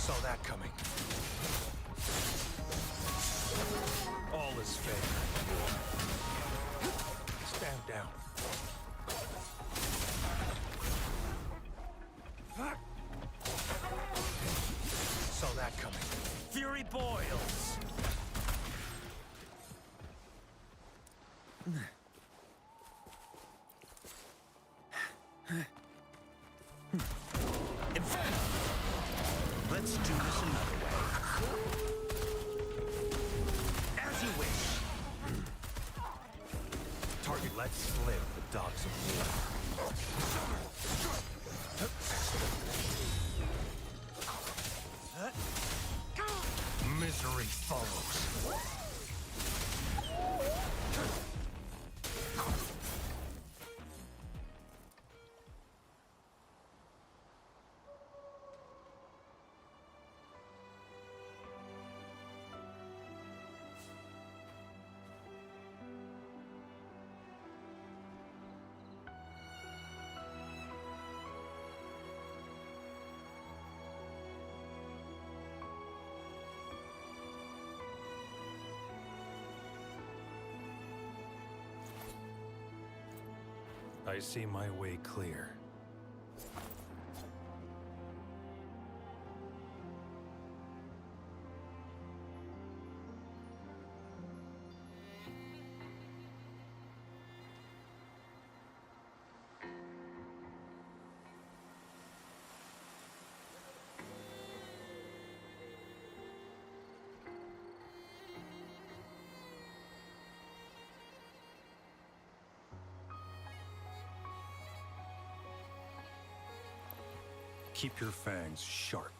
Saw that coming. All is fair. Stand down. Saw that coming. Fury boils! Inferno! Let's do this another way. As you wish. Target, let's live the dogs of war. Misery follows. I see my way clear. Keep your fangs sharp.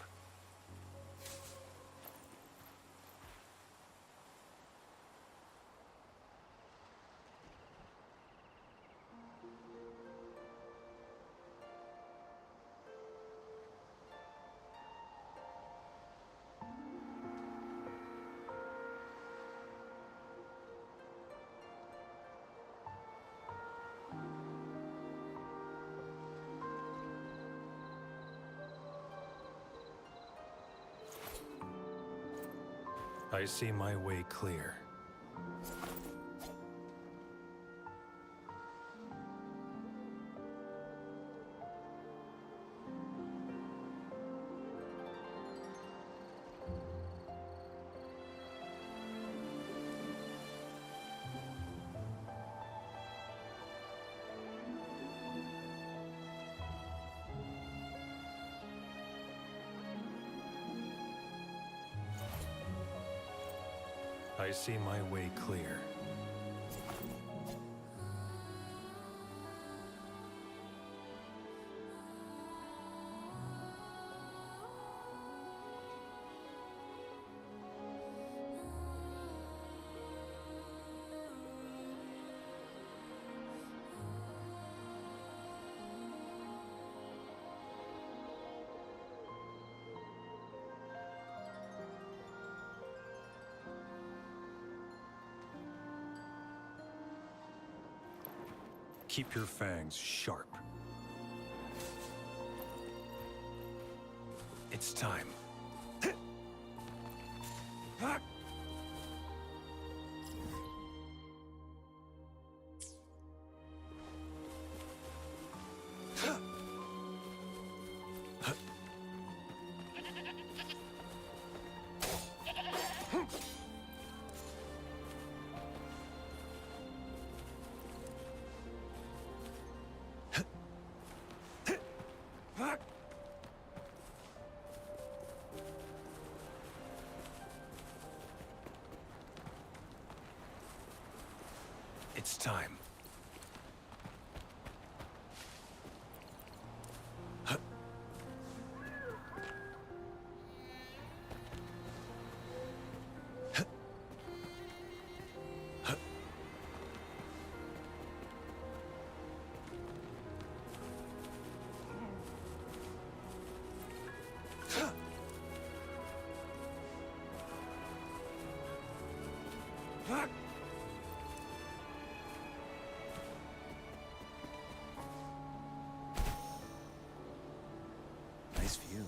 I see my way clear. I see my way clear. Keep your fangs sharp. It's time. It's time. Nice view.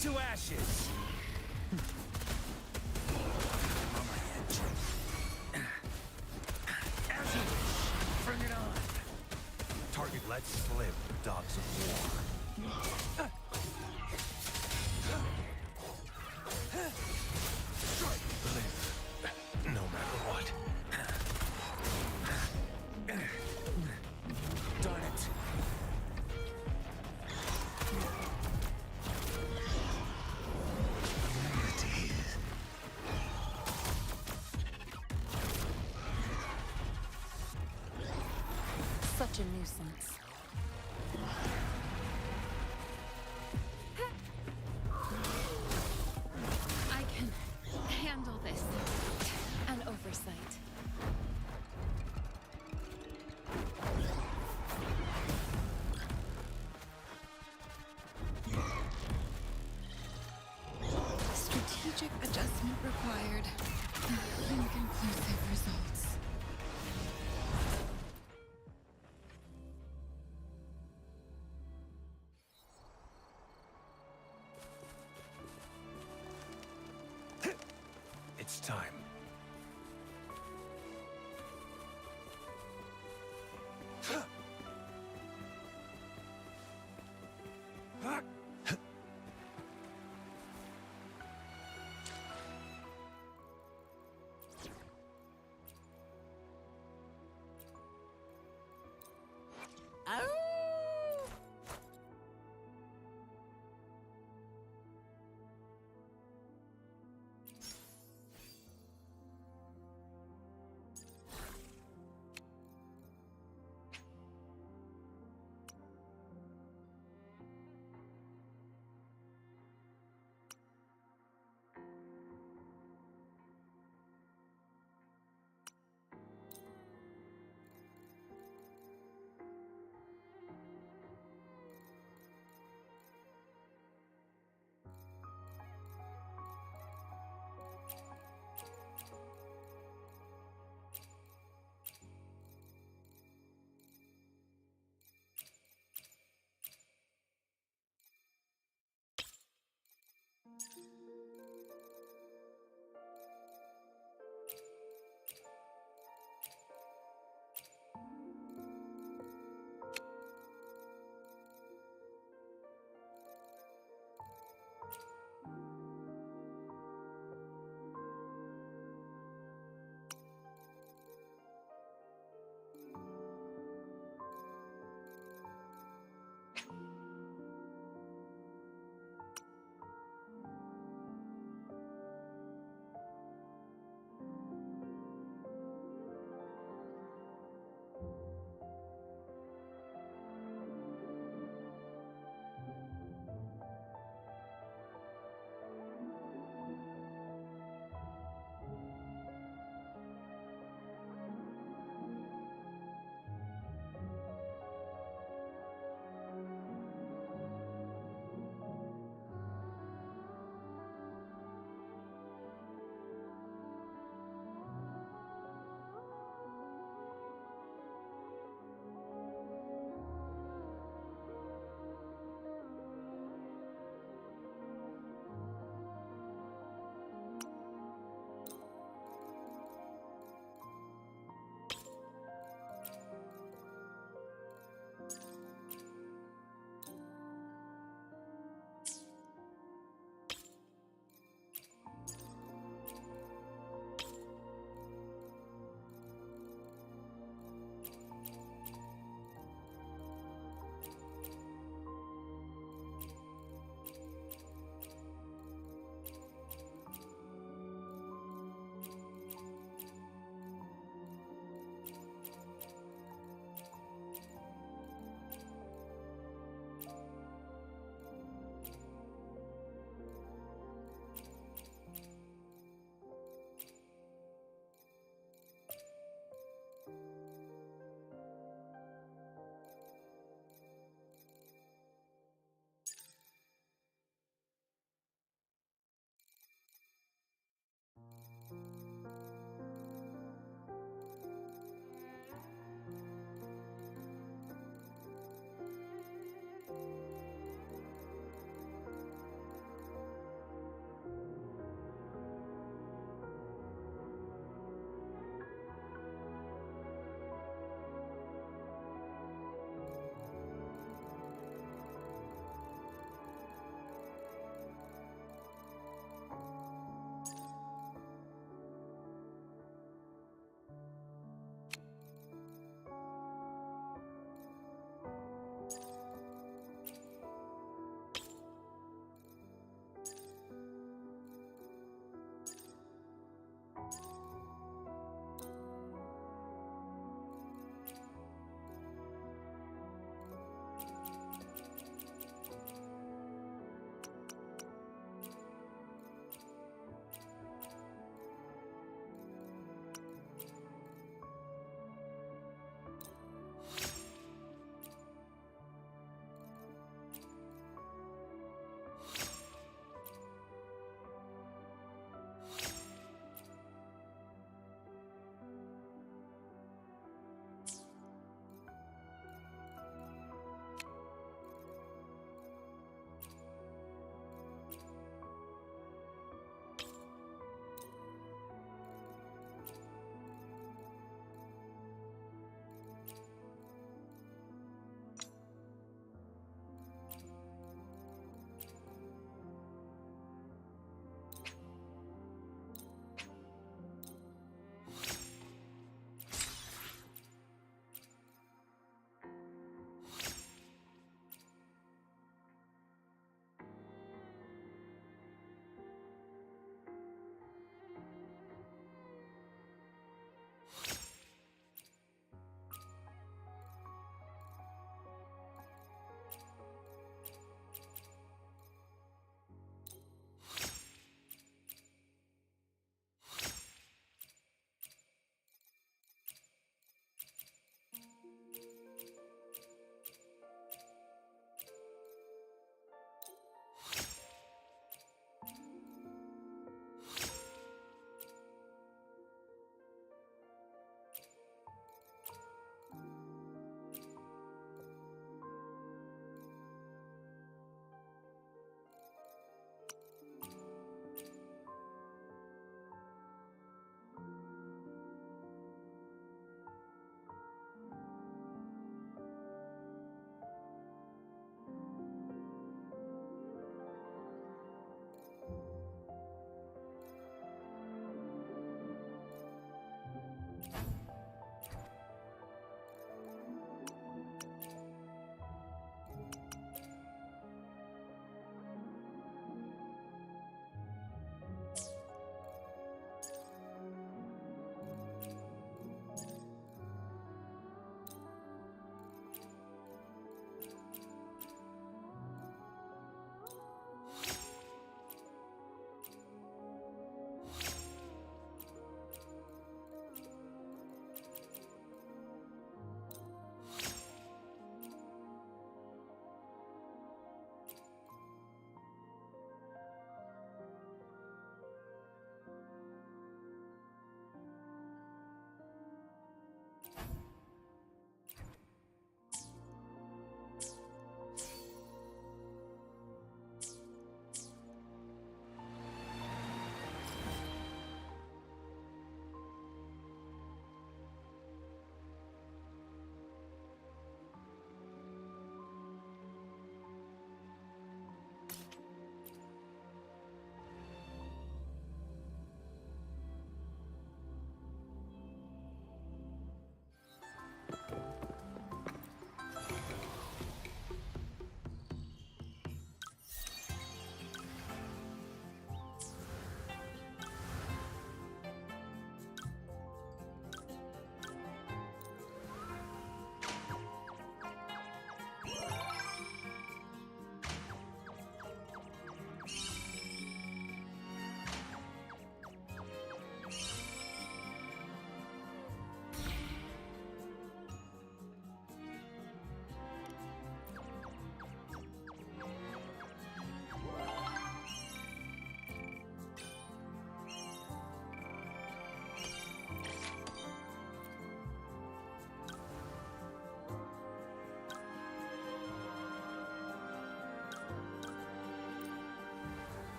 to ashes! On my edge. As you wish. Bring it on. Target let slip, dogs of war. Strike, live, no matter what. Darn it. Such a nuisance. I can handle this. An oversight. Strategic adjustment required. Inconclusive results. It's time.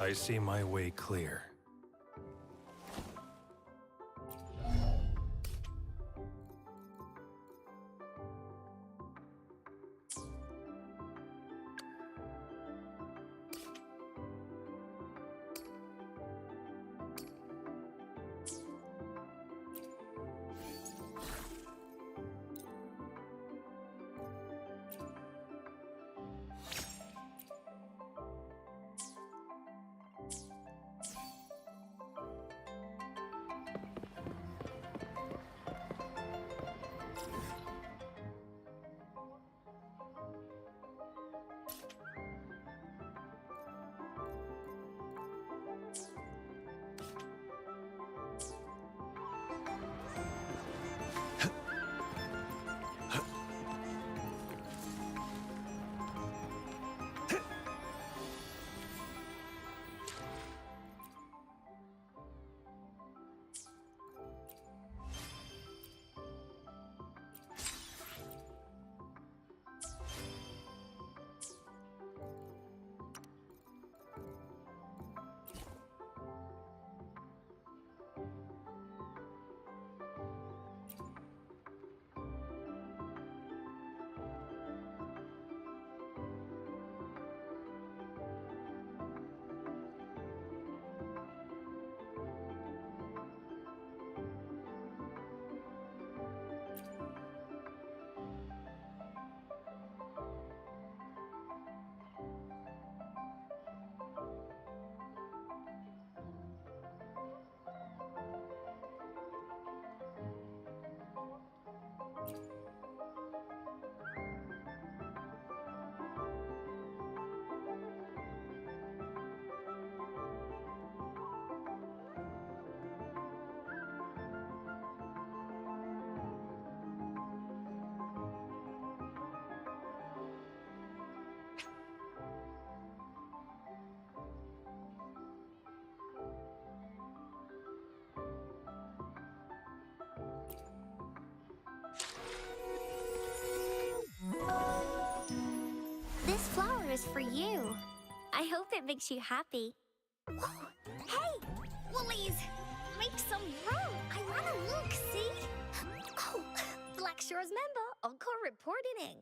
I see my way clear. This flower is for you. I hope it makes you happy. Hey, Woolies, make some room. I wanna look, see? Oh, Black Shore's member, Encore reporting in.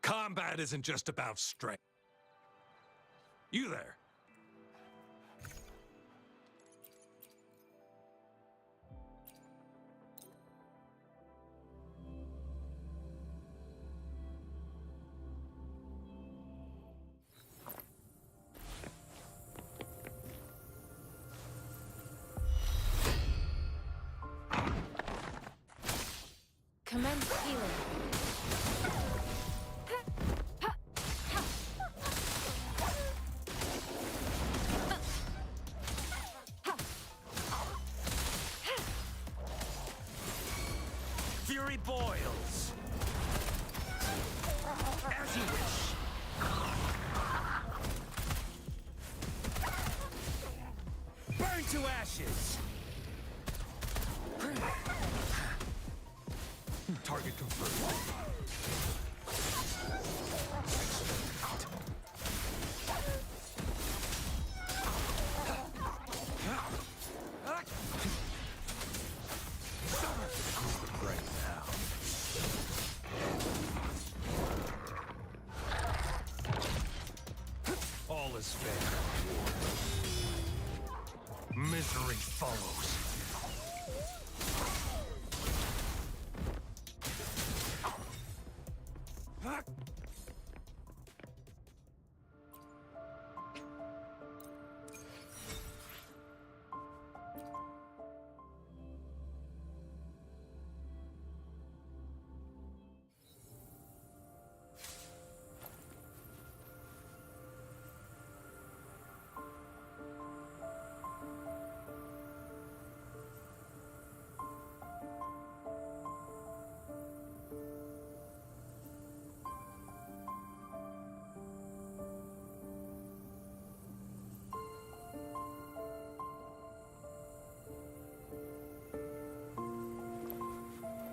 Combat isn't just about strength. You there. Healing. Fury boils. As you wish. Burn to ashes. Target confirmed. Right now. All is fair. Misery follows.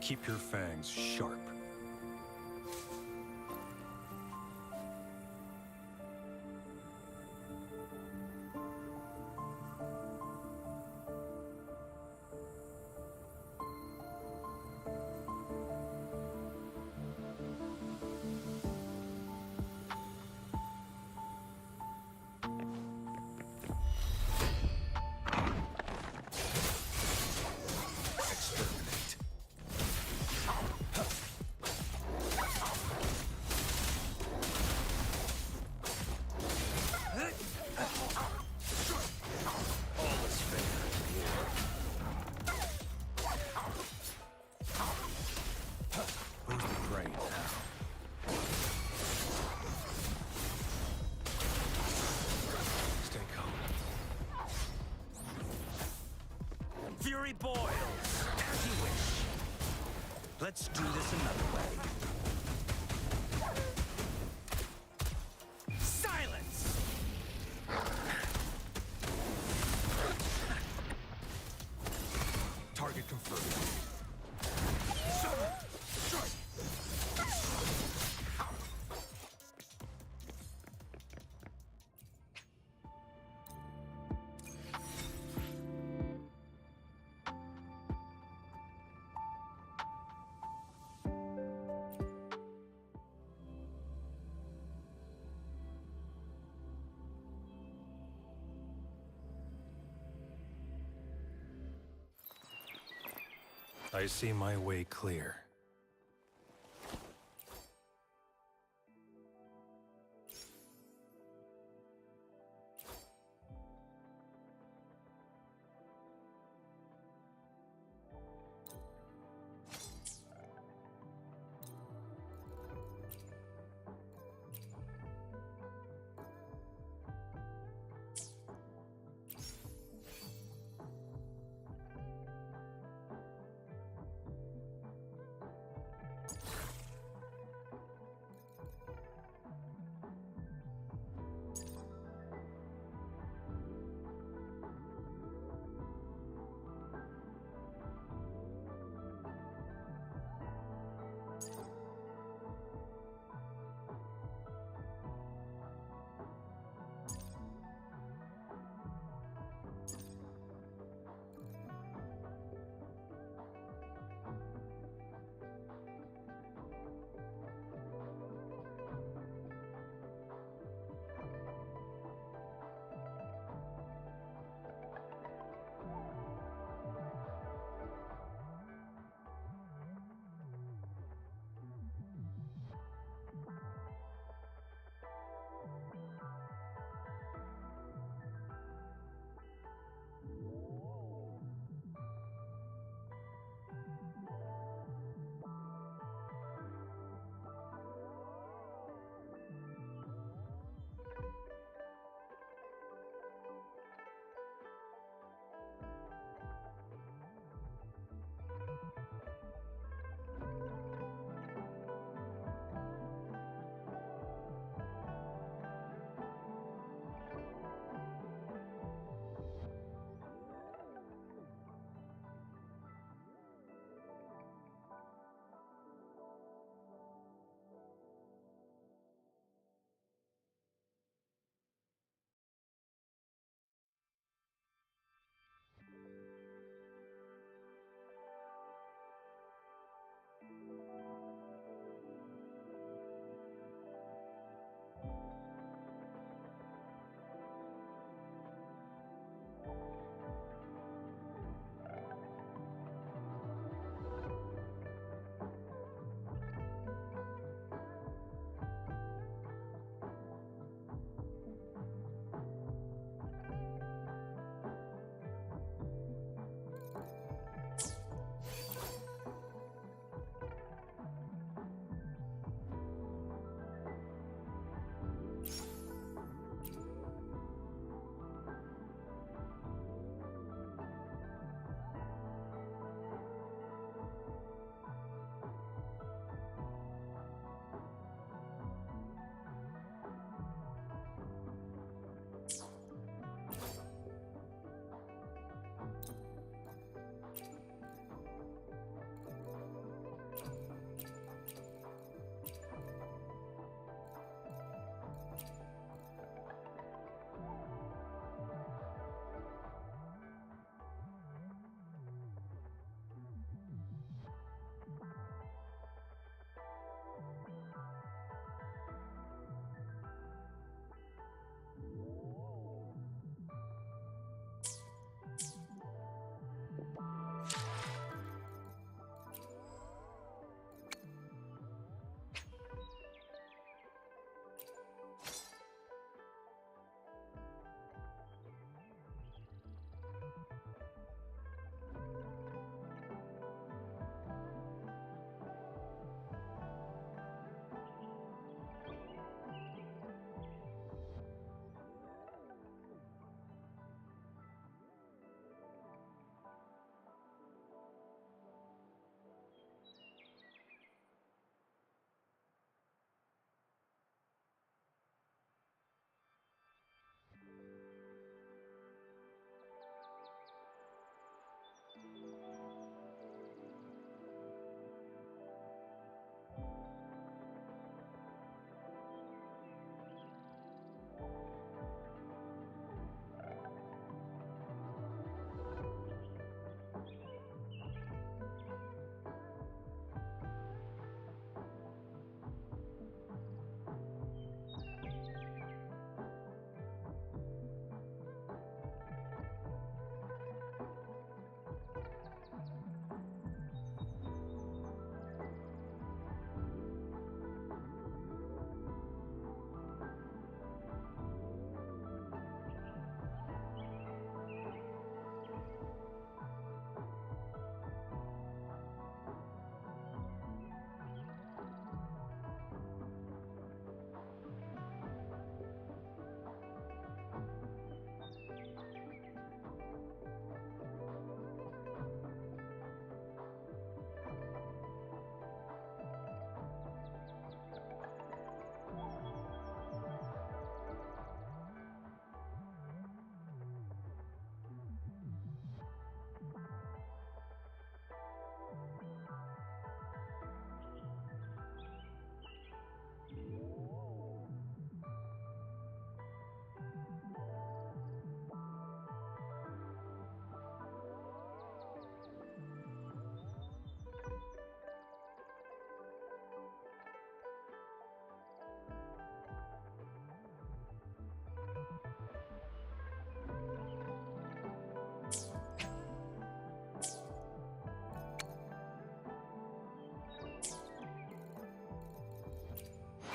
Keep your fangs sharp. Exterminate. All is fair. Who's the prey now? Stay calm. Fury boils, as you wish. Let's do this another way. Silence! Target confirmed. I see my way clear.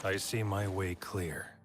I see my way clear.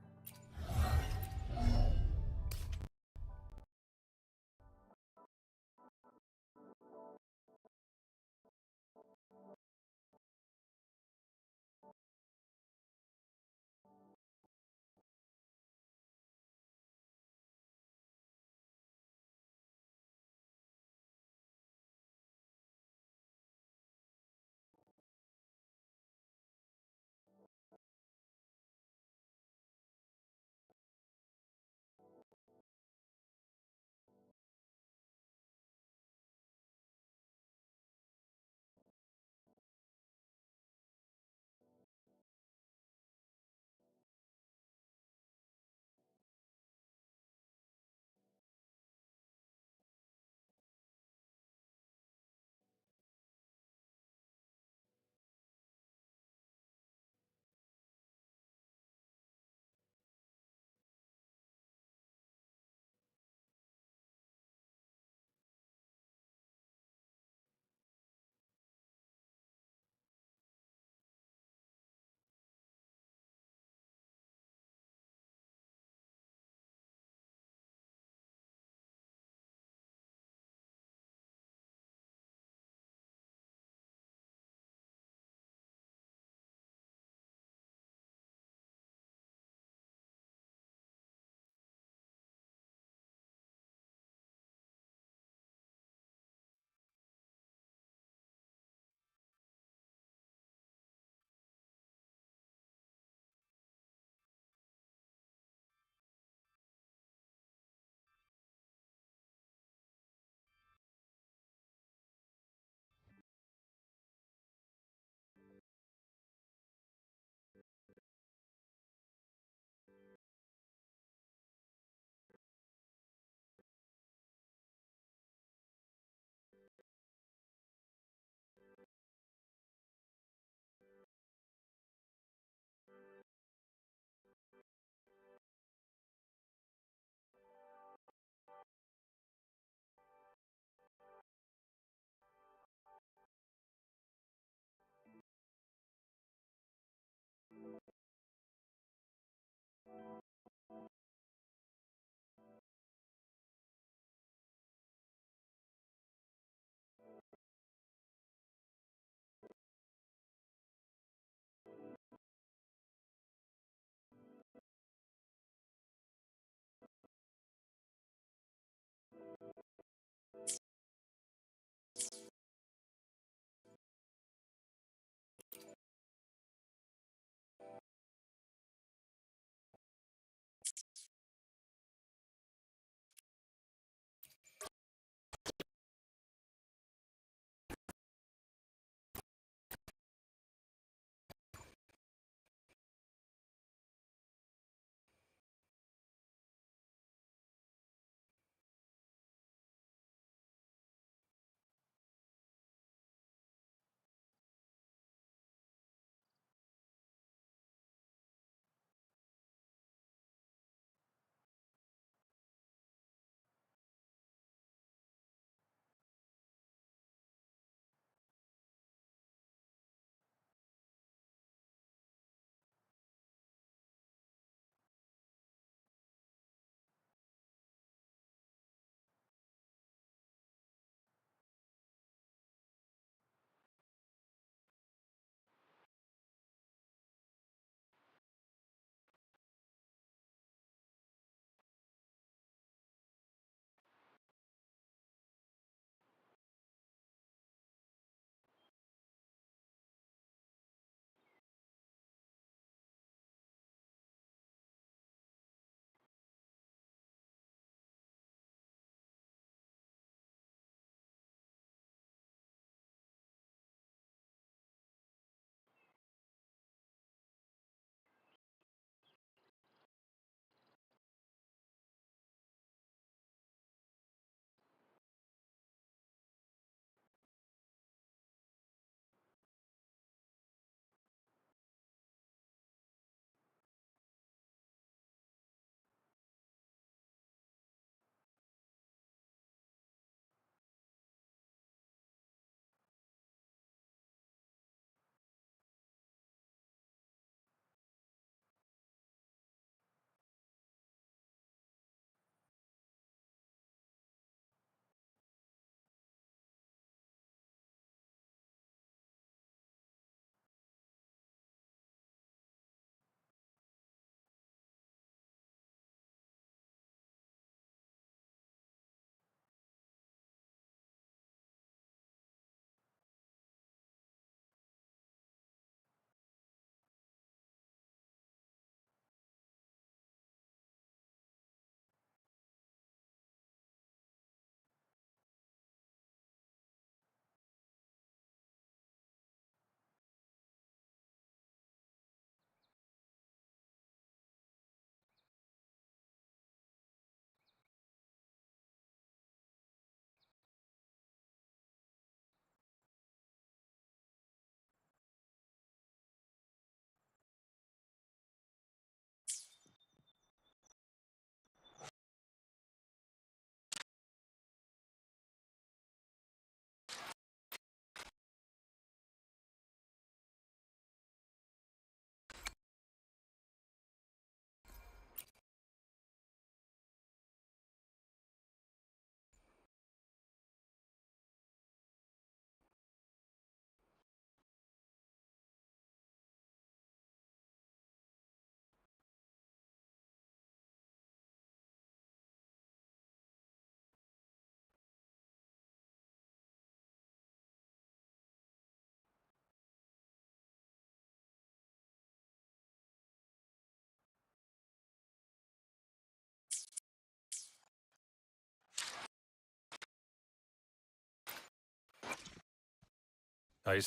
I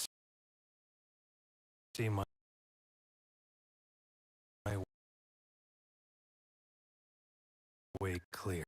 see my way clear.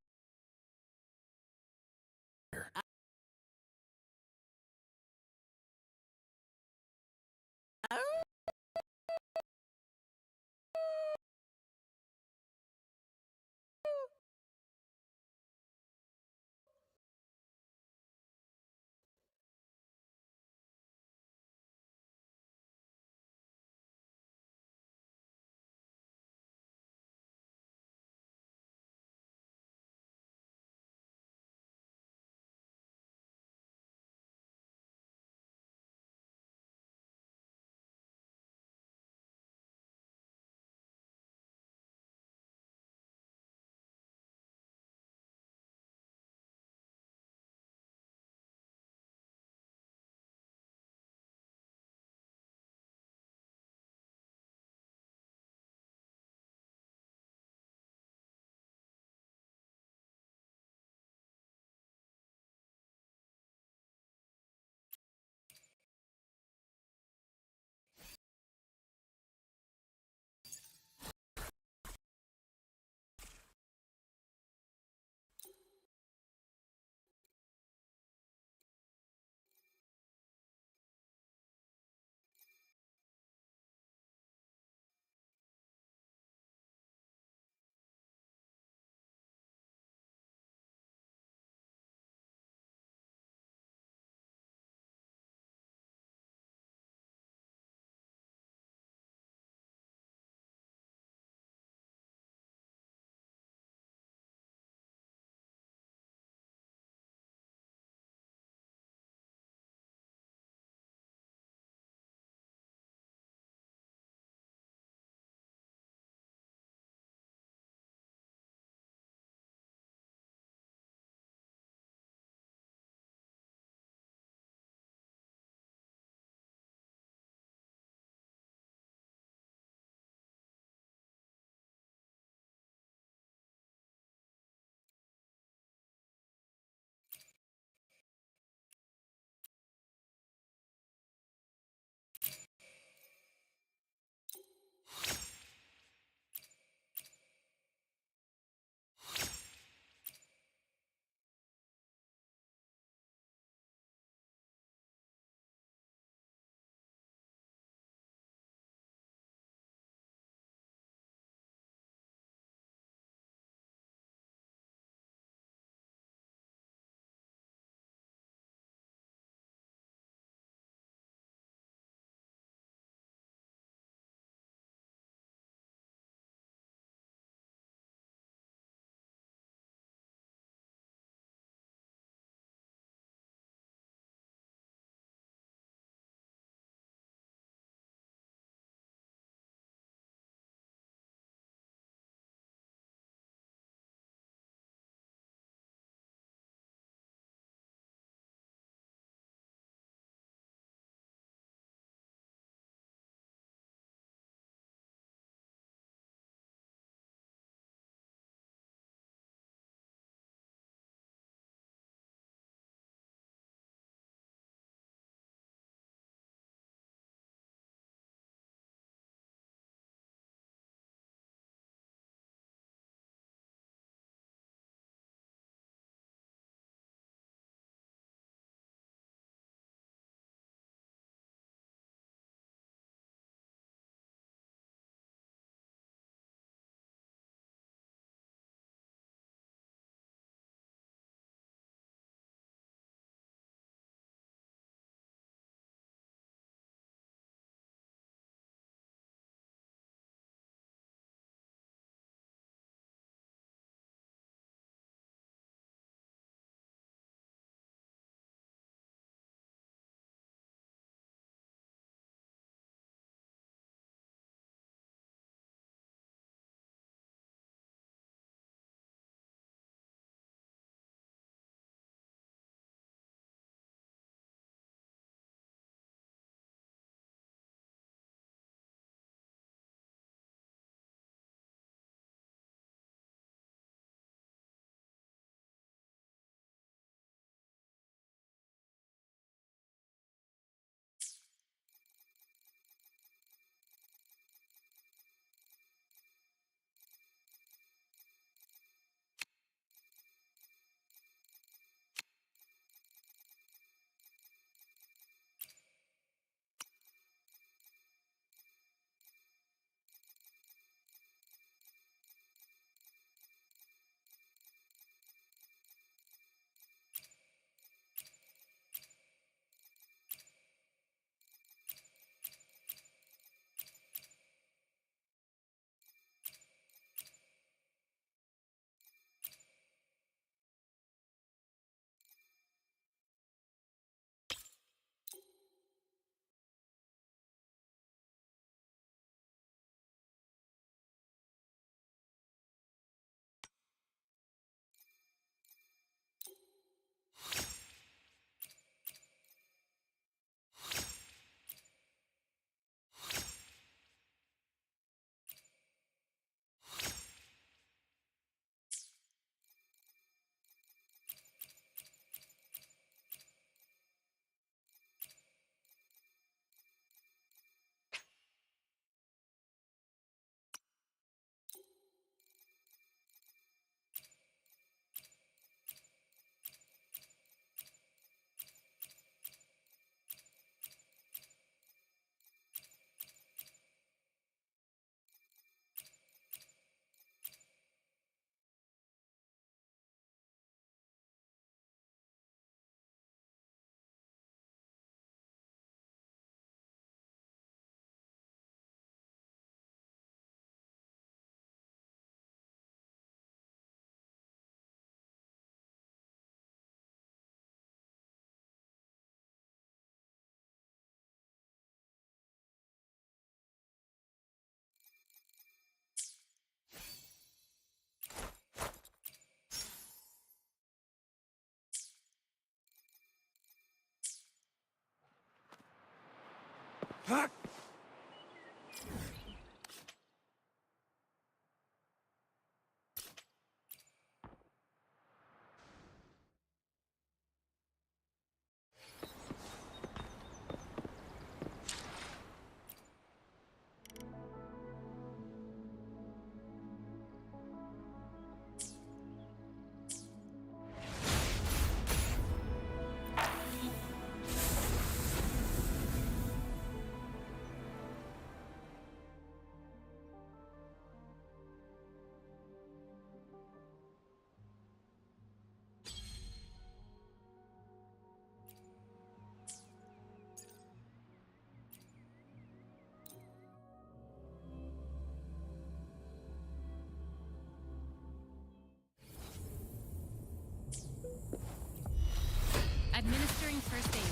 Administering first aid.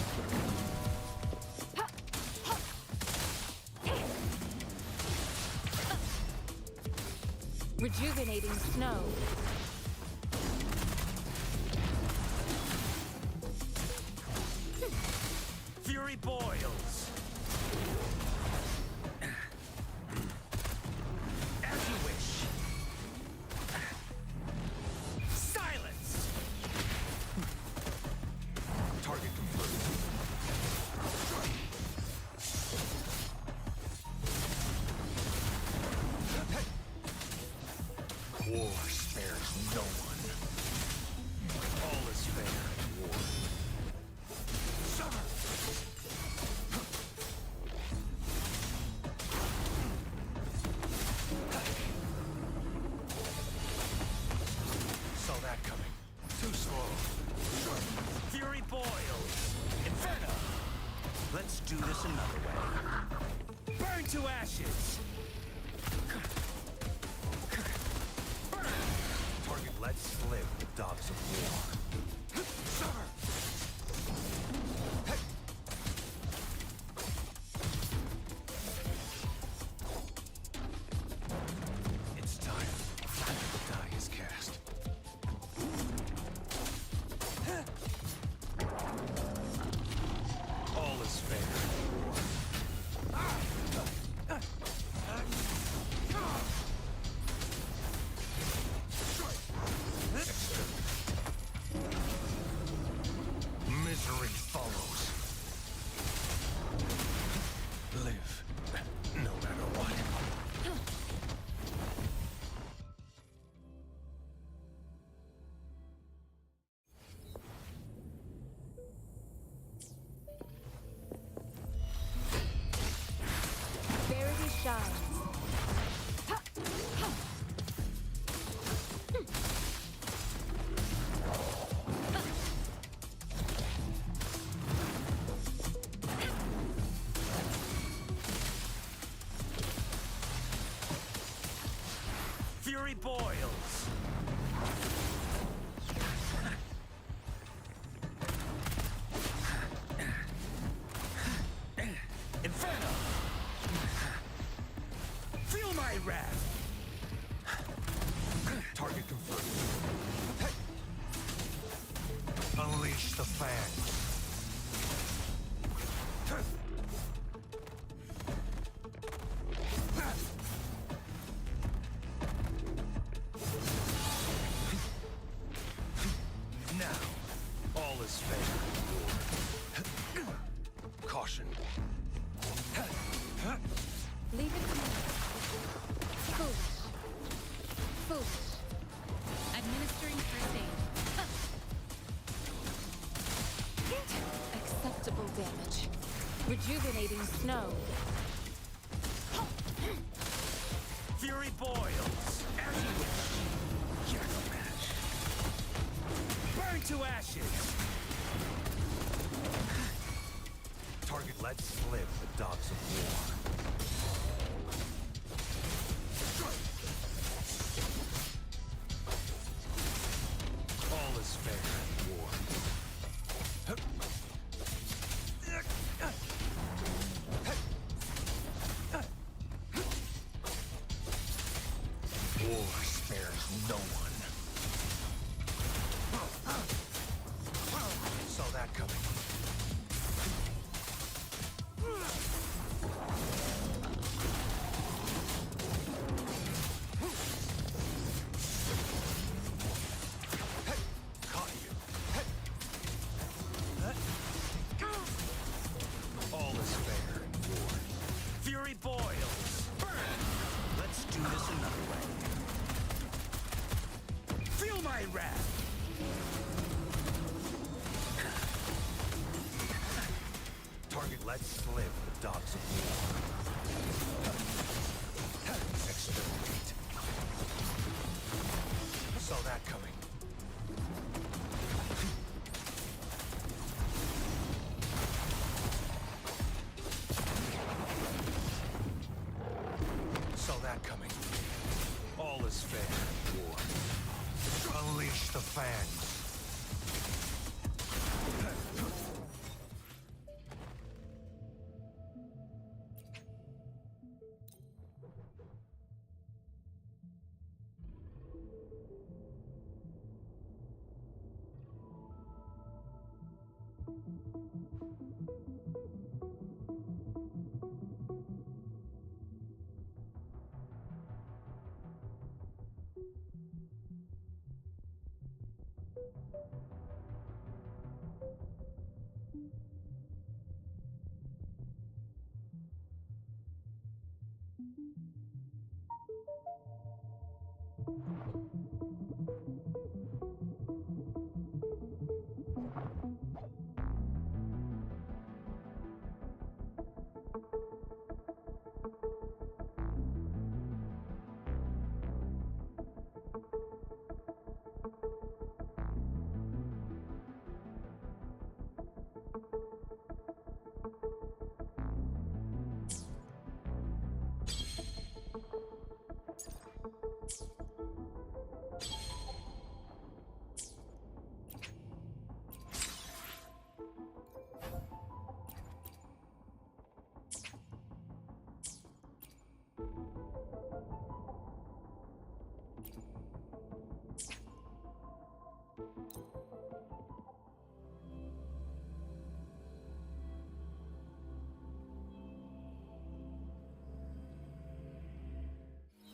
Rejuvenating snow. Fury boils. As you wish. Silence. Target confirmed. War spares no one. All is fair in war. Summer! Saw that coming. Too slow. Fury boils. Inferno! Let's do this another way. Burn to ashes! Target lets live the dogs of war. Summer! It's time. The die is cast. All is fair. Misery follows. Live, no matter what. Verity shines. Fury boils. Inferno! Feel my wrath! Target confirmed. Unleash the fangs. Now, all is fair. Caution. Leave it to me. Foolish. Foolish. Administering first aid. Acceptable damage. Rejuvenating snow. Fury boils. As you wish. You're no match. Burn to ashes. Target lets live the dogs of war. All is fair in war. War spares no one. Saw that coming. wrath. Target let slip the dogs of war. Exterminate. Saw that coming. Saw that coming. All is fair in war. Unleash the fangs.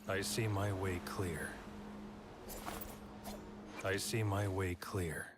I see my way clear. I see my way clear.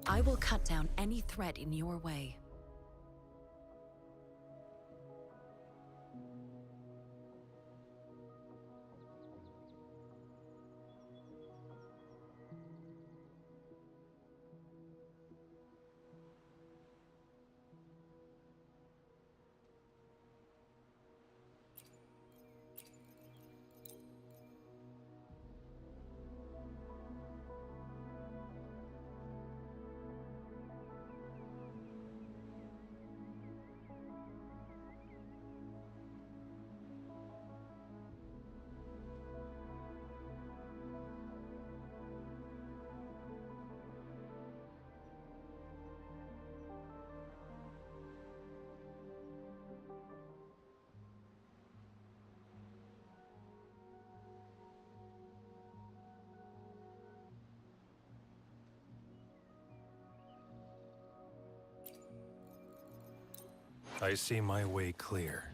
I will cut down any threat in your way. I see my way clear.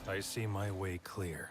I see my way clear.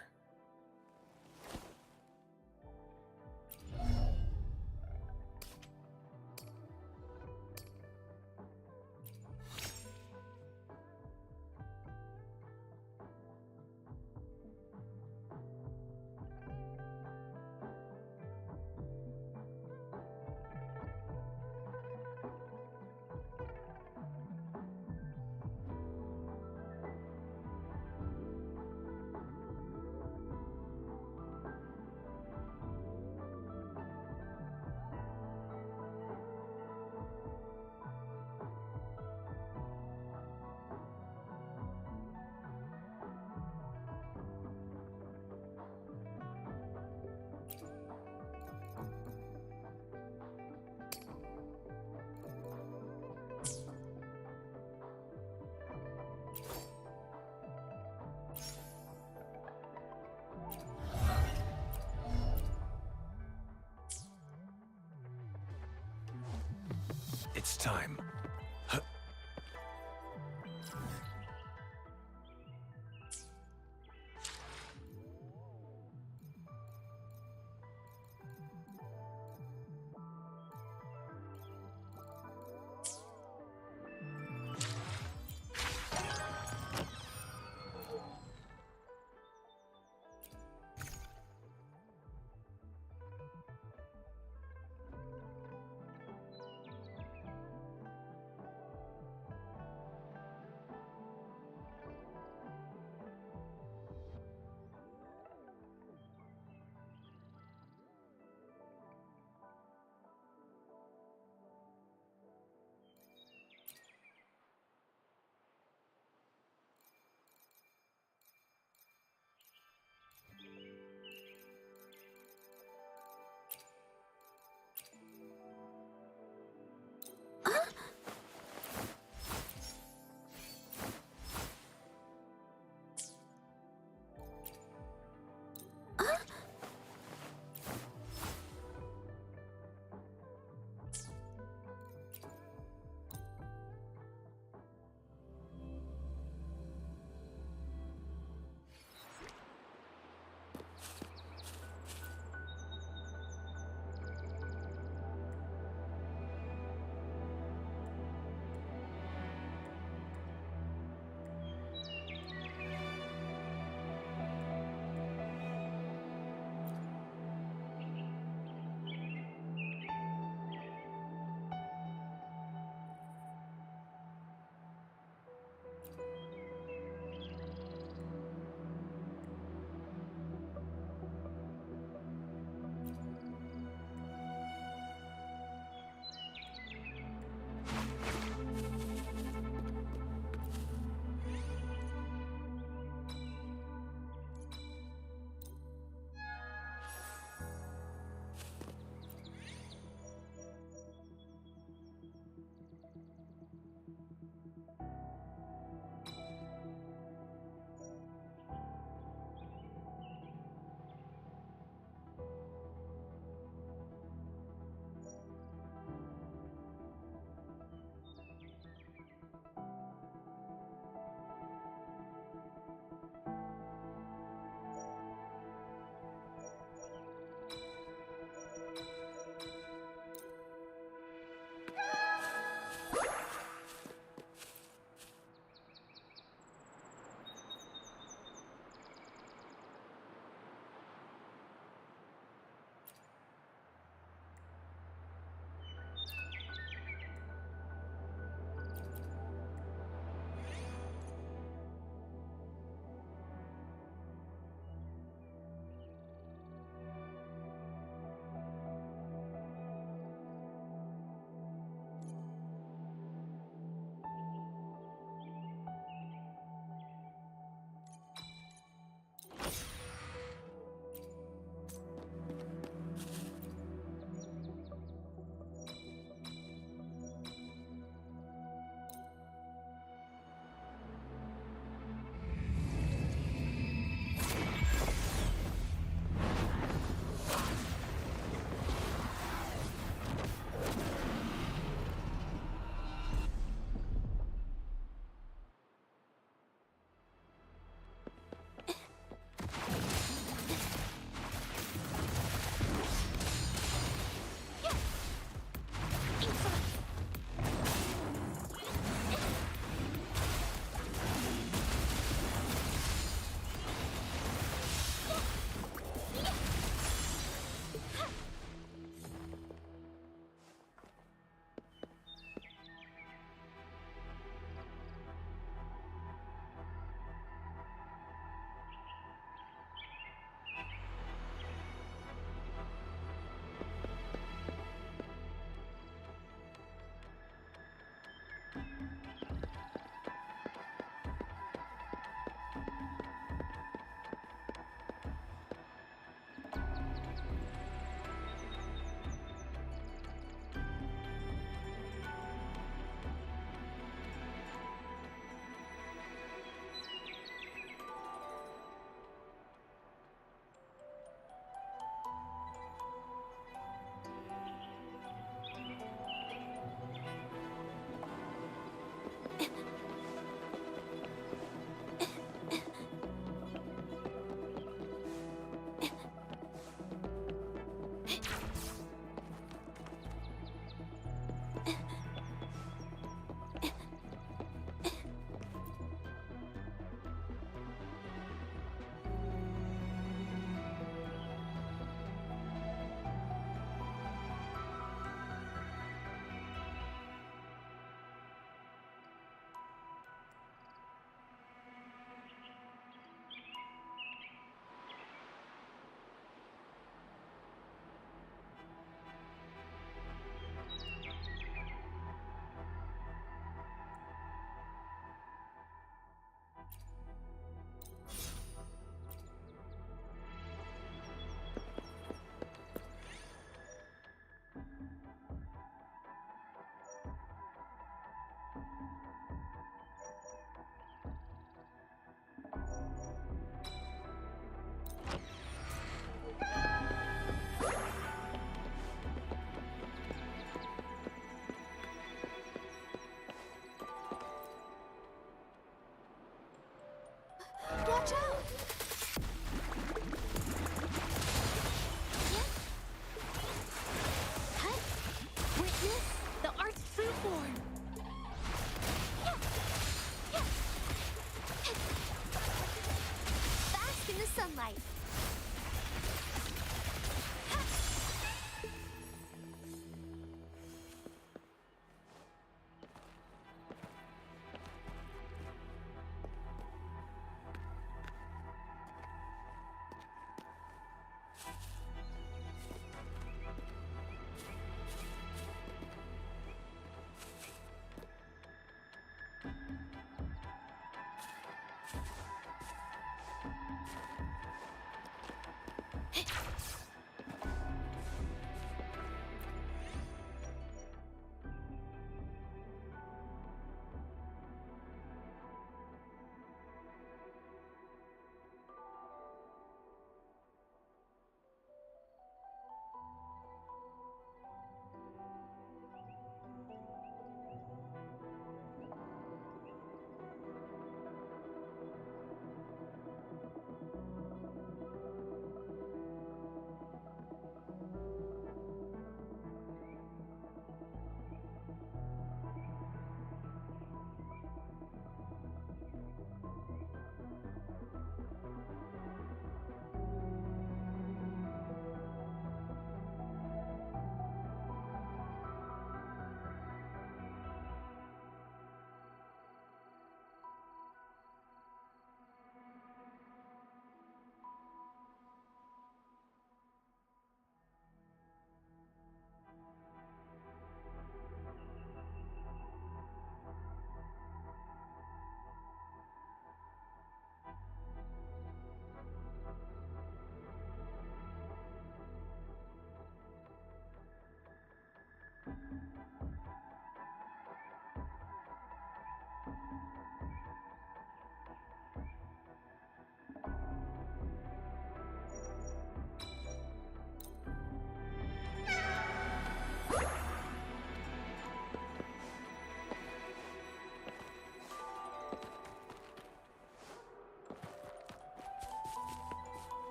It's time.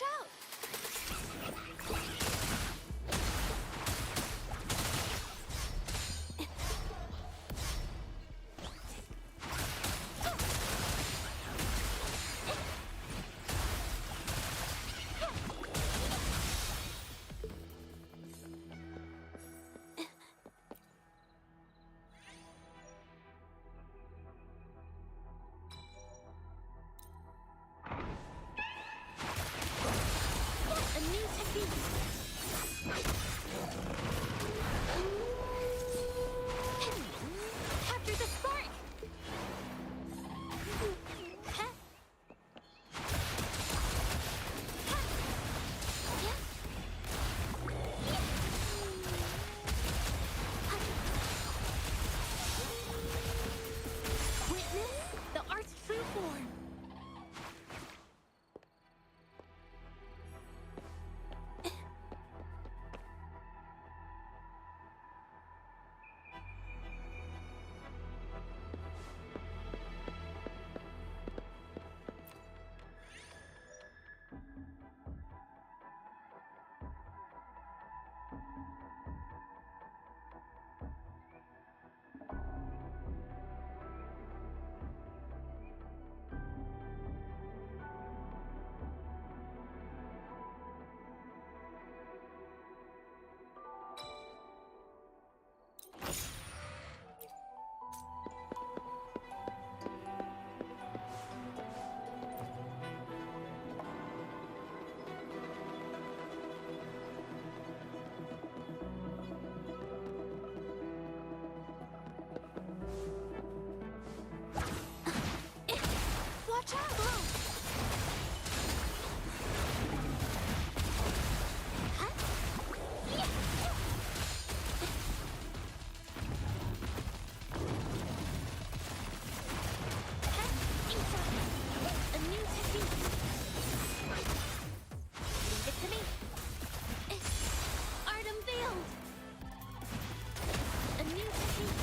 Watch out! A new technique. Capture the spark. Witness the art's true form. Watch out! A new technique. Leave it to me. Art unveiled. A new technique.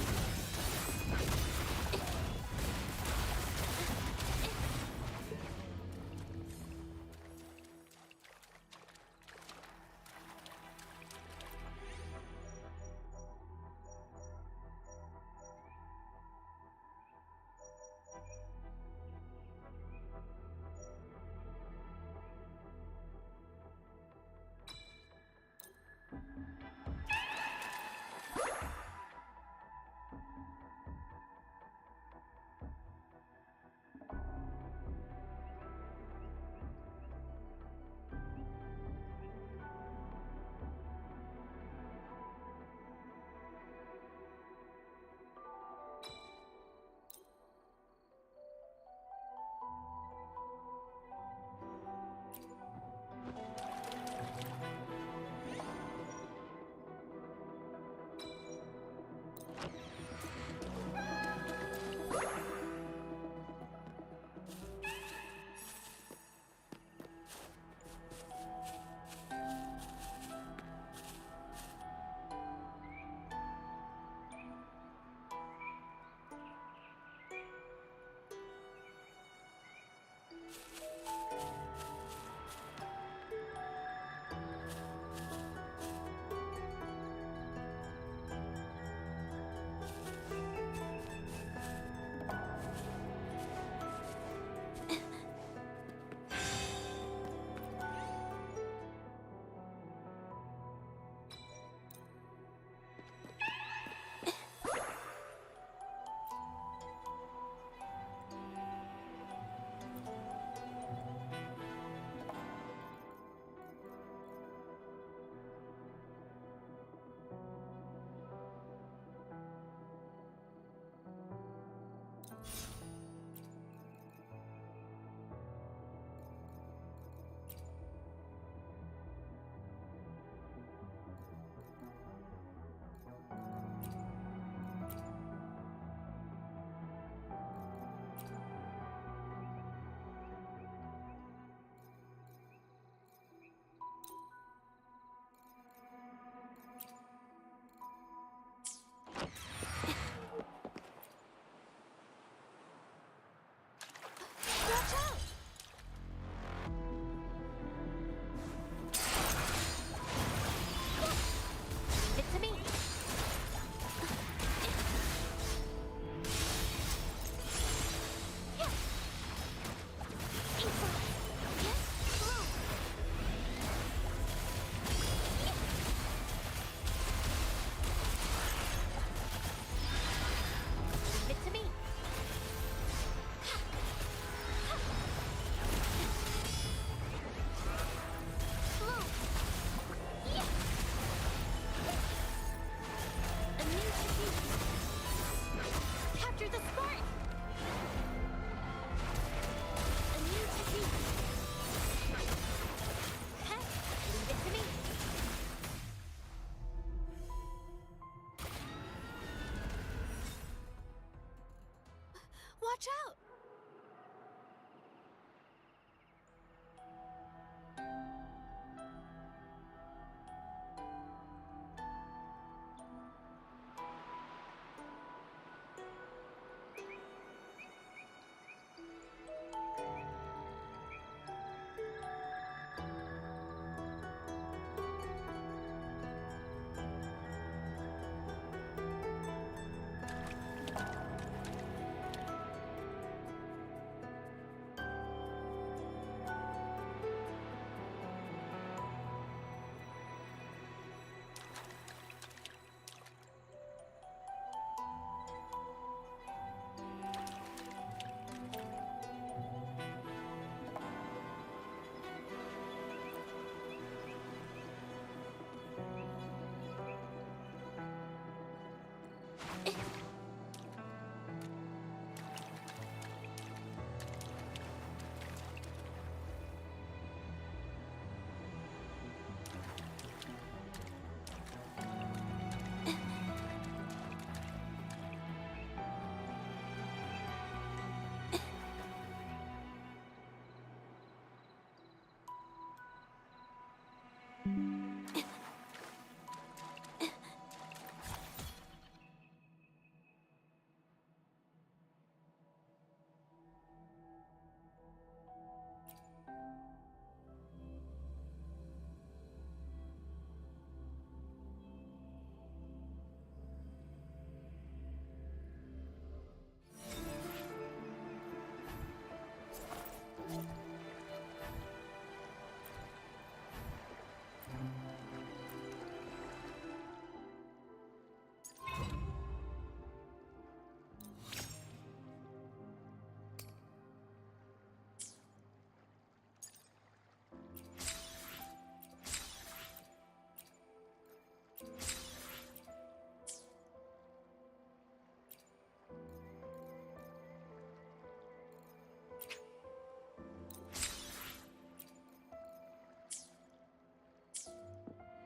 Watch out!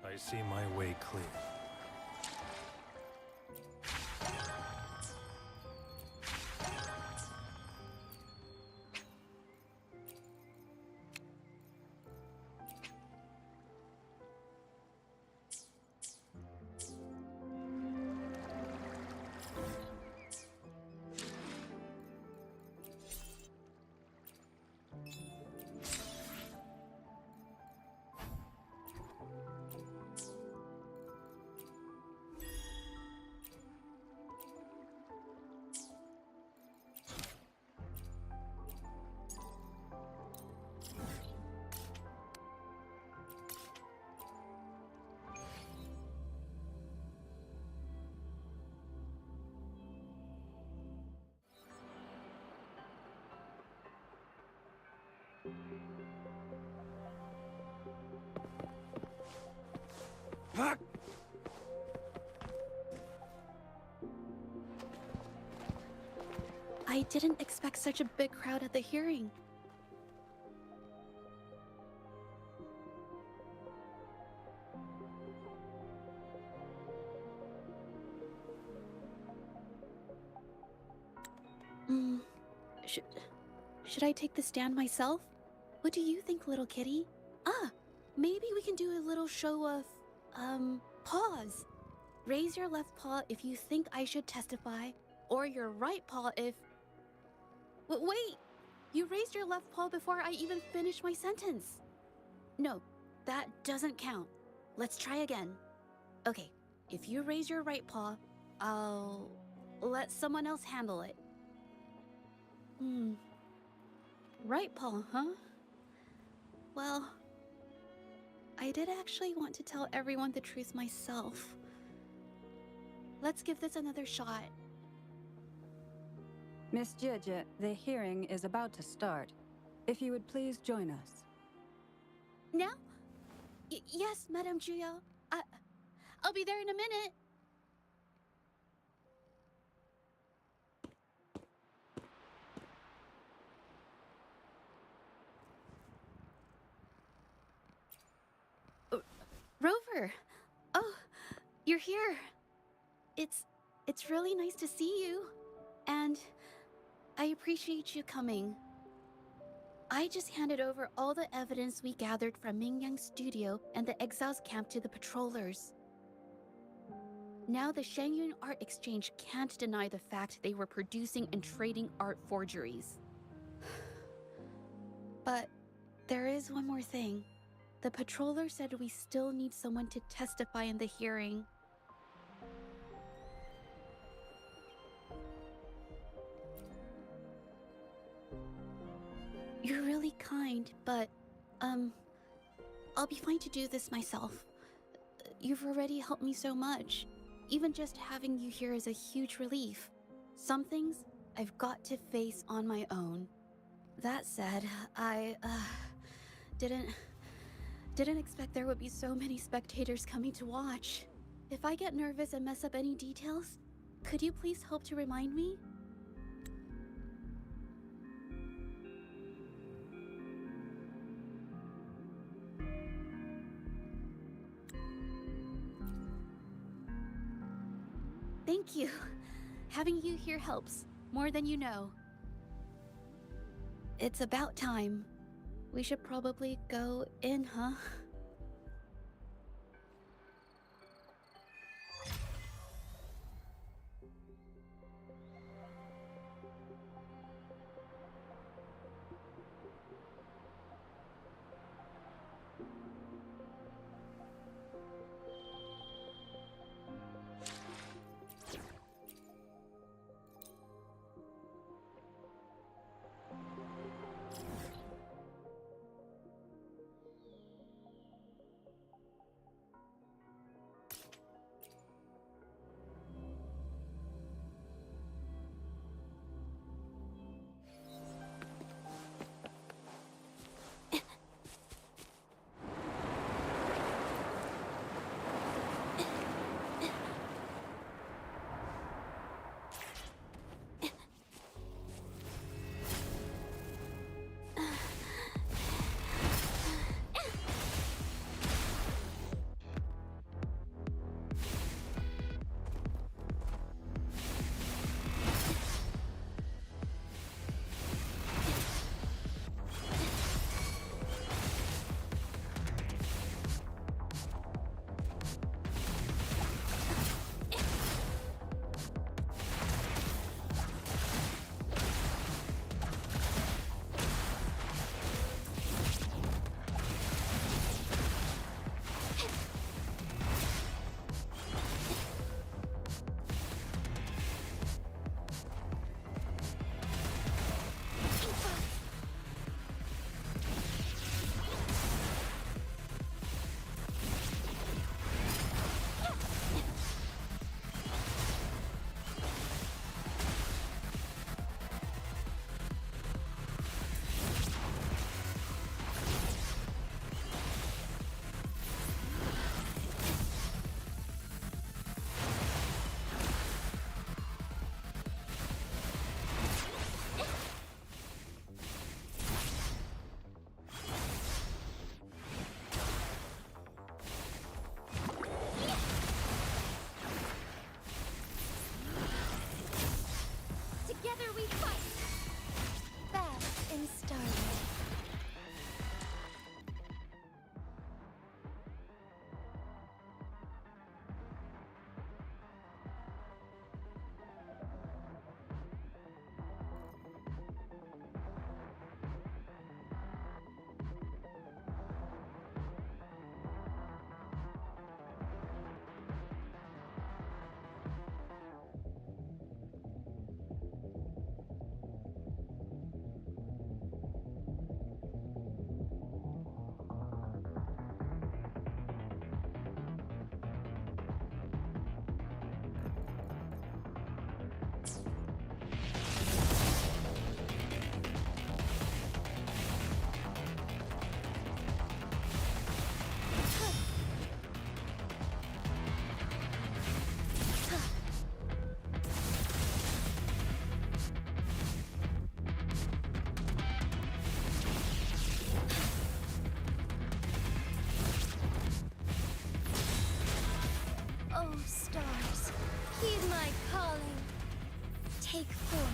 I see my way clear. I didn't expect such a big crowd at the hearing. Hmm. Should, should I take the stand myself? What do you think, little kitty? Maybe we can do a little show of, paws. Raise your left paw if you think I should testify, or your right paw if... Wait! You raised your left paw before I even finished my sentence. No, that doesn't count. Let's try again. Okay, if you raise your right paw, I'll let someone else handle it. Right paw, huh? Well, I did actually want to tell everyone the truth myself. Let's give this another shot. Miss Jieje, the hearing is about to start. If you would please join us. Now? Yes, Madame Juyo. I'll be there in a minute. Rover! Oh, you're here. It's really nice to see you. And I appreciate you coming. I just handed over all the evidence we gathered from Mingyang's studio and the exiles camp to the patrollers. Now the Shangyun Art Exchange can't deny the fact they were producing and trading art forgeries. But there is one more thing. The patroller said we still need someone to testify in the hearing. You're really kind, but, I'll be fine to do this myself. You've already helped me so much. Even just having you here is a huge relief. Some things I've got to face on my own. That said, I, didn't expect there would be so many spectators coming to watch. If I get nervous and mess up any details, could you please help to remind me? Thank you. Having you here helps, more than you know. It's about time. We should probably go in, huh? Together we fight! Fast and starry. Oh, stars, heed my calling. Take form.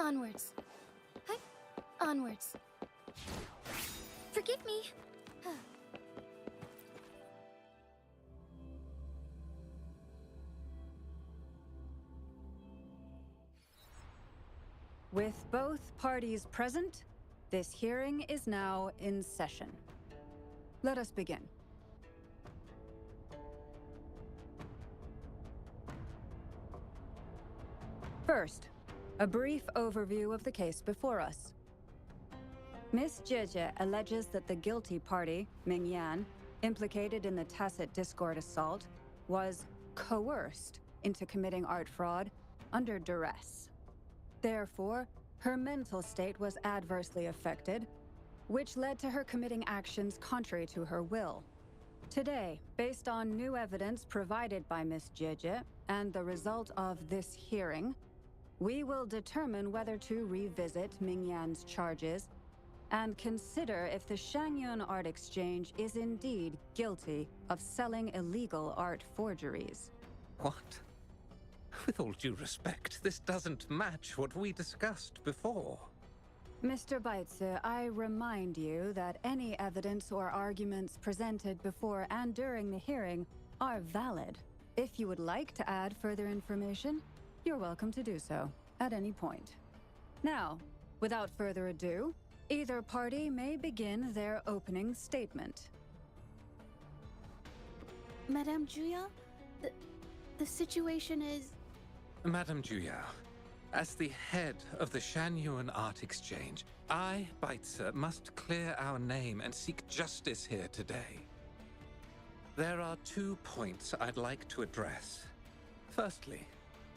Onwards. Huh? Onwards. Forgive me. With both parties present, this hearing is now in session. Let us begin. First, a brief overview of the case before us. Miss Jieje alleges that the guilty party, Ming Yan, implicated in the tacit discord assault, was coerced into committing art fraud under duress. Therefore, her mental state was adversely affected, which led to her committing actions contrary to her will. Today, based on new evidence provided by Miss Jieje and the result of this hearing, we will determine whether to revisit Ming Yan's charges and consider if the Shangyun Art Exchange is indeed guilty of selling illegal art forgeries. What? With all due respect, this doesn't match what we discussed before. Mr. Baitze, I remind you that any evidence or arguments presented before and during the hearing are valid. If you would like to add further information, you're welcome to do so at any point. Now, without further ado, either party may begin their opening statement. Madame Juya, the situation is... Madame Juyao, as the head of the Shanyuan Art Exchange, I, Baitze, must clear our name and seek justice here today. There are 2 points I'd like to address. Firstly,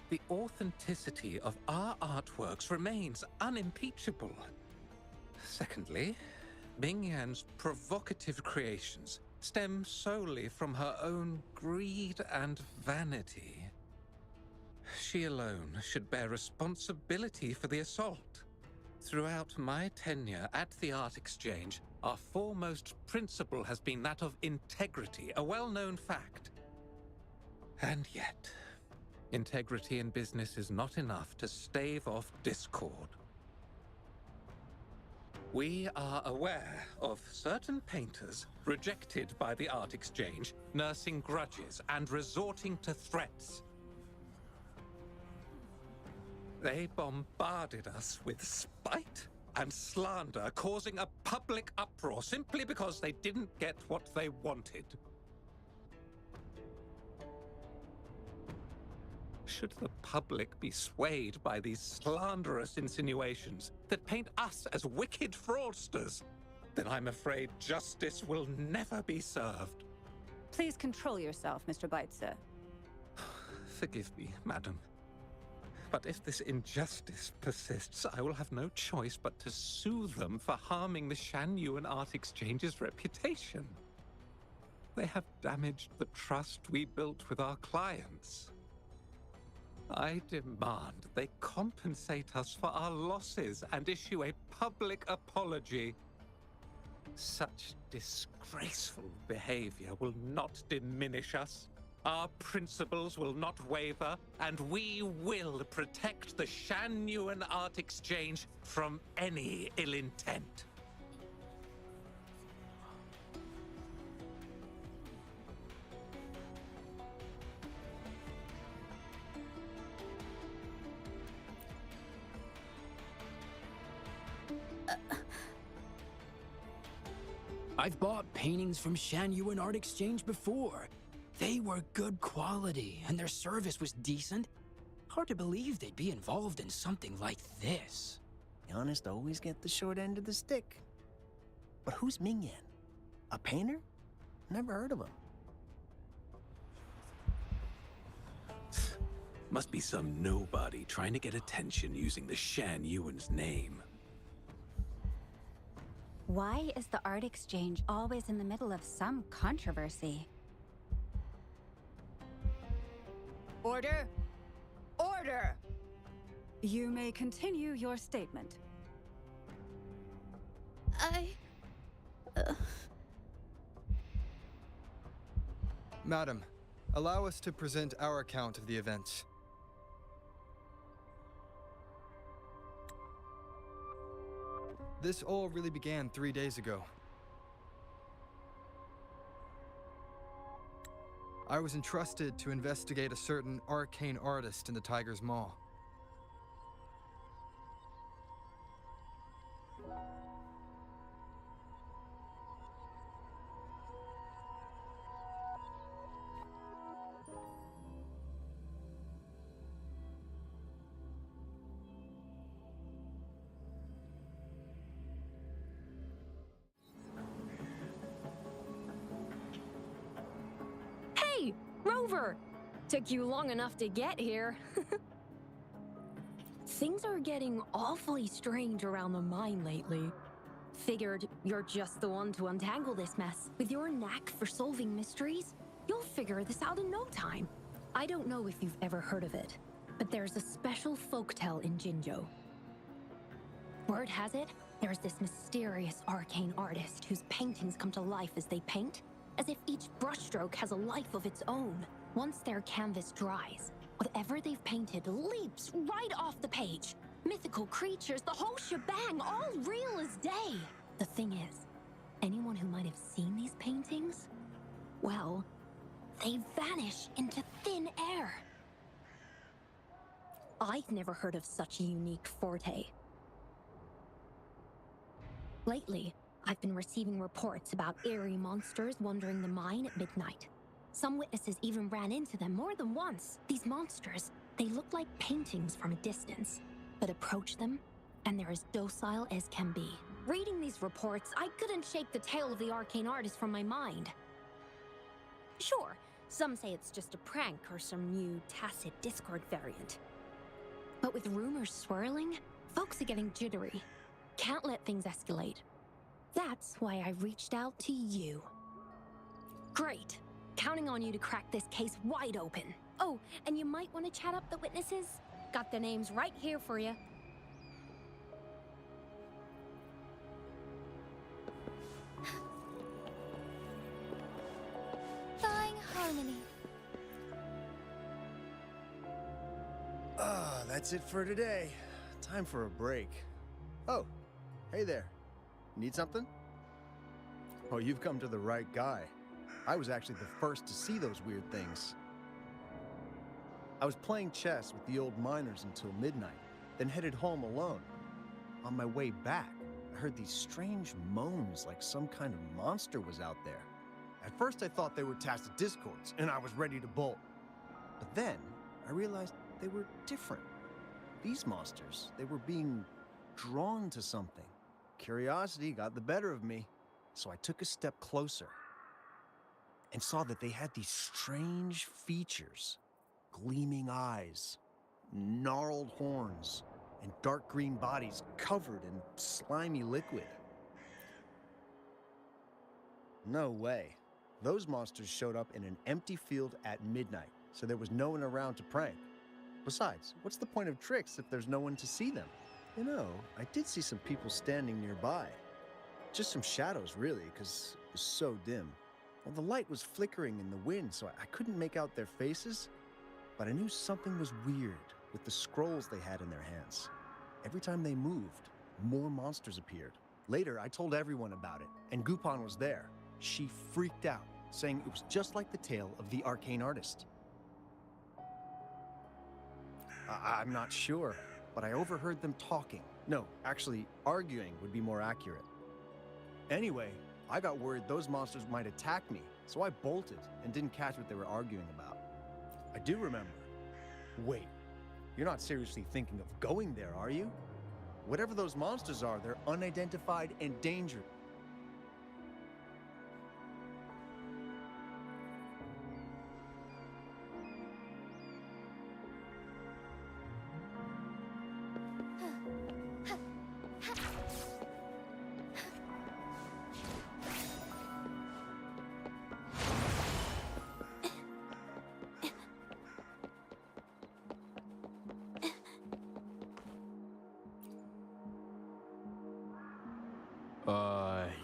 the authenticity of our artworks remains unimpeachable. Secondly, Ming Yan's provocative creations stem solely from her own greed and vanity. She alone should bear responsibility for the assault. Throughout my tenure at the Art Exchange, our foremost principle has been that of integrity, a well-known fact. And yet, integrity in business is not enough to stave off discord. We are aware of certain painters rejected by the Art Exchange, nursing grudges and resorting to threats. They bombarded us with spite and slander, causing a public uproar simply because they didn't get what they wanted. Should the public be swayed by these slanderous insinuations that paint us as wicked fraudsters, then I'm afraid justice will never be served. Please control yourself, Mr. Baitze. Forgive me, madam. But if this injustice persists, I will have no choice but to sue them for harming the Shanyuan Art Exchange's reputation. They have damaged the trust we built with our clients. I demand they compensate us for our losses and issue a public apology. Such disgraceful behavior will not diminish us. Our principles will not waver, and we will protect the Shanyuan Art Exchange from any ill intent. I've bought paintings from Shanyuan Art Exchange before. They were good quality, and their service was decent. Hard to believe they'd be involved in something like this. The honest always get the short end of the stick. But who's Ming Yan? A painter? Never heard of him. Must be some nobody trying to get attention using the Shanyuan's name. Why is the Art Exchange always in the middle of some controversy? Order! Order! You may continue your statement. Madam, allow us to present our account of the events. This all really began 3 days ago. I was entrusted to investigate a certain arcane artist in the Tiger's Maw. Hey, Rover! Took you long enough to get here. Things are getting awfully strange around the mine lately. Figured you're just the one to untangle this mess. With your knack for solving mysteries, you'll figure this out in no time. I don't know if you've ever heard of it, but there's a special folktale in Jinzhou. Word has it, there's this mysterious arcane artist whose paintings come to life as they paint, as if each brushstroke has a life of its own. Once their canvas dries, whatever they've painted leaps right off the page. Mythical creatures, the whole shebang, all real as day. The thing is, anyone who might have seen these paintings, well, they vanish into thin air. I've never heard of such a unique forte. Lately, I've been receiving reports about eerie monsters wandering the mine at midnight. Some witnesses even ran into them more than once. These monsters, they look like paintings from a distance, but approach them, and they're as docile as can be. Reading these reports, I couldn't shake the tale of the arcane artist from my mind. Sure, some say it's just a prank or some new tacit Discord variant. But with rumors swirling, folks are getting jittery. Can't let things escalate. That's why I reached out to you. Great. Counting on you to crack this case wide open. Oh, and you might want to chat up the witnesses. Got their names right here for you. Thawing harmony. That's it for today. Time for a break. Oh, hey there. Need something? Oh, you've come to the right guy. I was actually the first to see those weird things. I was playing chess with the old miners until midnight, then headed home alone. On my way back, I heard these strange moans like some kind of monster was out there. At first I thought they were tacit discords, and I was ready to bolt. But then I realized they were different. These monsters, they were being drawn to something. Curiosity got the better of me, so I took a step closer and saw that they had these strange features. Gleaming eyes, gnarled horns, and dark green bodies covered in slimy liquid. No way. Those monsters showed up in an empty field at midnight, so there was no one around to prank. Besides, what's the point of tricks if there's no one to see them? You know, I did see some people standing nearby. Just some shadows, really, because it was so dim. Well, the light was flickering in the wind, so I couldn't make out their faces. But I knew something was weird with the scrolls they had in their hands. Every time they moved, more monsters appeared. Later, I told everyone about it, and Gupon was there. She freaked out, saying it was just like the tale of the arcane artist. I'm not sure, but I overheard them talking. No, actually, arguing would be more accurate. Anyway, I got worried those monsters might attack me, so I bolted and didn't catch what they were arguing about. I do remember. Wait, you're not seriously thinking of going there, are you? Whatever those monsters are, they're unidentified and dangerous.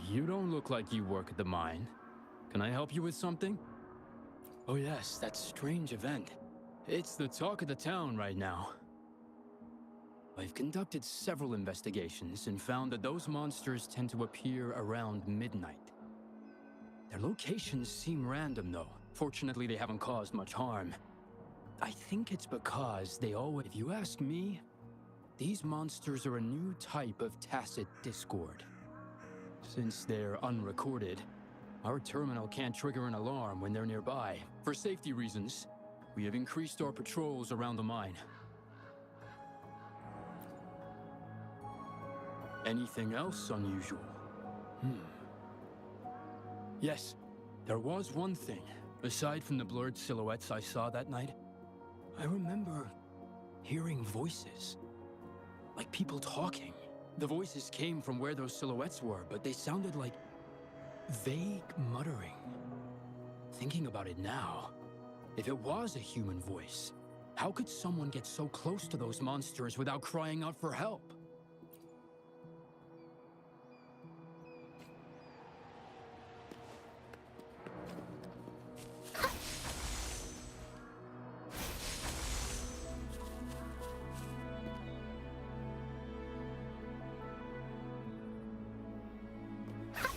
You don't look like you work at the mine. Can I help you with something? Oh yes, that strange event. It's the talk of the town right now. I've conducted several investigations and found that those monsters tend to appear around midnight. Their locations seem random, though. Fortunately, they haven't caused much harm. I think it's because they always... If you ask me, these monsters are a new type of tacit discord. Since they're unrecorded, our terminal can't trigger an alarm when they're nearby. For safety reasons, we have increased our patrols around the mine. Anything else unusual? Yes, there was one thing. Aside from the blurred silhouettes I saw that night, I remember hearing voices. Like people talking. The voices came from where those silhouettes were, but they sounded like vague muttering. Thinking about it now, if it was a human voice, how could someone get so close to those monsters without crying out for help?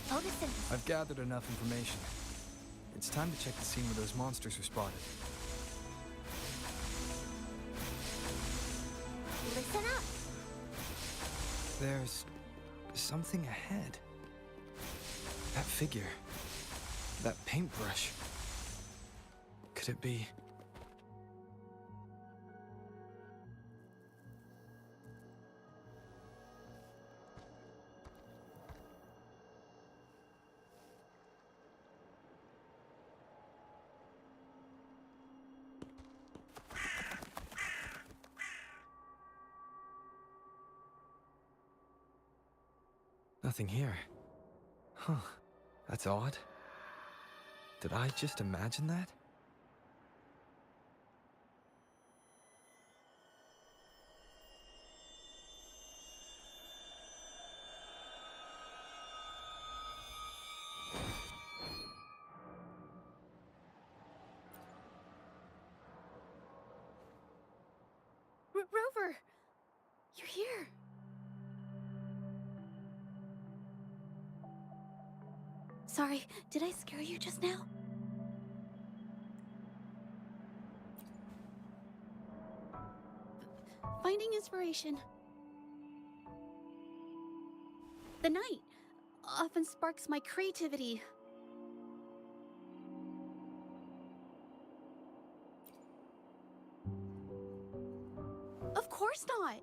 Photosynthesis. I've gathered enough information. It's time to check the scene where those monsters were spotted. Listen up. There's something ahead. That figure. That paintbrush. Could it be... Nothing here. Huh. That's odd. Did I just imagine that? Rover! You're here! Sorry, did I scare you just now? Finding inspiration. The night often sparks my creativity. Of course not.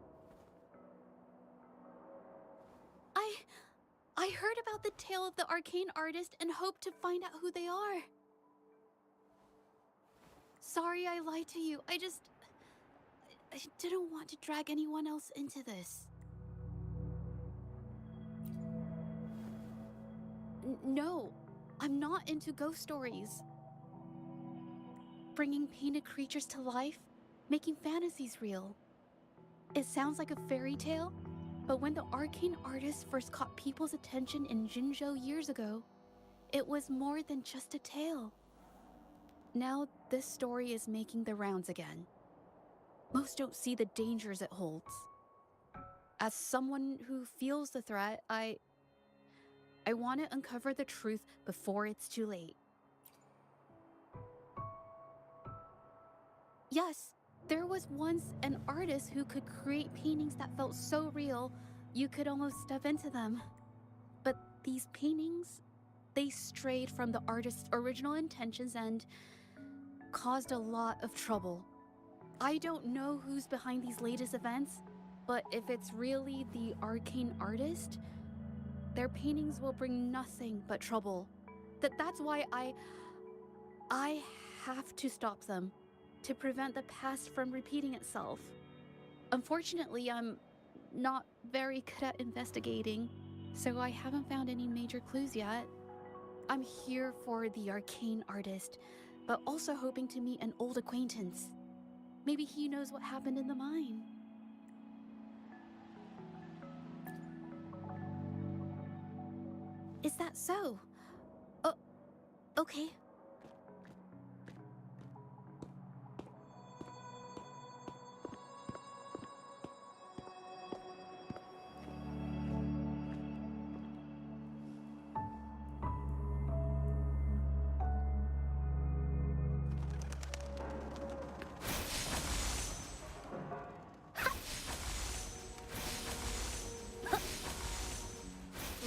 I heard about the tale of the arcane artist and hoped to find out who they are. Sorry I lied to you. I didn't want to drag anyone else into this. No, I'm not into ghost stories. Bringing painted creatures to life, making fantasies real. It sounds like a fairy tale, but when the arcane artist first caught people's attention in Jinzhou years ago, it was more than just a tale. Now this story is making the rounds again. Most don't see the dangers it holds. As someone who feels the threat, I want to uncover the truth before it's too late. Yes, there was once an artist who could create paintings that felt so real, you could almost step into them. But these paintings, they strayed from the artist's original intentions and caused a lot of trouble. I don't know who's behind these latest events, but if it's really the arcane artist, their paintings will bring nothing but trouble. That's why I have to stop them, to prevent the past from repeating itself. Unfortunately, I'm not very good at investigating, so I haven't found any major clues yet. I'm here for the arcane artist, but also hoping to meet an old acquaintance. Maybe he knows what happened in the mine. Is that so? Okay.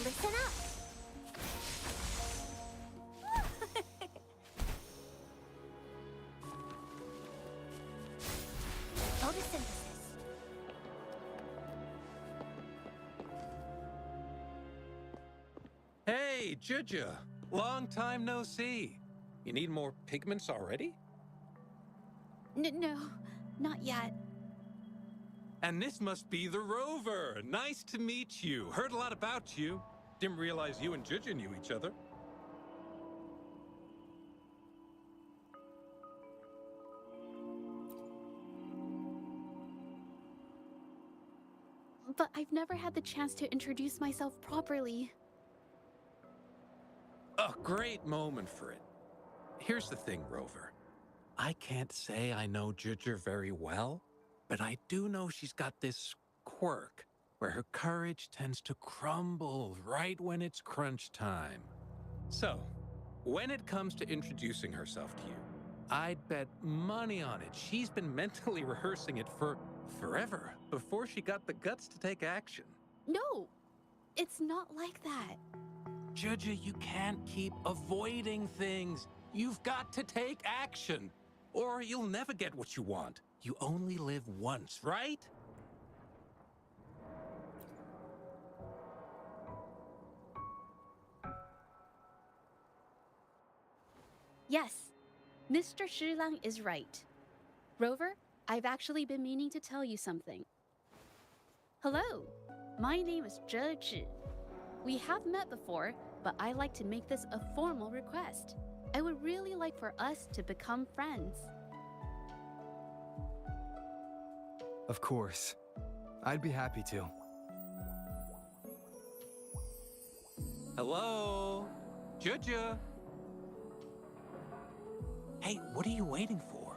Listen up. Photosynthesis. Hey, Juja! Long time no see. You need more pigments already? No, not yet. And this must be the rover. Nice to meet you. Heard a lot about you. Didn't realize you and Juja knew each other. But I've never had the chance to introduce myself properly. A great moment for it. Here's the thing, Rover. I can't say I know Juja very well, but I do know she's got this quirk where her courage tends to crumble right when it's crunch time. So, when it comes to introducing herself to you, I'd bet money on it. She's been mentally rehearsing it for forever before she got the guts to take action. No, it's not like that. Juja, you can't keep avoiding things. You've got to take action, or you'll never get what you want. You only live once, right? Yes, Mr. Shilang is right. Rover, I've actually been meaning to tell you something. Hello, my name is Zhe Zhi. We have met before, but I like to make this a formal request. I would really like for us to become friends. Of course. I'd be happy to. Hello? Juja? Hey, what are you waiting for?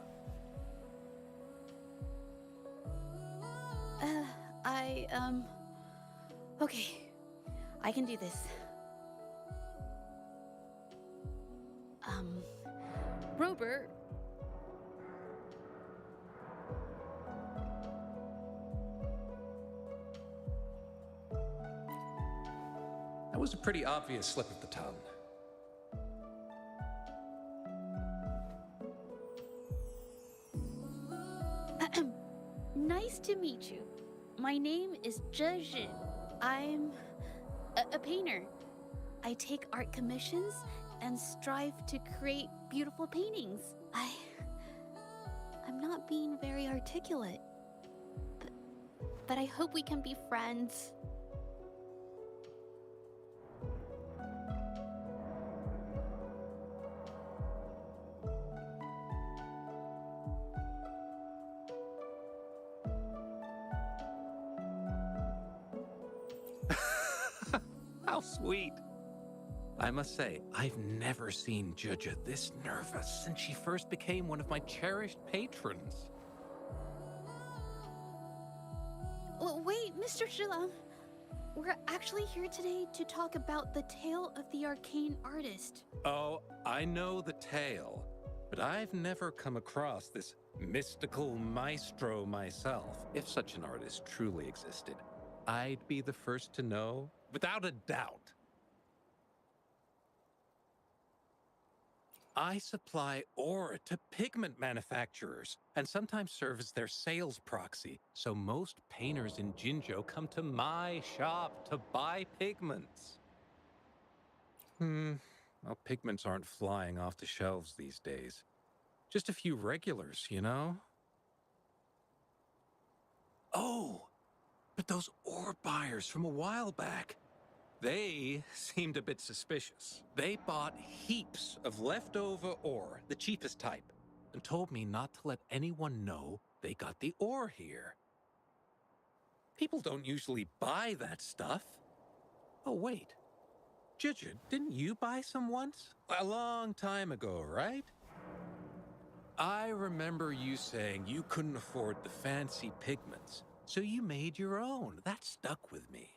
Okay. I can do this. Rover. That was a pretty obvious slip of the tongue. Nice to meet you. My name is Zhe Zhi. I'm a painter. I take art commissions and strive to create beautiful paintings. I'm not being very articulate. But I hope we can be friends. How sweet. I must say, I've never seen Juja this nervous since she first became one of my cherished patrons. Well, wait, Mr. Shilang. We're actually here today to talk about the tale of the arcane artist. Oh, I know the tale, but I've never come across this mystical maestro myself. If such an artist truly existed, I'd be the first to know, without a doubt. I supply ore to pigment manufacturers and sometimes serve as their sales proxy, so most painters in Jinzhou come to my shop to buy pigments. Well, pigments aren't flying off the shelves these days. Just a few regulars, you know? Oh, but those ore buyers from a while back, they seemed a bit suspicious. They bought heaps of leftover ore, the cheapest type, and told me not to let anyone know they got the ore here. People don't usually buy that stuff. Oh, wait. Juju, didn't you buy some once? A long time ago, right? I remember you saying you couldn't afford the fancy pigments, so you made your own. That stuck with me.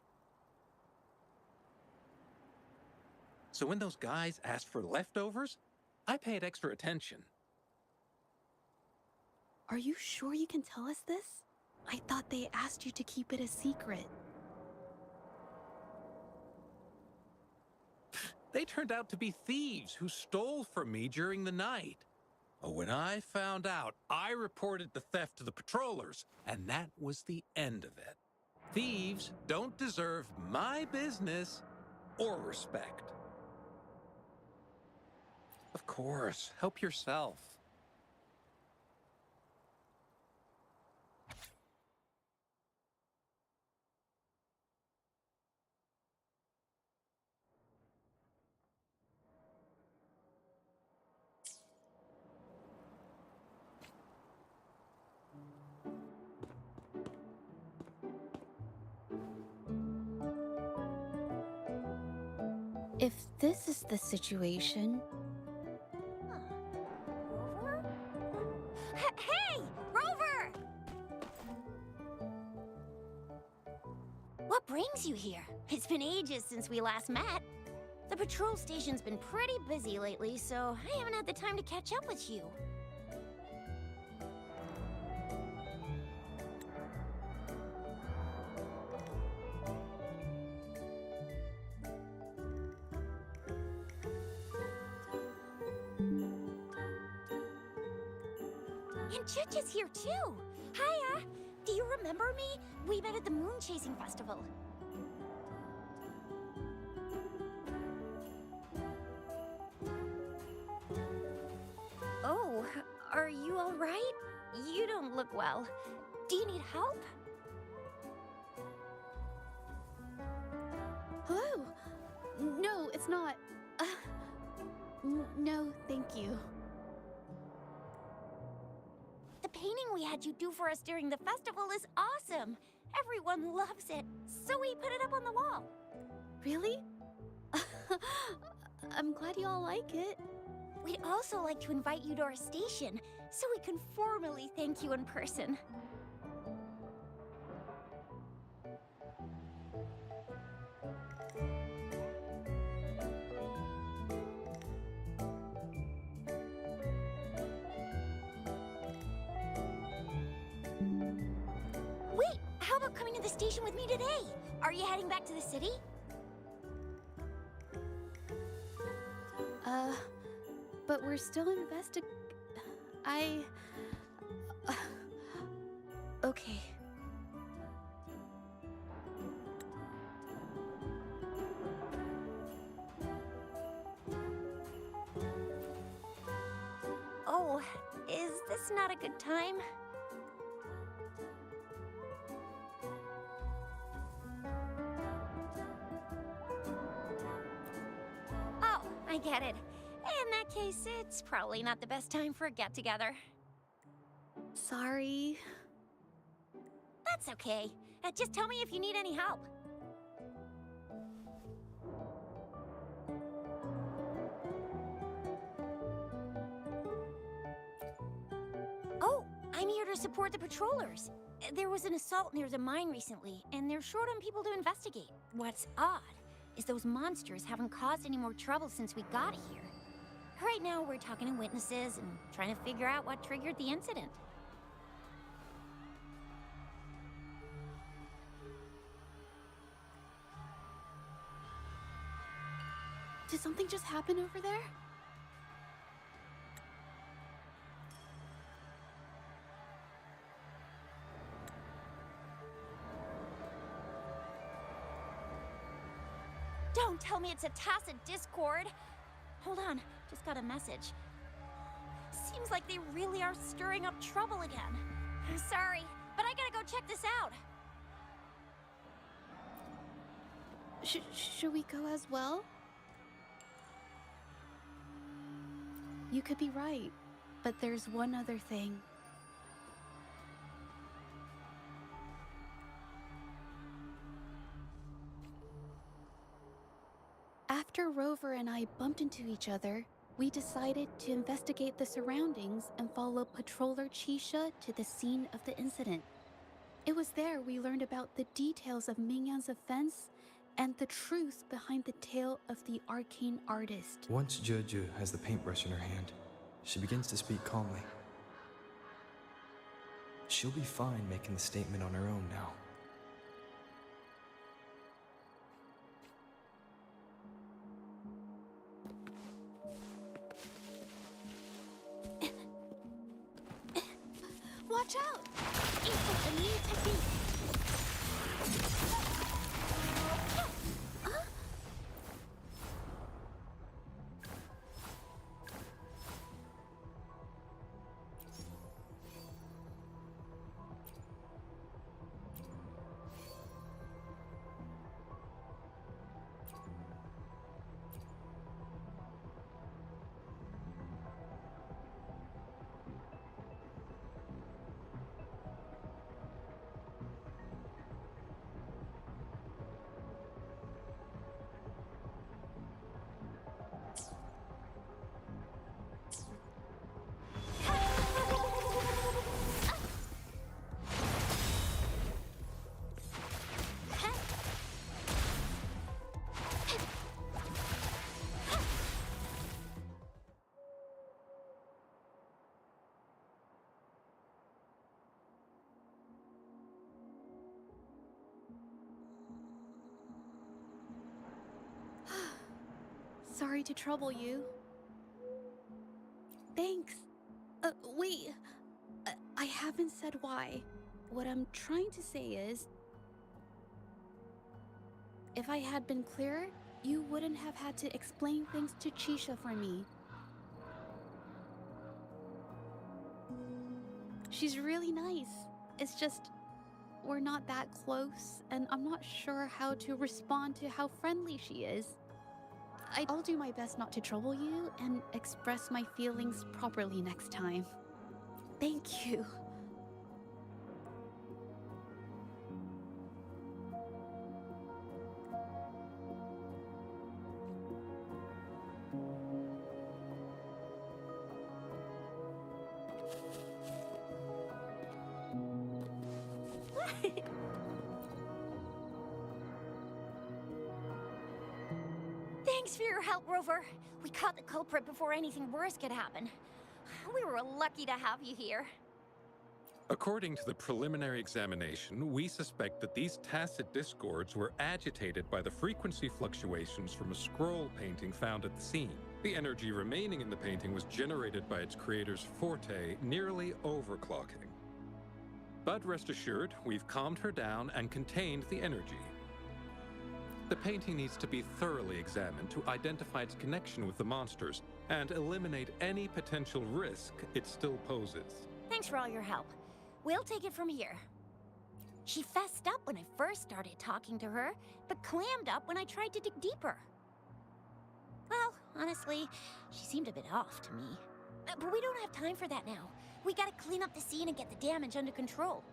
So when those guys asked for leftovers, I paid extra attention. Are you sure you can tell us this? I thought they asked you to keep it a secret. They turned out to be thieves who stole from me during the night. When I found out, I reported the theft to the patrollers, and that was the end of it. Thieves don't deserve my business or respect. Of course, help yourself. If this is the situation, Rover? Hey! Rover! What brings you here? It's been ages since we last met. The patrol station's been pretty busy lately, so I haven't had the time to catch up with you. And Chich is here too! Hiya! Do you remember me? We met at the Moon Chasing Festival. Oh, are you alright? You don't look well. Do you need help? hello? No, it's not. No, thank you. The painting we had you do for us during the festival is awesome. Everyone loves it, so we put it up on the wall. Really? I'm glad you all like it. We'd also like to invite you to our station, so we can formally thank you in person. Wait, how about coming to the station with me today? Are you heading back to the city? But we're still okay. Oh, is this not a good time? Oh, I get it. In that case, it's probably not the best time for a get-together. Sorry. That's okay. Just tell me if you need any help. Oh, I'm here to support the patrollers. There was an assault near the mine recently, and they're short on people to investigate. What's odd is those monsters haven't caused any more trouble since we got here. Right now, we're talking to witnesses and trying to figure out what triggered the incident. Did something just happen over there? Don't tell me it's a tacit discord. Hold on, just got a message. Seems like they really are stirring up trouble again. Sorry, but I gotta go check this out. Should we go as well? You could be right, but there's one other thing. After Rover and I bumped into each other, we decided to investigate the surroundings and follow Patroller Chisha to the scene of the incident. It was there we learned about the details of Mingyan's offense and the truth behind the tale of the arcane artist. Once Juju has the paintbrush in her hand, she begins to speak calmly. She'll be fine making the statement on her own now. Watch out! It's a new technique. Sorry to trouble you. Thanks. Wait. I haven't said why. What I'm trying to say is, if I had been clearer, you wouldn't have had to explain things to Chisha for me. She's really nice. It's just, we're not that close, and I'm not sure how to respond to how friendly she is. I'll do my best not to trouble you and express my feelings properly next time. Thank you. Thanks for your help, Rover. We caught the culprit before anything worse could happen. We were lucky to have you here. According to the preliminary examination, we suspect that these tacit discords were agitated by the frequency fluctuations from a scroll painting found at the scene. The energy remaining in the painting was generated by its creator's forte, nearly overclocking. But rest assured, we've calmed her down and contained the energy. The painting needs to be thoroughly examined to identify its connection with the monsters and eliminate any potential risk it still poses. Thanks for all your help. We'll take it from here. She fessed up when I first started talking to her, but clammed up when I tried to dig deeper. Well, honestly, she seemed a bit off to me. But we don't have time for that now. We gotta clean up the scene and get the damage under control.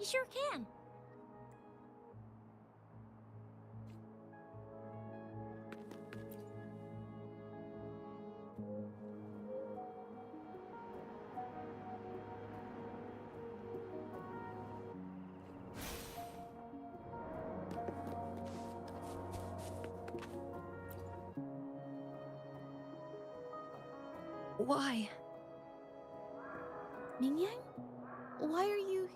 You sure can. Why? Mingyang? Why are you...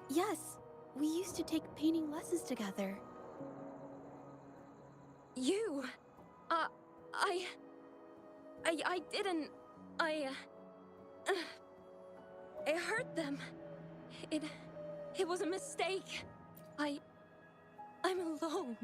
Yes, we used to take painting lessons together. You... I didn't... I hurt them. It was a mistake. I'm alone.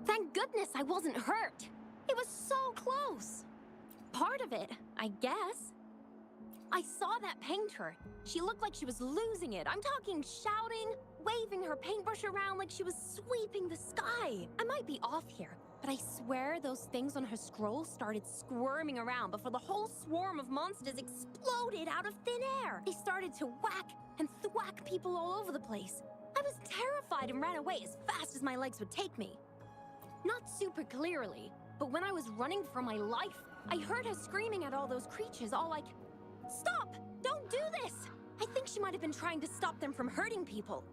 Thank goodness I wasn't hurt. It was so close. Part of it, I guess. I saw that painter. She looked like she was losing it. I'm talking shouting, waving her paintbrush around like she was sweeping the sky. I might be off here, but I swear those things on her scroll started squirming around before the whole swarm of monsters exploded out of thin air. They started to whack and thwack people all over the place. I was terrified and ran away as fast as my legs would take me. Not super clearly, but when I was running for my life, I heard her screaming at all those creatures, all like, "Stop! Don't do this!" I think she might have been trying to stop them from hurting people.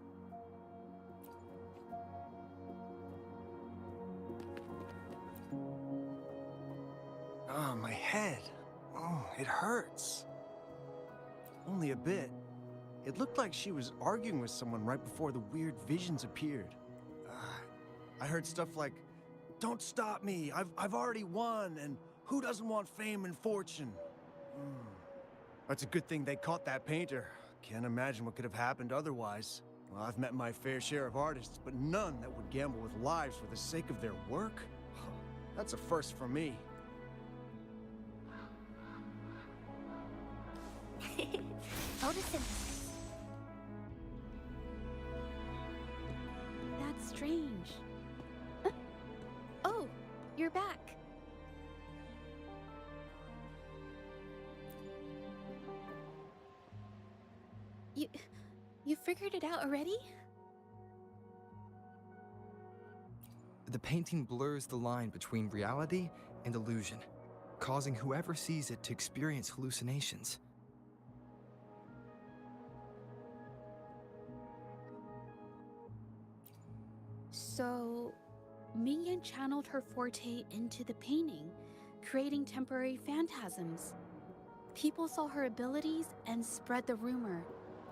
Oh, my head. Oh, it hurts. Only a bit. It looked like she was arguing with someone right before the weird visions appeared. I heard stuff like, "Don't stop me, I've already won," and "Who doesn't want fame and fortune?" That's a good thing they caught that painter. Can't imagine what could have happened otherwise. Well, I've met my fair share of artists, but none that would gamble with lives for the sake of their work. That's a first for me. Photosynthesis. That's strange. Oh, you're back. You figured it out already? The painting blurs the line between reality and illusion, causing whoever sees it to experience hallucinations. So, Mingyan channeled her forte into the painting, creating temporary phantasms. People saw her abilities and spread the rumor,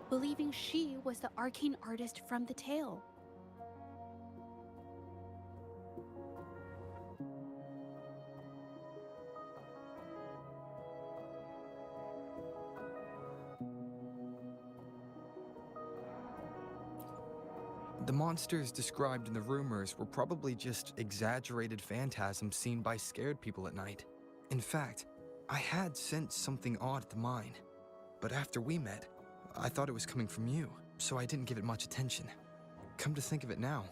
believing she was the arcane artist from the tale. The monsters described in the rumors were probably just exaggerated phantasms seen by scared people at night. In fact, I had sensed something odd at the mine, but after we met, I thought it was coming from you, so I didn't give it much attention. Come to think of it now,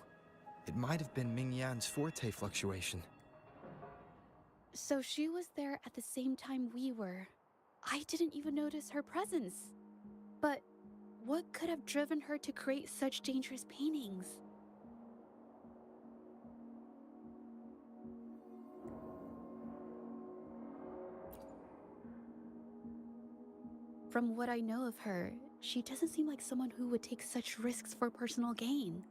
it might have been Mingyan's forte fluctuation. So she was there at the same time we were. I didn't even notice her presence. But what could have driven her to create such dangerous paintings? From what I know of her, she doesn't seem like someone who would take such risks for personal gain.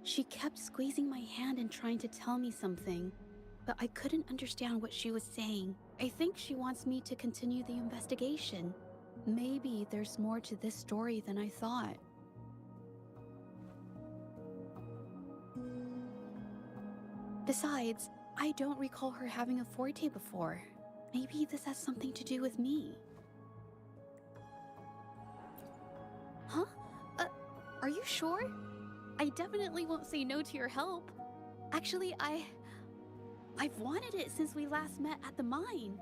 She kept squeezing my hand and trying to tell me something, but I couldn't understand what she was saying. I think she wants me to continue the investigation. Maybe there's more to this story than I thought. Besides, I don't recall her having a forte before. Maybe this has something to do with me. Huh? Are you sure? I definitely won't say no to your help. Actually, I've wanted it since we last met at the mine.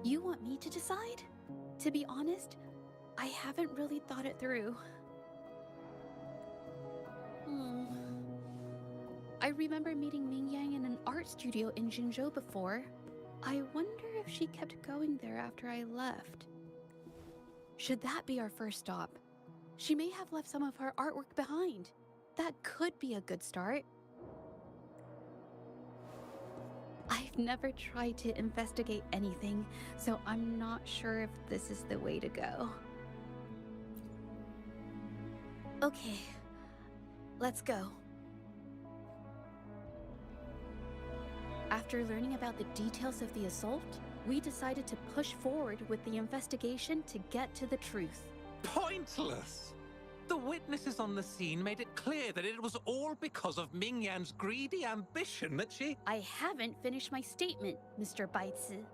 You want me to decide? To be honest, I haven't really thought it through. I remember meeting Mingyang in an art studio in Jinzhou before. I wonder if she kept going there after I left. Should that be our first stop? She may have left some of her artwork behind. That could be a good start. I've never tried to investigate anything, so I'm not sure if this is the way to go. Okay, let's go. After learning about the details of the assault, we decided to push forward with the investigation to get to the truth. Pointless! The witnesses on the scene made it clear that it was all because of Mingyan's greedy ambition that she... I haven't finished my statement, Mr. Baizi.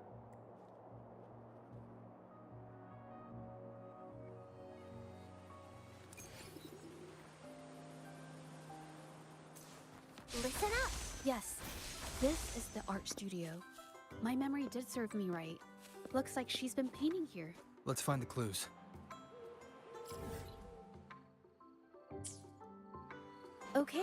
Listen up. Yes, this is the art studio. My memory did serve me right. Looks like she's been painting here. Let's find the clues. Okay.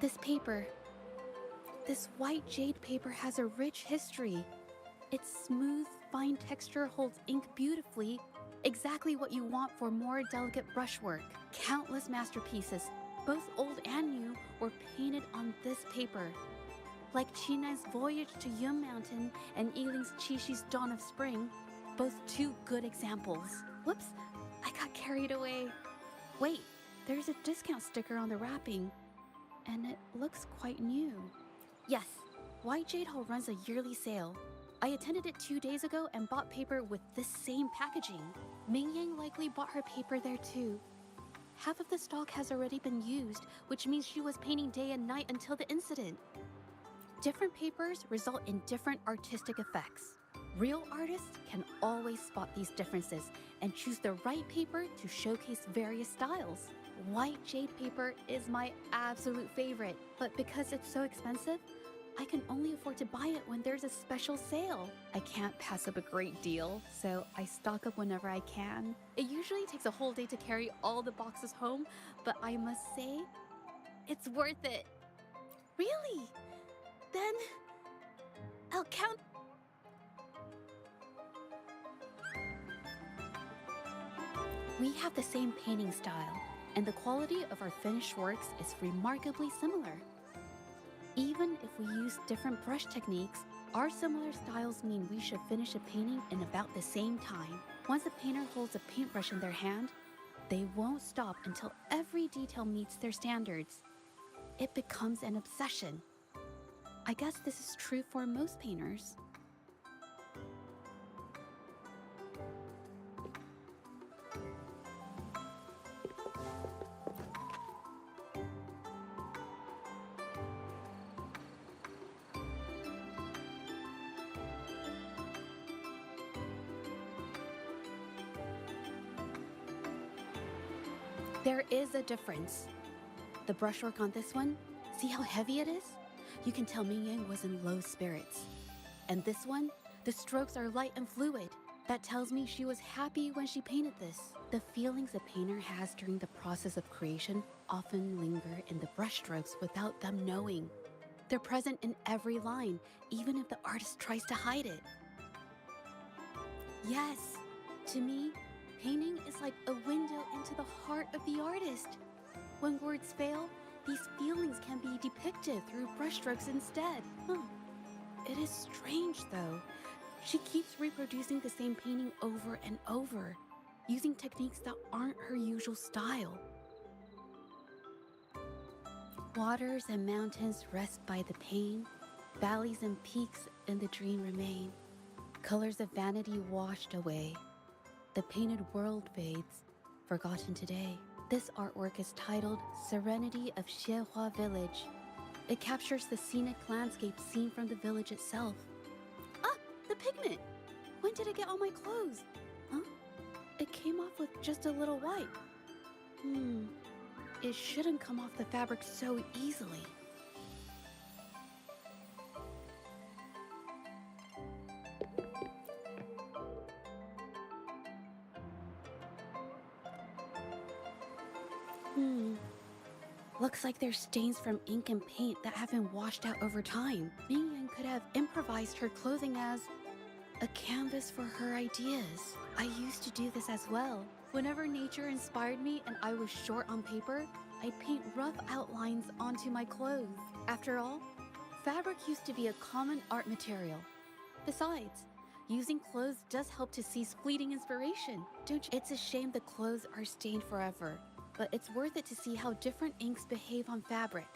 This paper, this white jade paper has a rich history. It's smooth, fine texture holds ink beautifully, exactly what you want for more delicate brushwork. Countless masterpieces, both old and new, were painted on this paper. Like Chinai's Voyage to Yum Mountain and Yiling's Qixu's Dawn of Spring, both two good examples. Whoops, I got carried away. Wait, there's a discount sticker on the wrapping, and it looks quite new. Yes, White Jade Hall runs a yearly sale. I attended it 2 days ago and bought paper with this same packaging. Ming Yang likely bought her paper there too. Half of the stock has already been used, which means she was painting day and night until the incident. Different papers result in different artistic effects. Real artists can always spot these differences and choose the right paper to showcase various styles. White jade paper is my absolute favorite, but because it's so expensive, I can only afford to buy it when there's a special sale. I can't pass up a great deal, so I stock up whenever I can. It usually takes a whole day to carry all the boxes home, but I must say, it's worth it. Really? Then I'll count. We have the same painting style, and the quality of our finished works is remarkably similar. Even if we use different brush techniques, our similar styles mean we should finish a painting in about the same time. Once a painter holds a paintbrush in their hand, they won't stop until every detail meets their standards. It becomes an obsession. I guess this is true for most painters. There is a difference. The brushwork on this one, see how heavy it is? You can tell Ming Yang was in low spirits. And this one, the strokes are light and fluid. That tells me she was happy when she painted this. The feelings a painter has during the process of creation often linger in the brushstrokes without them knowing. They're present in every line, even if the artist tries to hide it. Yes, to me, painting is like a window into the heart of the artist. When words fail, these feelings can be depicted through brushstrokes instead. It is strange, though. She keeps reproducing the same painting over and over, using techniques that aren't her usual style. Waters and mountains rest by the pane, valleys and peaks in the dream remain. Colors of vanity washed away. The painted world fades, forgotten today. This artwork is titled Serenity of Xiehua Village. It captures the scenic landscape seen from the village itself. Ah, the pigment! When did it get on my clothes? Huh? It came off with just a little wipe. It shouldn't come off the fabric so easily. Looks like there's stains from ink and paint that haven't washed out over time. Ming Yan could have improvised her clothing as a canvas for her ideas. I used to do this as well. Whenever nature inspired me and I was short on paper, I'd paint rough outlines onto my clothes. After all, fabric used to be a common art material. Besides, using clothes does help to seize fleeting inspiration, don't you? It's a shame the clothes are stained forever, but it's worth it to see how different inks behave on fabric.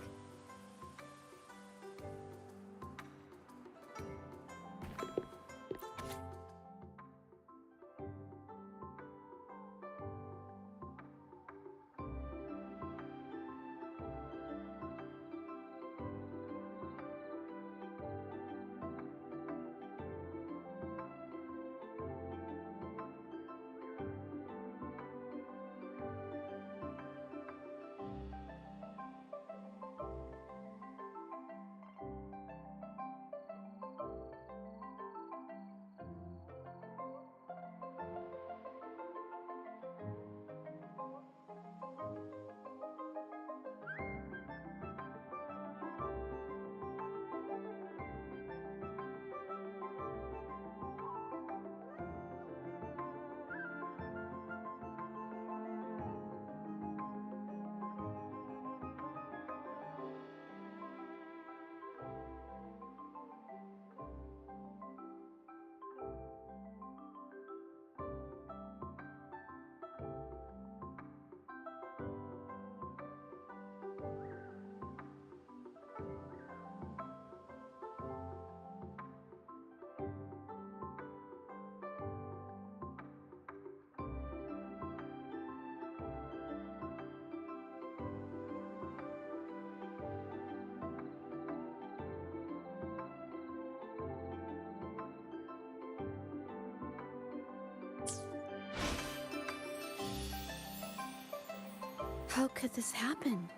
How could this happen?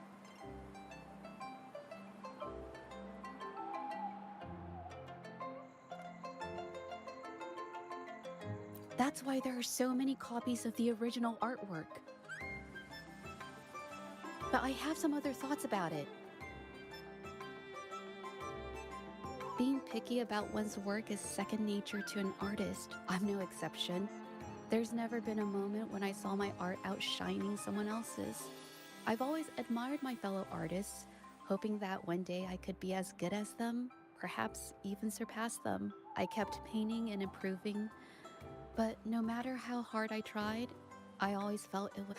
That's why there are so many copies of the original artwork. But I have some other thoughts about it. Being picky about one's work is second nature to an artist. I'm no exception. There's never been a moment when I saw my art outshining someone else's. I've always admired my fellow artists, hoping that one day I could be as good as them, perhaps even surpass them. I kept painting and improving, but no matter how hard I tried, I always felt it was...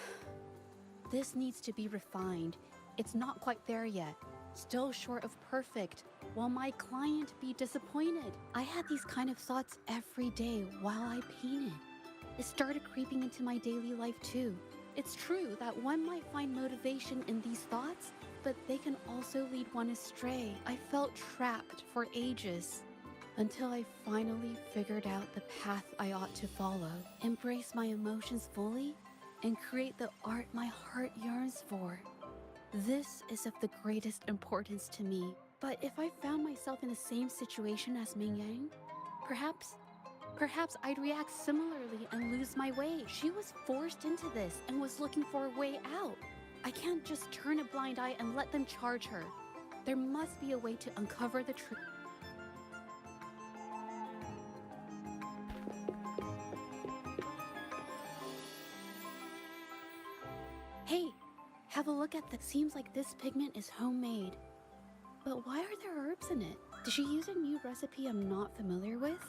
This needs to be refined. It's not quite there yet. Still short of perfect. Will my client be disappointed? I had these kind of thoughts every day while I painted. It started creeping into my daily life too. It's true that one might find motivation in these thoughts, but they can also lead one astray. I felt trapped for ages until I finally figured out the path I ought to follow, embrace my emotions fully, and create the art my heart yearns for. This is of the greatest importance to me. But if I found myself in the same situation as Ming Yang, perhaps I'd react similarly and lose my way. She was forced into this and was looking for a way out. I can't just turn a blind eye and let them charge her. There must be a way to uncover the truth. Hey, have a look at that. Seems like this pigment is homemade. But why are there herbs in it? Did she use a new recipe I'm not familiar with?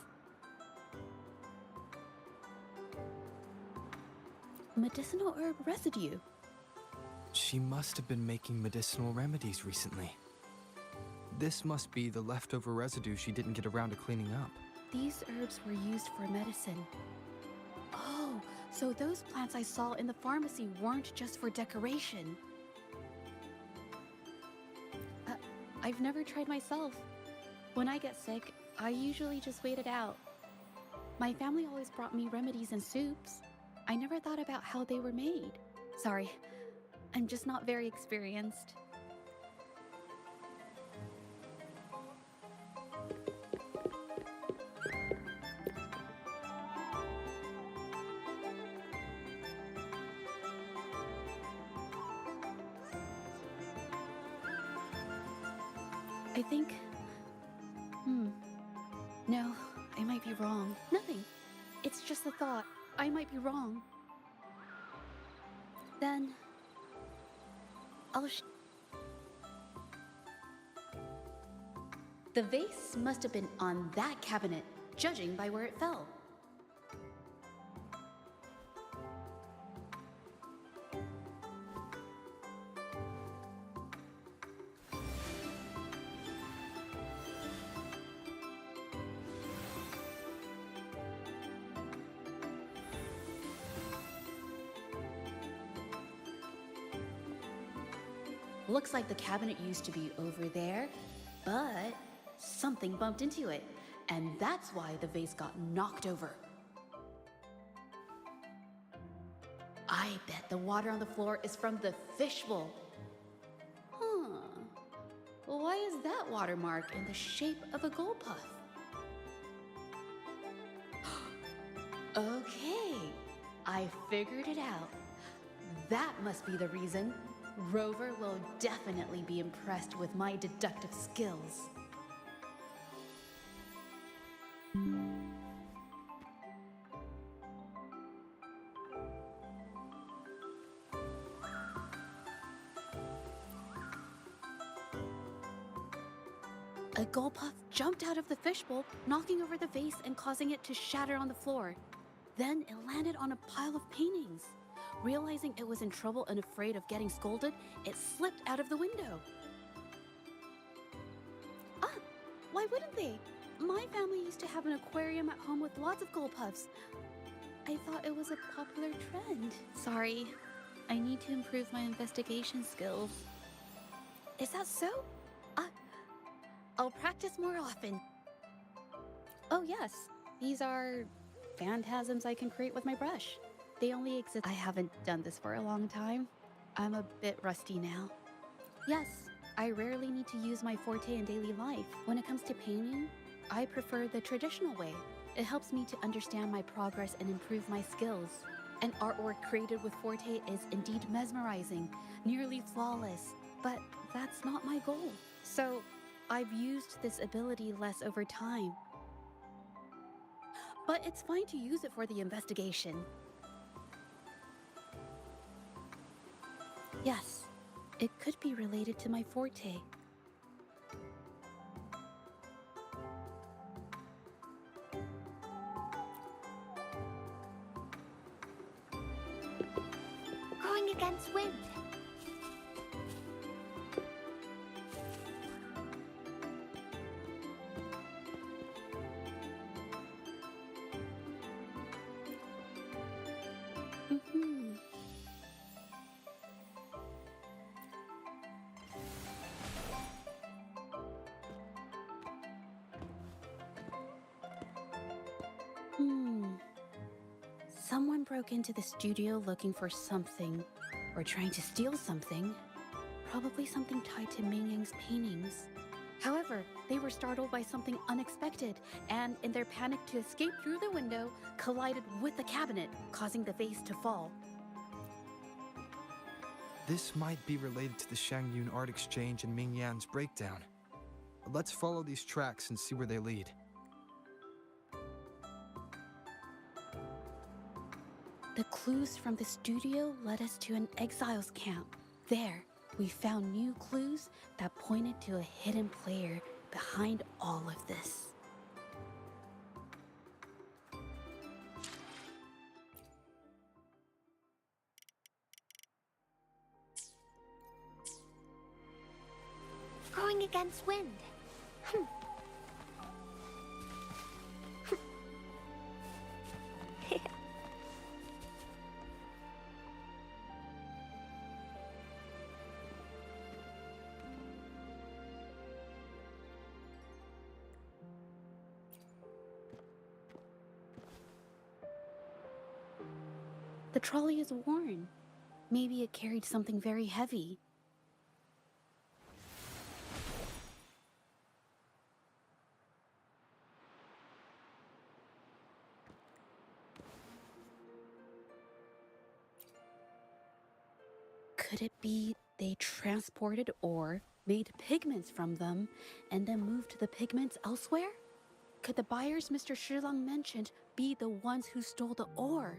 Medicinal herb residue. She must have been making medicinal remedies recently. This must be the leftover residue she didn't get around to cleaning up. These herbs were used for medicine. Oh, so those plants I saw in the pharmacy weren't just for decoration. I've never tried myself. When I get sick, I usually just wait it out. My family always brought me remedies and soups. I never thought about how they were made. Sorry, I'm just not very experienced. I think... No, I might be wrong. Nothing. It's just a thought. I might be wrong. Then... The vase must have been on that cabinet, judging by where it fell. Looks like the cabinet used to be over there, but something bumped into it, and that's why the vase got knocked over. I bet the water on the floor is from the fishbowl. Huh. Why is that watermark in the shape of a gold puff? Okay, I figured it out. That must be the reason. Rover will definitely be impressed with my deductive skills. A gold puff jumped out of the fishbowl, knocking over the vase and causing it to shatter on the floor. Then it landed on a pile of paintings. Realizing it was in trouble and afraid of getting scolded, it slipped out of the window. Ah, why wouldn't they? My family used to have an aquarium at home with lots of gold puffs. I thought it was a popular trend. Sorry, I need to improve my investigation skills. Is that so? I'll practice more often. Oh yes, these are phantasms I can create with my brush. They only exist. I haven't done this for a long time. I'm a bit rusty now. Yes, I rarely need to use my forte in daily life. When it comes to painting, I prefer the traditional way. It helps me to understand my progress and improve my skills. An artwork created with forte is indeed mesmerizing, nearly flawless, but that's not my goal. So, I've used this ability less over time. But it's fine to use it for the investigation. Yes, it could be related to my forte. Going against wind. Mhm. Someone broke into the studio looking for something, or trying to steal something. Probably something tied to Ming Yang's paintings. However, they were startled by something unexpected, and in their panic to escape through the window, collided with the cabinet, causing the vase to fall. This might be related to the Shangyun art exchange and Ming Yan's breakdown. Let's follow these tracks and see where they lead. The clues from the studio led us to an exiles camp. There, we found new clues that pointed to a hidden player behind all of this. Going against wind. The trolley is worn. Maybe it carried something very heavy. Could it be they transported ore, made pigments from them, and then moved the pigments elsewhere? Could the buyers Mr. Shilang mentioned be the ones who stole the ore?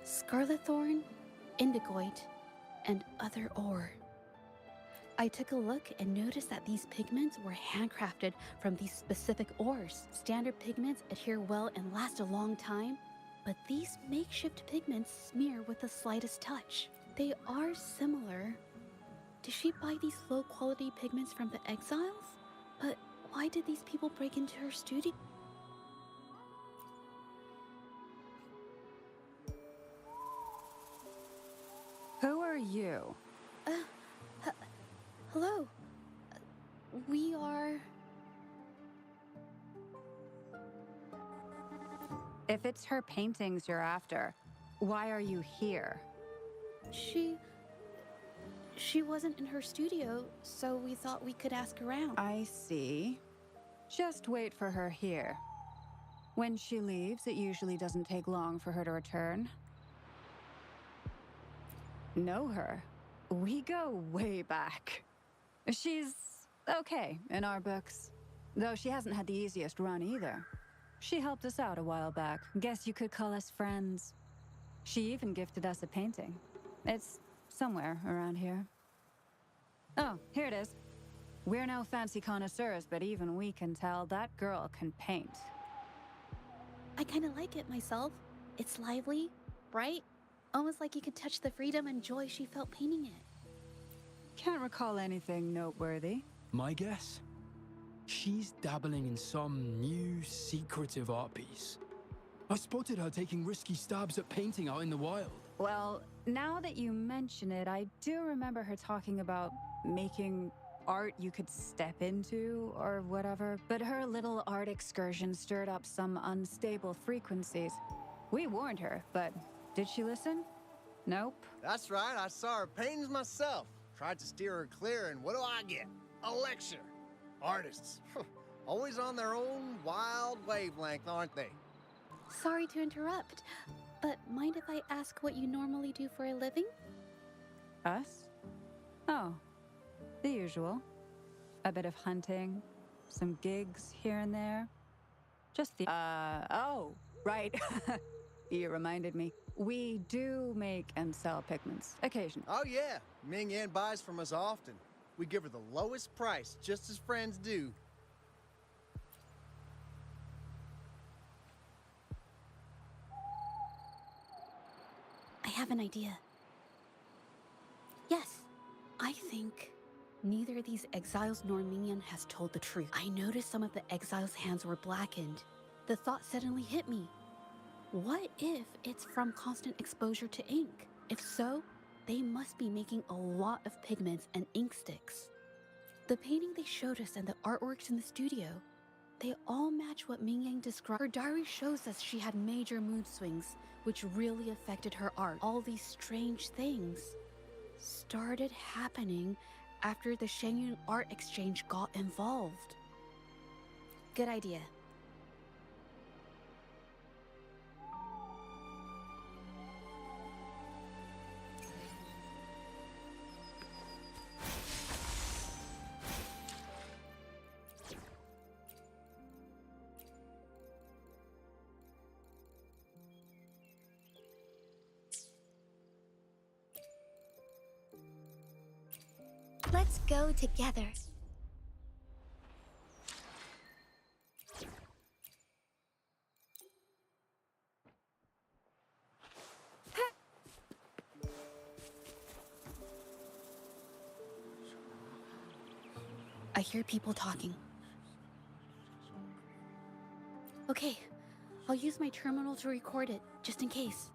Scarlet thorn, indigoite, and other ore. I took a look and noticed that these pigments were handcrafted from these specific ores. Standard pigments adhere well and last a long time, but these makeshift pigments smear with the slightest touch. They are similar. Did she buy these low-quality pigments from the exiles? But why did these people break into her studio? Who are you? Hello. We are... If it's her paintings you're after, why are you here? She wasn't in her studio, so we thought we could ask around. I see. Just wait for her here. When she leaves, it usually doesn't take long for her to return. Know her? We go way back. She's okay in our books, though she hasn't had the easiest run either. She helped us out a while back. Guess you could call us friends. She even gifted us a painting. It's somewhere around here. Oh, here it is. We're no fancy connoisseurs, but even we can tell that girl can paint. I kind of like it myself. It's lively, bright, almost like you could touch the freedom and joy she felt painting it. Can't recall anything noteworthy. My guess? She's dabbling in some new secretive art piece. I spotted her taking risky stabs at painting out in the wild. Well, now that you mention it, I do remember her talking about making art you could step into or whatever, but her little art excursion stirred up some unstable frequencies. We warned her, but did she listen? Nope. That's right, I saw her paintings myself. Tried to steer her clear, and what do I get? A lecture. Artists, always on their own wild wavelength, aren't they? Sorry to interrupt, but mind if I ask what you normally do for a living? Us? Oh, the usual. A bit of hunting, some gigs here and there. Just the... oh, right. You reminded me. We do make and sell pigments, occasionally. Oh yeah, Ming Yan buys from us often. We give her the lowest price, just as friends do. I have an idea. Yes, I think neither these exiles nor Mingyan has told the truth. I noticed some of the exiles' hands were blackened. The thought suddenly hit me. What if it's from constant exposure to ink? If so, they must be making a lot of pigments and ink sticks. The painting they showed us and the artworks in the studio, they all match what Mingyang described. Her diary shows us she had major mood swings, which really affected her art. All these strange things started happening after the Shenyun Art Exchange got involved. Good idea. Let's go together. I hear people talking. Okay, I'll use my terminal to record it, just in case.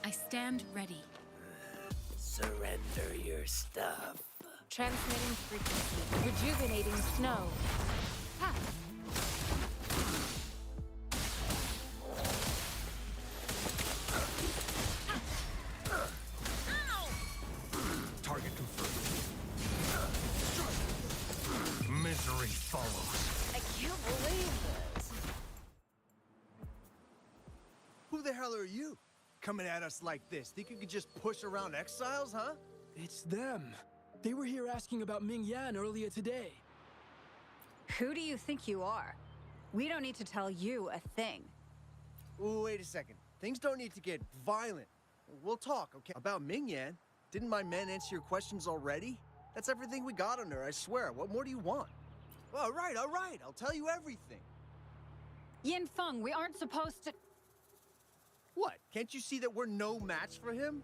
I stand ready. Surrender your stuff. Transmitting frequency. Rejuvenating snow. Ha! Target confirmed. Misery follows. I can't believe this. Who the hell are you? Coming at us like this? Think you could just push around exiles, huh? It's them. They were here asking about Ming Yan earlier today. Who do you think you are? We don't need to tell you a thing. Ooh, wait a second. Things don't need to get violent. We'll talk, okay? About Ming Yan, didn't my men answer your questions already? That's everything we got on her, I swear. What more do you want? All right. I'll tell you everything. Yin Feng, we aren't supposed to... What? Can't you see that we're no match for him?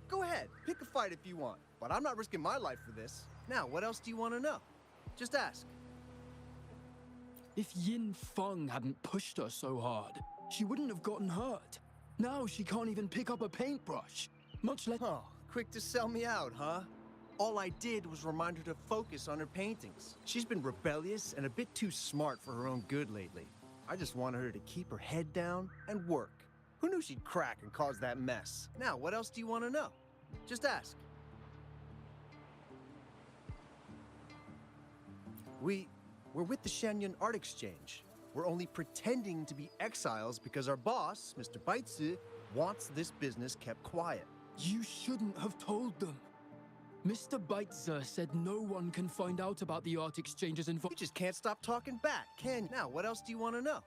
Go ahead, pick a fight if you want. But I'm not risking my life for this. Now, what else do you want to know? Just ask. If Yin Feng hadn't pushed her so hard, she wouldn't have gotten hurt. Now she can't even pick up a paintbrush, much less... Oh, quick to sell me out, huh? All I did was remind her to focus on her paintings. She's been rebellious and a bit too smart for her own good lately. I just wanted her to keep her head down and work. Who knew she'd crack and cause that mess? Now, what else do you want to know? Just ask. We're with the Shenyun Art Exchange. We're only pretending to be exiles because our boss, Mr. Baitsu, wants this business kept quiet. You shouldn't have told them. Mr. Baitzer said no one can find out about the art exchanges You involved. just can't stop talking back, can you? Now, what else do you want to know?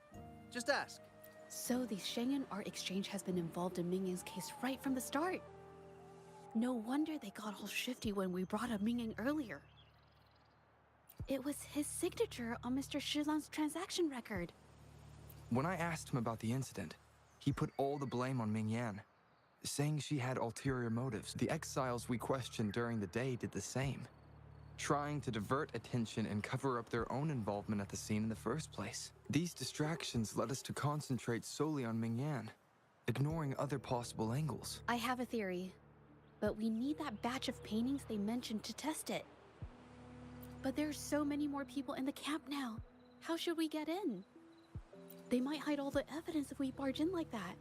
Just ask. So the Shenyun Art Exchange has been involved in Mingyang's case right from the start. No wonder they got all shifty when we brought up Mingyang earlier. It was his signature on Mr. Shilan's transaction record. When I asked him about the incident, he put all the blame on Ming Yan. saying she had ulterior motives. The exiles we questioned during the day did the same, trying to divert attention and cover up their own involvement at the scene in the first place. These distractions led us to concentrate solely on Mingyan, ignoring other possible angles. I have a theory, but we need that batch of paintings they mentioned to test it. But there's so many more people in the camp now. How should we get in? They might hide all the evidence if we barge in like that.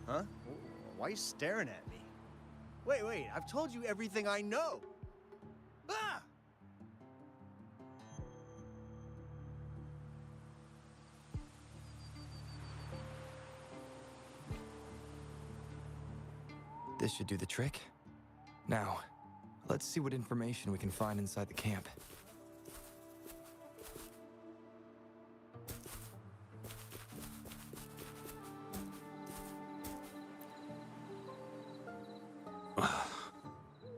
Huh? Why are you staring at me? Wait, I've told you everything I know! Ah! This should do the trick. Now, let's see what information we can find inside the camp.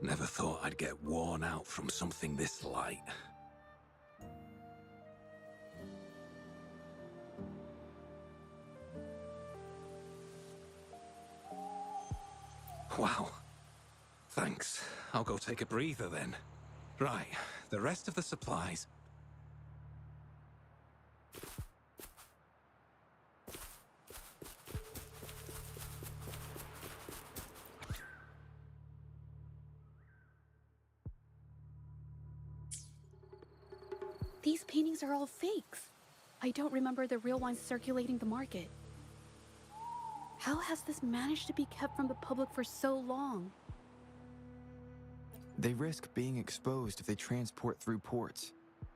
Never thought I'd get worn out from something this light. Wow. Thanks. I'll go take a breather then. Right, the rest of the supplies. These paintings are all fakes. I don't remember the real ones circulating the market. How has this managed to be kept from the public for so long? They risk being exposed if they transport through ports.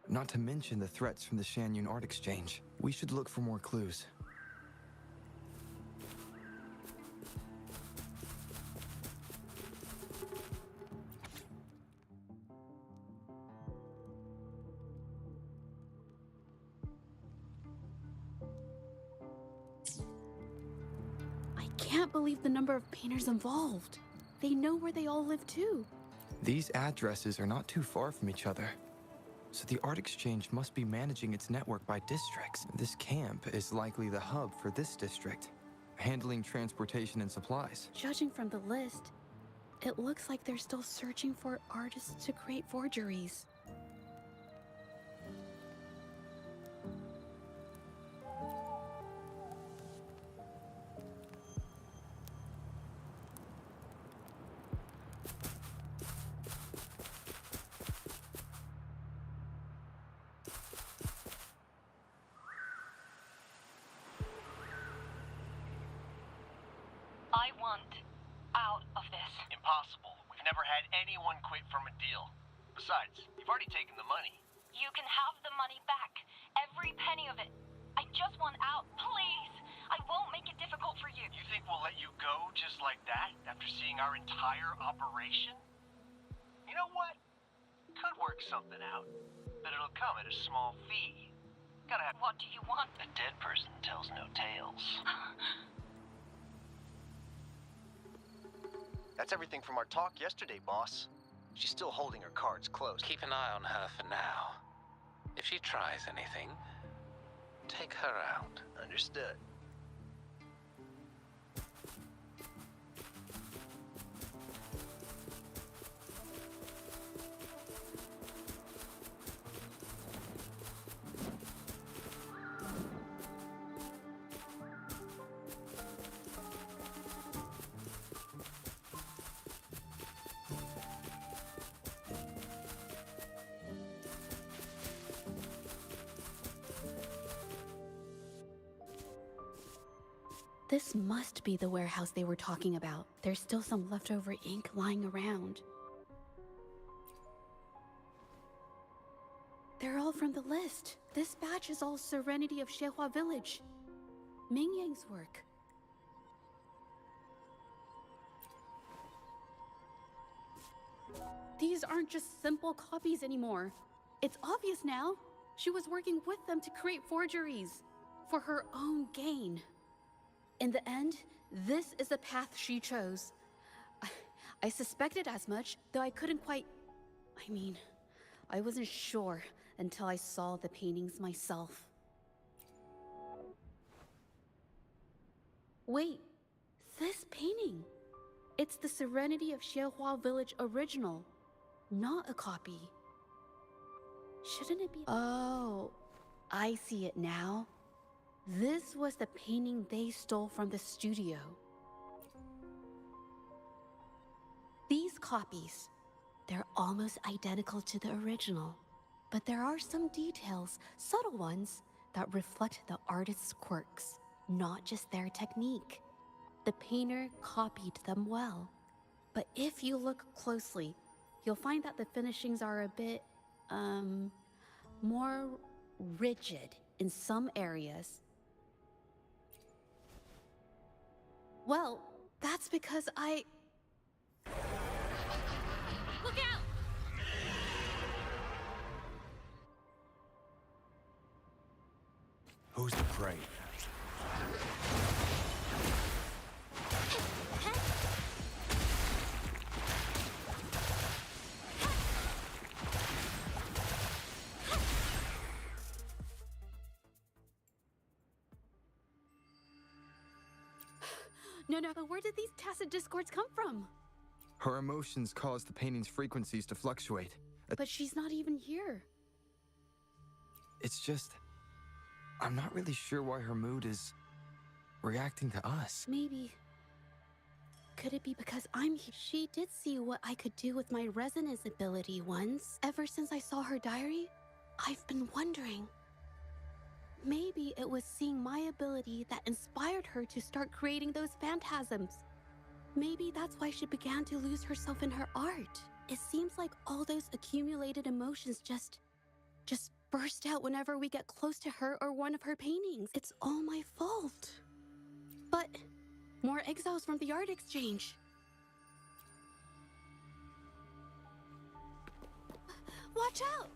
Not to mention the threats from the Shanyun Art Exchange. We should look for more clues. I can't believe the number of painters involved. They know where they all live too. These addresses are not too far from each other, so the Art Exchange must be managing its network by districts. This camp is likely the hub for this district, handling transportation and supplies. Judging from the list, it looks like they're still searching for artists to create forgeries. I want out of this. Impossible. We've never had anyone quit from a deal. Besides, you've already taken the money. You can have the money back. Every penny of it. I just want out, please. I won't make it difficult for you. You think we'll let you go just like that after seeing our entire operation? You know what? Could work something out, but it'll come at a small fee. Gotta have... What do you want? A dead person tells no tales. That's everything from our talk yesterday, boss. She's still holding her cards close. Keep an eye on her for now. If she tries anything, take her out. Understood. This must be the warehouse they were talking about. There's still some leftover ink lying around. They're all from the list. This batch is all Serenity of Shehua Village. Ming Yang's work. These aren't just simple copies anymore. It's obvious now. She was working with them to create forgeries for her own gain. In the end, this is the path she chose. I suspected as much, though I couldn't quite... I wasn't sure until I saw the paintings myself. Wait, This painting. It's the Serenity of Xiehua Village original, not a copy. Shouldn't it be? Oh, I see it now. This was the painting they stole from the studio. These copies, they're almost identical to the original, but there are some details, subtle ones, that reflect the artist's quirks, not just their technique. The painter copied them well. But if you look closely, you'll find that the finishings are a bit, more rigid in some areas. Well, that's because Look out! Who's the prey? No, but where did these tacit discords come from? Her emotions cause the painting's frequencies to fluctuate. But she's not even here. It's just... I'm not really sure why her mood is reacting to us. Maybe... Could it be because I'm here? She did see what I could do with my resonance ability once. Ever since I saw her diary, I've been wondering. Maybe it was seeing my ability that inspired her to start creating those phantasms. Maybe that's why she began to lose herself in her art. It seems like all those accumulated emotions just burst out whenever we get close to her or one of her paintings. It's all my fault. But more exiles from the art exchange. Watch out!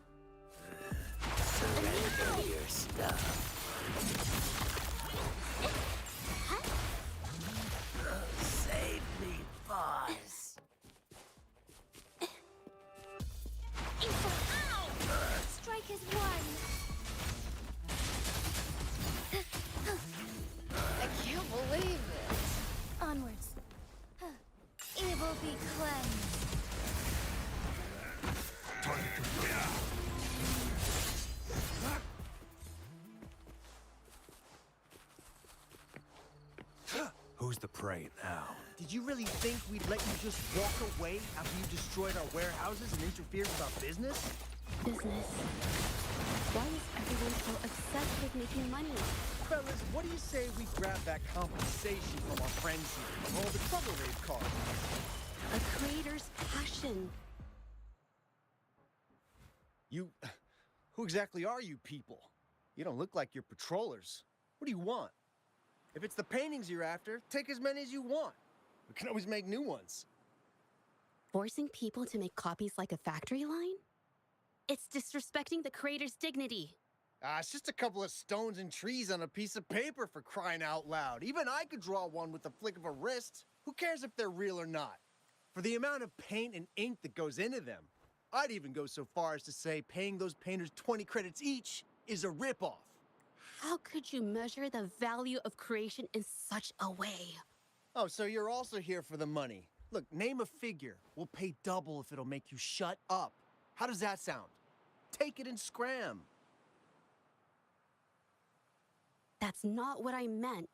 Surrender your stuff. Save me, boss. Strike is one. I can't believe this. Onwards. Evil be cleansed. Who's the prey now? Did you really think we'd let you just walk away after you destroyed our warehouses and interfered with our business? Business. Why is everyone so obsessed with making money? Fellas, what do you say we grab that compensation from our friends here? All the trouble they've caused. A creator's passion. Who exactly are you people? You don't look like you're patrollers. What do you want? If it's the paintings you're after, take as many as you want. We can always make new ones. Forcing people to make copies like a factory line? It's disrespecting the creator's dignity. It's just a couple of stones and trees on a piece of paper, for crying out loud. Even I could draw one with the flick of a wrist. Who cares if they're real or not? For the amount of paint and ink that goes into them, I'd even go so far as to say paying those painters 20 credits each is a ripoff. How could you measure the value of creation in such a way? Oh, so you're also here for the money. Look, name a figure. We'll pay double if it'll make you shut up. How does that sound? Take it and scram. That's not what I meant.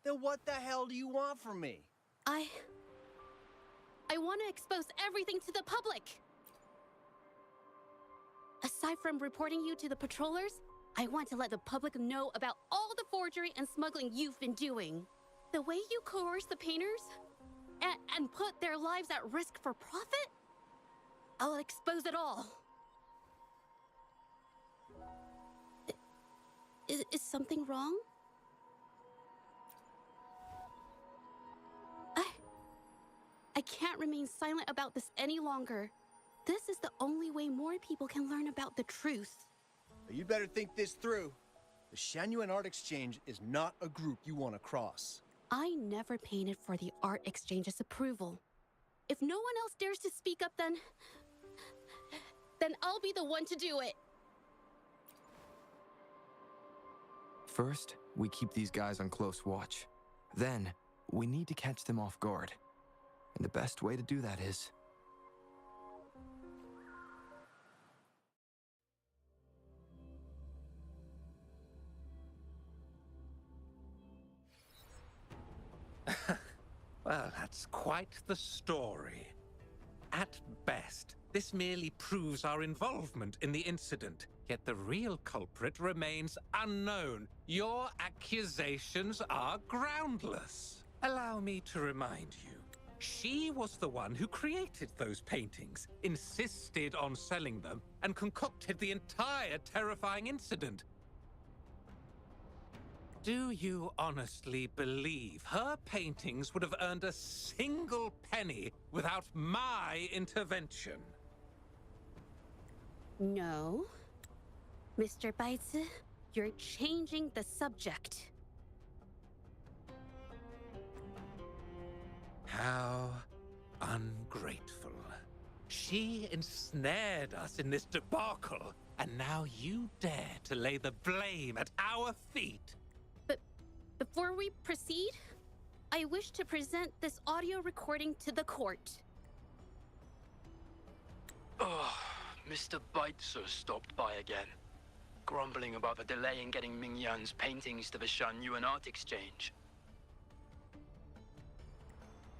Then what the hell do you want from me? I want to expose everything to the public. Aside from reporting you to the patrollers, I want to let the public know about all the forgery and smuggling you've been doing. The way you coerce the painters and put their lives at risk for profit? I'll expose it all. Is something wrong? I can't remain silent about this any longer. This is the only way more people can learn about the truth. You'd better think this through. The Shanyuan Art Exchange is not a group you want to cross. I never painted for the art exchange's approval. If no one else dares to speak up, then I'll be the one to do it. First, we keep these guys on close watch. Then, We need to catch them off guard. And the best way to do that is... Well, that's quite the story. At best, this merely proves our involvement in the incident, yet the real culprit remains unknown. Your accusations are groundless. Allow me to remind you, she was the one who created those paintings, insisted on selling them, and concocted the entire terrifying incident. Do you honestly believe her paintings would have earned a single penny without my intervention? No. Mr. Baitsu, you're changing the subject. How ungrateful. She ensnared us in this debacle, and now you dare to lay the blame at our feet. But before we proceed, I wish to present this audio recording to the court. Oh, Mr. Baitsu stopped by again, grumbling about the delay in getting Ming Yan's paintings to the Shanyuan Art Exchange.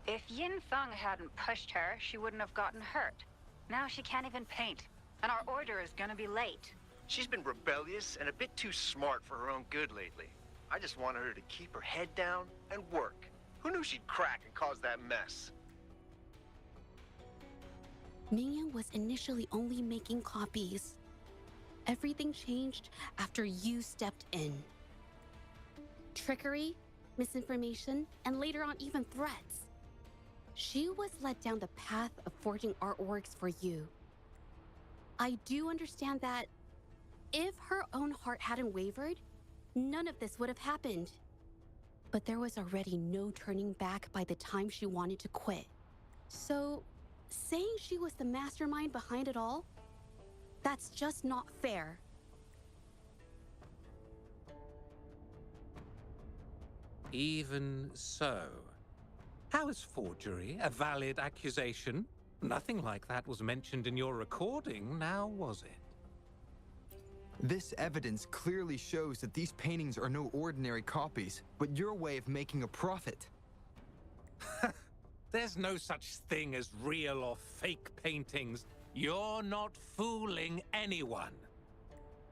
If Yin Feng hadn't pushed her, she wouldn't have gotten hurt. Now she can't even paint, and our order is gonna be late. She's been rebellious and a bit too smart for her own good lately. I just wanted her to keep her head down and work. Who knew she'd crack and cause that mess? Mingyan was initially only making copies. Everything changed after you stepped in. Trickery, misinformation, and later on even threats. She was led down the path of forging artworks for you. I do understand that if her own heart hadn't wavered, none of this would have happened. But there was already no turning back by the time she wanted to quit. So, saying she was the mastermind behind it all, that's just not fair. Even so, how is forgery a valid accusation? Nothing like that was mentioned in your recording, now was it? This evidence clearly shows that these paintings are no ordinary copies, but your way of making a profit. There's no such thing as real or fake paintings. You're not fooling anyone.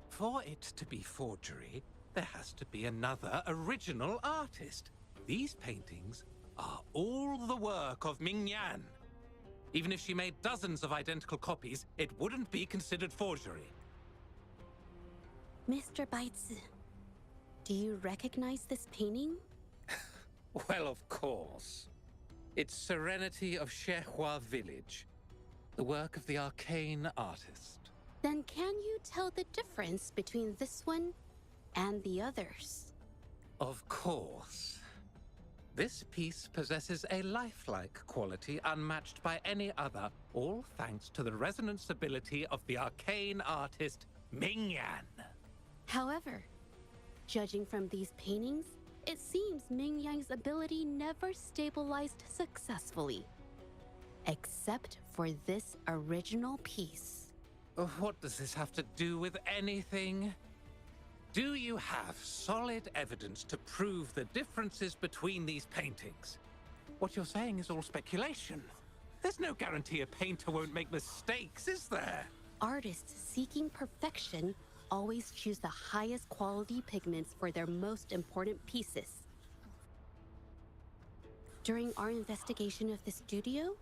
For it to be forgery, there has to be another original artist. These paintings are all the work of Ming Yan. Even if she made dozens of identical copies, it wouldn't be considered forgery. Mr. Baitsu, do you recognize this painting? Well, of course. It's Serenity of Shehua Village, the work of the arcane artist. Then can you tell the difference between this one and the others? Of course. This piece possesses a lifelike quality unmatched by any other, all thanks to the resonance ability of the arcane artist Ming Yan. However, judging from these paintings, it seems Ming Yan's ability never stabilized successfully. Except for this original piece. What does this have to do with anything? Do you have solid evidence to prove the differences between these paintings? What you're saying is all speculation. There's no guarantee a painter won't make mistakes, is there? Artists seeking perfection always choose the highest quality pigments for their most important pieces. During our investigation of the studio,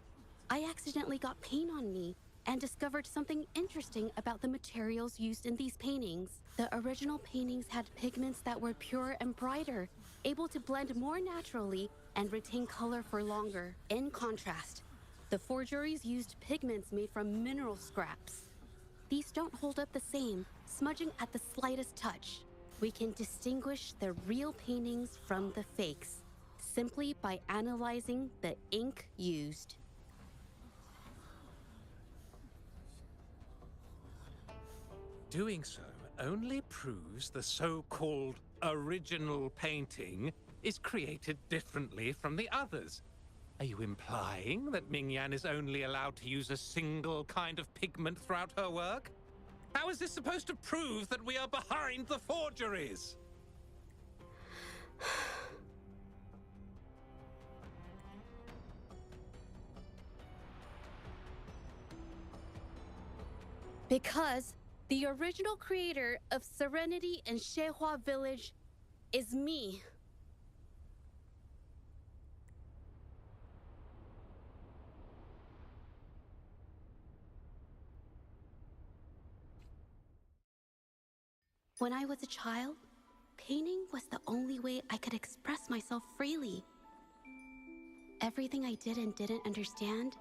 I accidentally got paint on me and discovered something interesting about the materials used in these paintings. The original paintings had pigments that were pure and brighter, able to blend more naturally and retain color for longer. In contrast, the forgeries used pigments made from mineral scraps. These don't hold up the same, smudging at the slightest touch. We can distinguish the real paintings from the fakes, simply by analyzing the ink used. Doing so only proves the so-called original painting is created differently from the others. Are you implying that Mingyan is only allowed to use a single kind of pigment throughout her work? How is this supposed to prove that we are behind the forgeries? Because the original creator of Serenity and Shehua Village is me. When I was a child, painting was the only way I could express myself freely. Everything I did and didn't understand,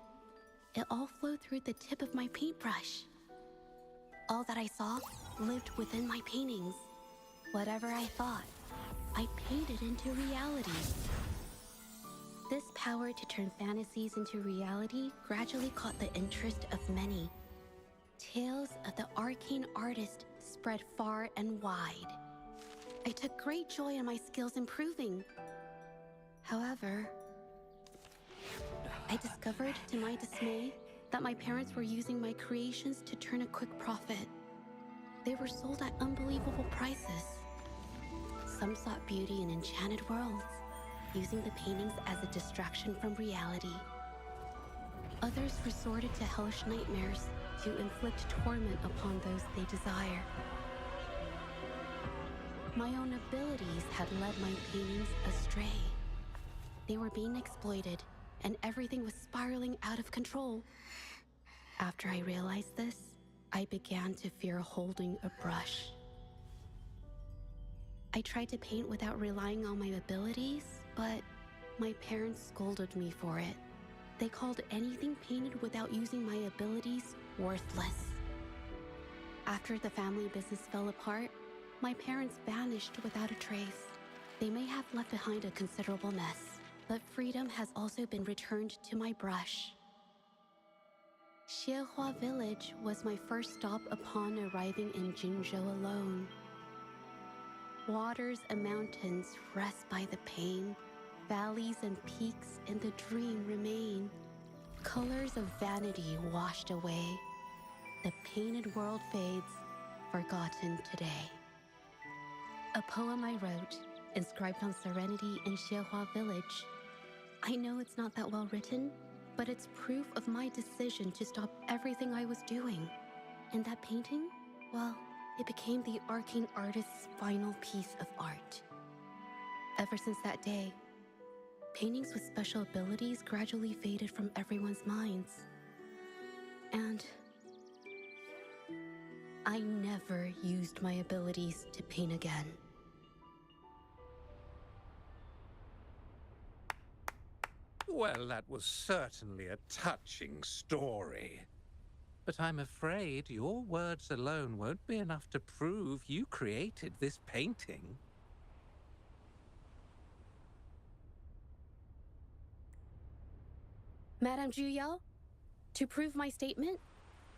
it all flowed through the tip of my paintbrush. All that I saw lived within my paintings. Whatever I thought, I painted into reality. This power to turn fantasies into reality gradually caught the interest of many. Tales of the arcane artist spread far and wide. I took great joy in my skills improving. However, I discovered to my dismay that my parents were using my creations to turn a quick profit. They were sold at unbelievable prices. Some sought beauty in enchanted worlds, using the paintings as a distraction from reality. Others resorted to hellish nightmares to inflict torment upon those they desire. My own abilities had led my paintings astray. They were being exploited, and everything was spiraling out of control. After I realized this, I began to fear holding a brush. I tried to paint without relying on my abilities, but my parents scolded me for it. They called anything painted without using my abilities worthless. After the family business fell apart, my parents vanished without a trace. They may have left behind a considerable mess, but freedom has also been returned to my brush. Xiehua Village was my first stop upon arriving in Jinzhou alone. Waters and mountains rest by the pain. Valleys and peaks in the dream remain. Colors of vanity washed away. The painted world fades, forgotten today. A poem I wrote, inscribed on Serenity in Xiehua Village. I know it's not that well written, but it's proof of my decision to stop everything I was doing. And that painting, well, it became the arcane artist's final piece of art. Ever since that day, paintings with special abilities gradually faded from everyone's minds. And I never used my abilities to paint again. Well, that was certainly a touching story. But I'm afraid your words alone won't be enough to prove you created this painting. Madame Juyao, to prove my statement,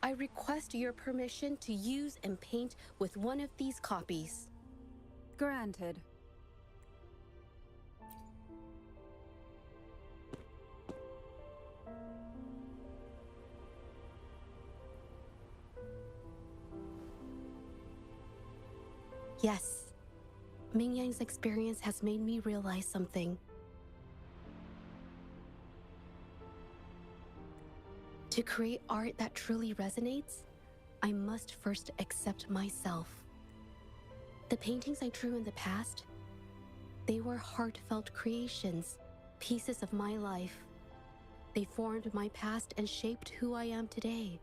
I request your permission to use and paint with one of these copies. Granted. Yes, Mingyang's experience has made me realize something. To create art that truly resonates, I must first accept myself. The paintings I drew in the past, they were heartfelt creations, pieces of my life. They formed my past and shaped who I am today.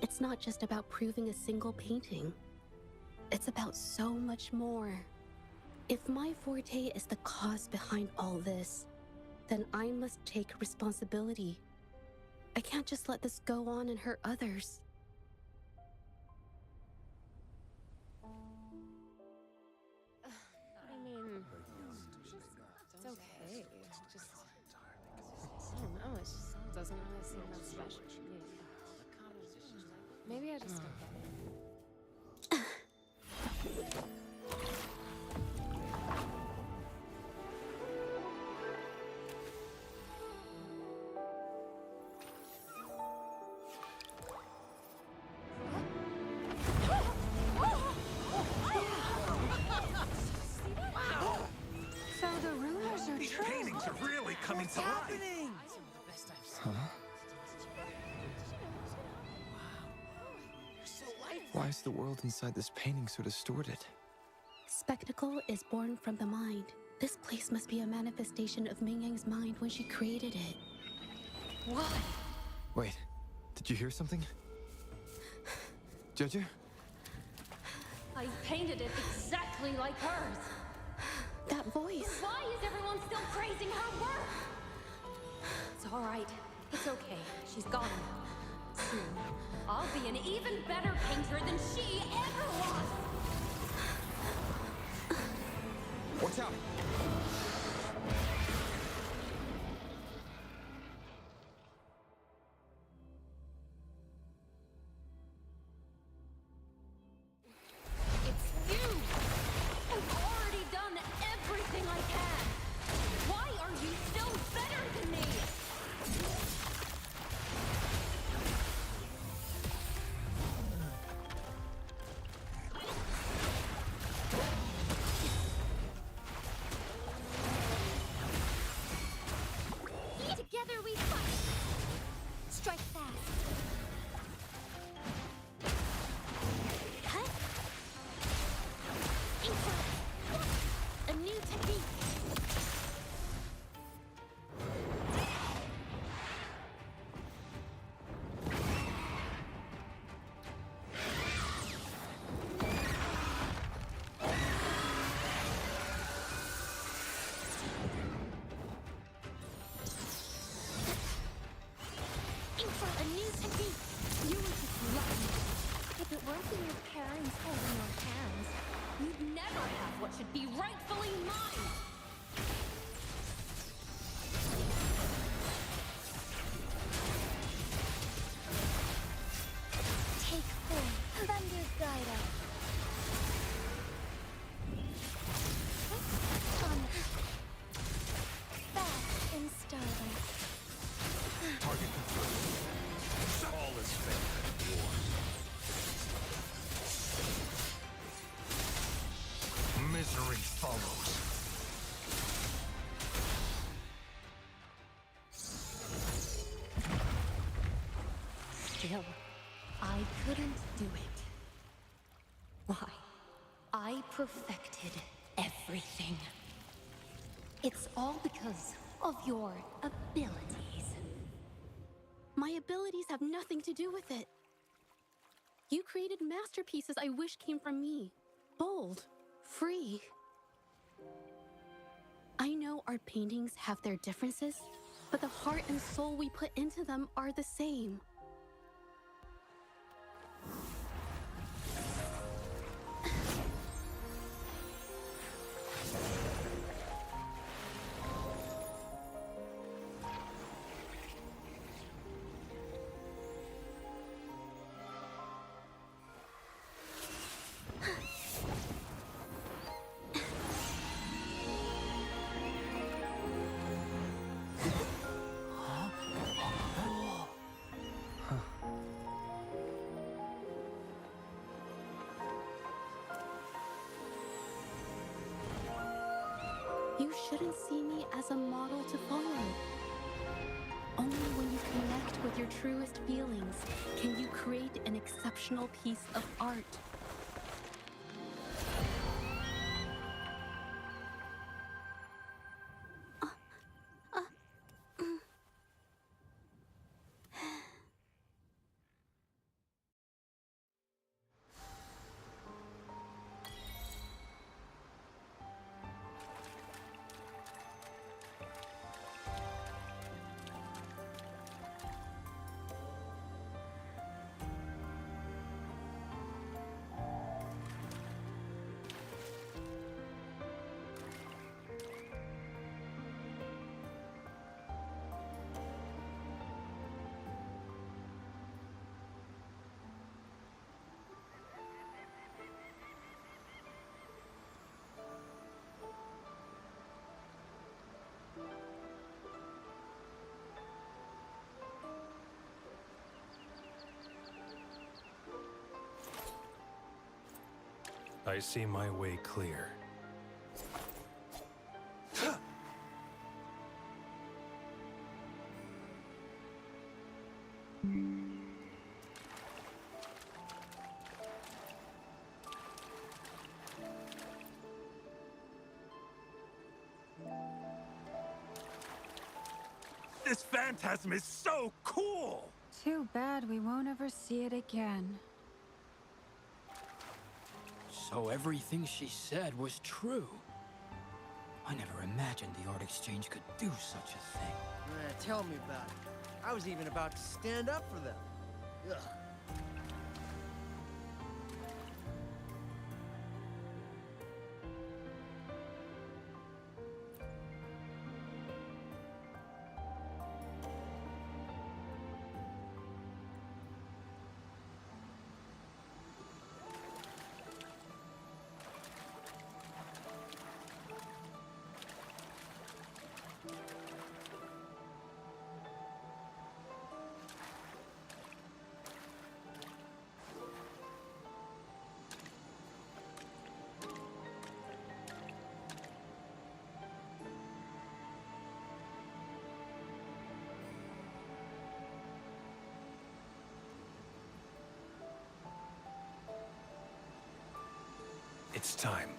It's not just about proving a single painting. It's about so much more. If my forte is the cause behind all this, then I must take responsibility. I can't just let this go on and hurt others. I mean, it's okay. Just, I don't know, it just doesn't really seem that special to me. Maybe I just don't get it. What's happening? Huh? Why is the world inside this painting so distorted? Spectacle is born from the mind. This place must be a manifestation of Ming Yang's mind when she created it. Why? Wait, did you hear something? Judge? I painted it exactly like hers. That voice. Why is everyone still praising her work? It's all right. It's okay. She's gone now. Soon, I'll be an even better painter than she ever was. Watch out! It's you! I've already done everything I can. Why are you still better than me? Together we fight. Strike fast. Cut. Insert. A new technique. Insert a new technique. You were just lucky. If it weren't for your parents holding your hands, You'd never have what should be rightfully mine. take form. Thunder guide us. Fast and starlight. Target confirmed. All is fair in war. Misery follows. Still, I couldn't do it. Why? I perfected everything. It's all because of your abilities. My abilities have nothing to do with it. You created masterpieces I wish came from me. Bold, free. I know art paintings have their differences, but the heart and soul we put into them are the same. You shouldn't see me as a model to follow. Only when you connect with your truest feelings can you create an exceptional piece of art. I see my way clear. This phantasm is so cool! Too bad we won't ever see it again. So everything she said was true. I never imagined the art exchange could do such a thing. Tell me about it. I was even about to stand up for them. Ugh. It's time.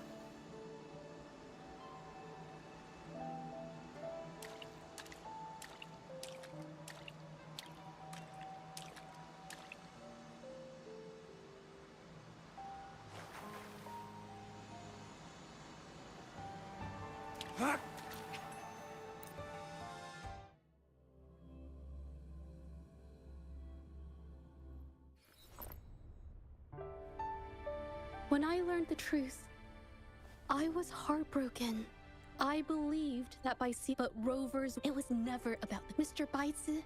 When I learned the truth, I was heartbroken. I believed that by sea, but rovers, it was never about Mr. Baitsu.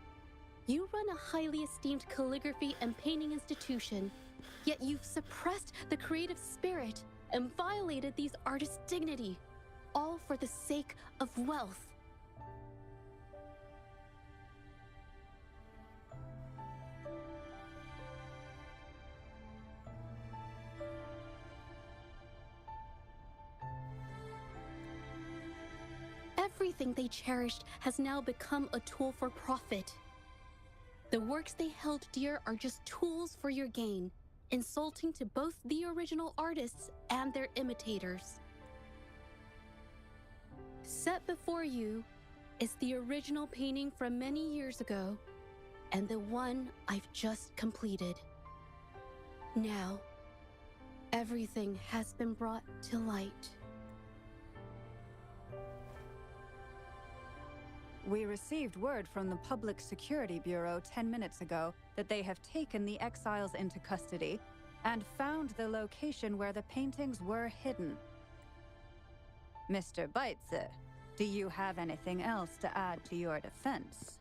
You run a highly esteemed calligraphy and painting institution, yet you've suppressed the creative spirit and violated these artists' dignity, all for the sake of wealth. Everything they cherished has now become a tool for profit. The works they held dear are just tools for your gain, insulting to both the original artists and their imitators. Set before you is the original painting from many years ago, and the one I've just completed. Now, everything has been brought to light. We received word from the Public Security Bureau 10 minutes ago that they have taken the exiles into custody and found the location where the paintings were hidden. Mr. Baitsu, do you have anything else to add to your defense?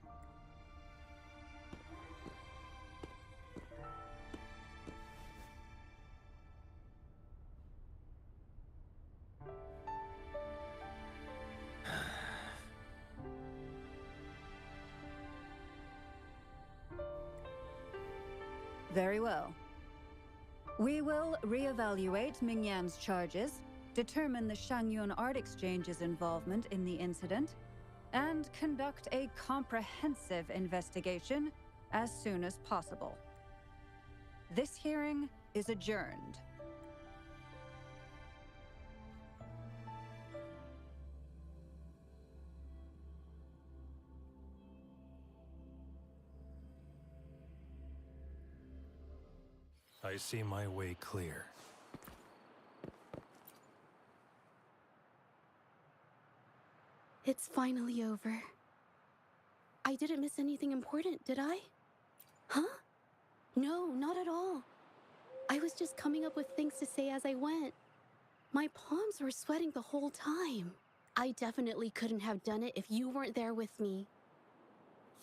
Very well. We will reevaluate Mingyan's charges, determine the Shangyun Art Exchange's involvement in the incident, and conduct a comprehensive investigation as soon as possible. This hearing is adjourned. I see my way clear. It's finally over. I didn't miss anything important, did I? Huh? No, not at all. I was just coming up with things to say as I went. My palms were sweating the whole time. I definitely couldn't have done it if you weren't there with me.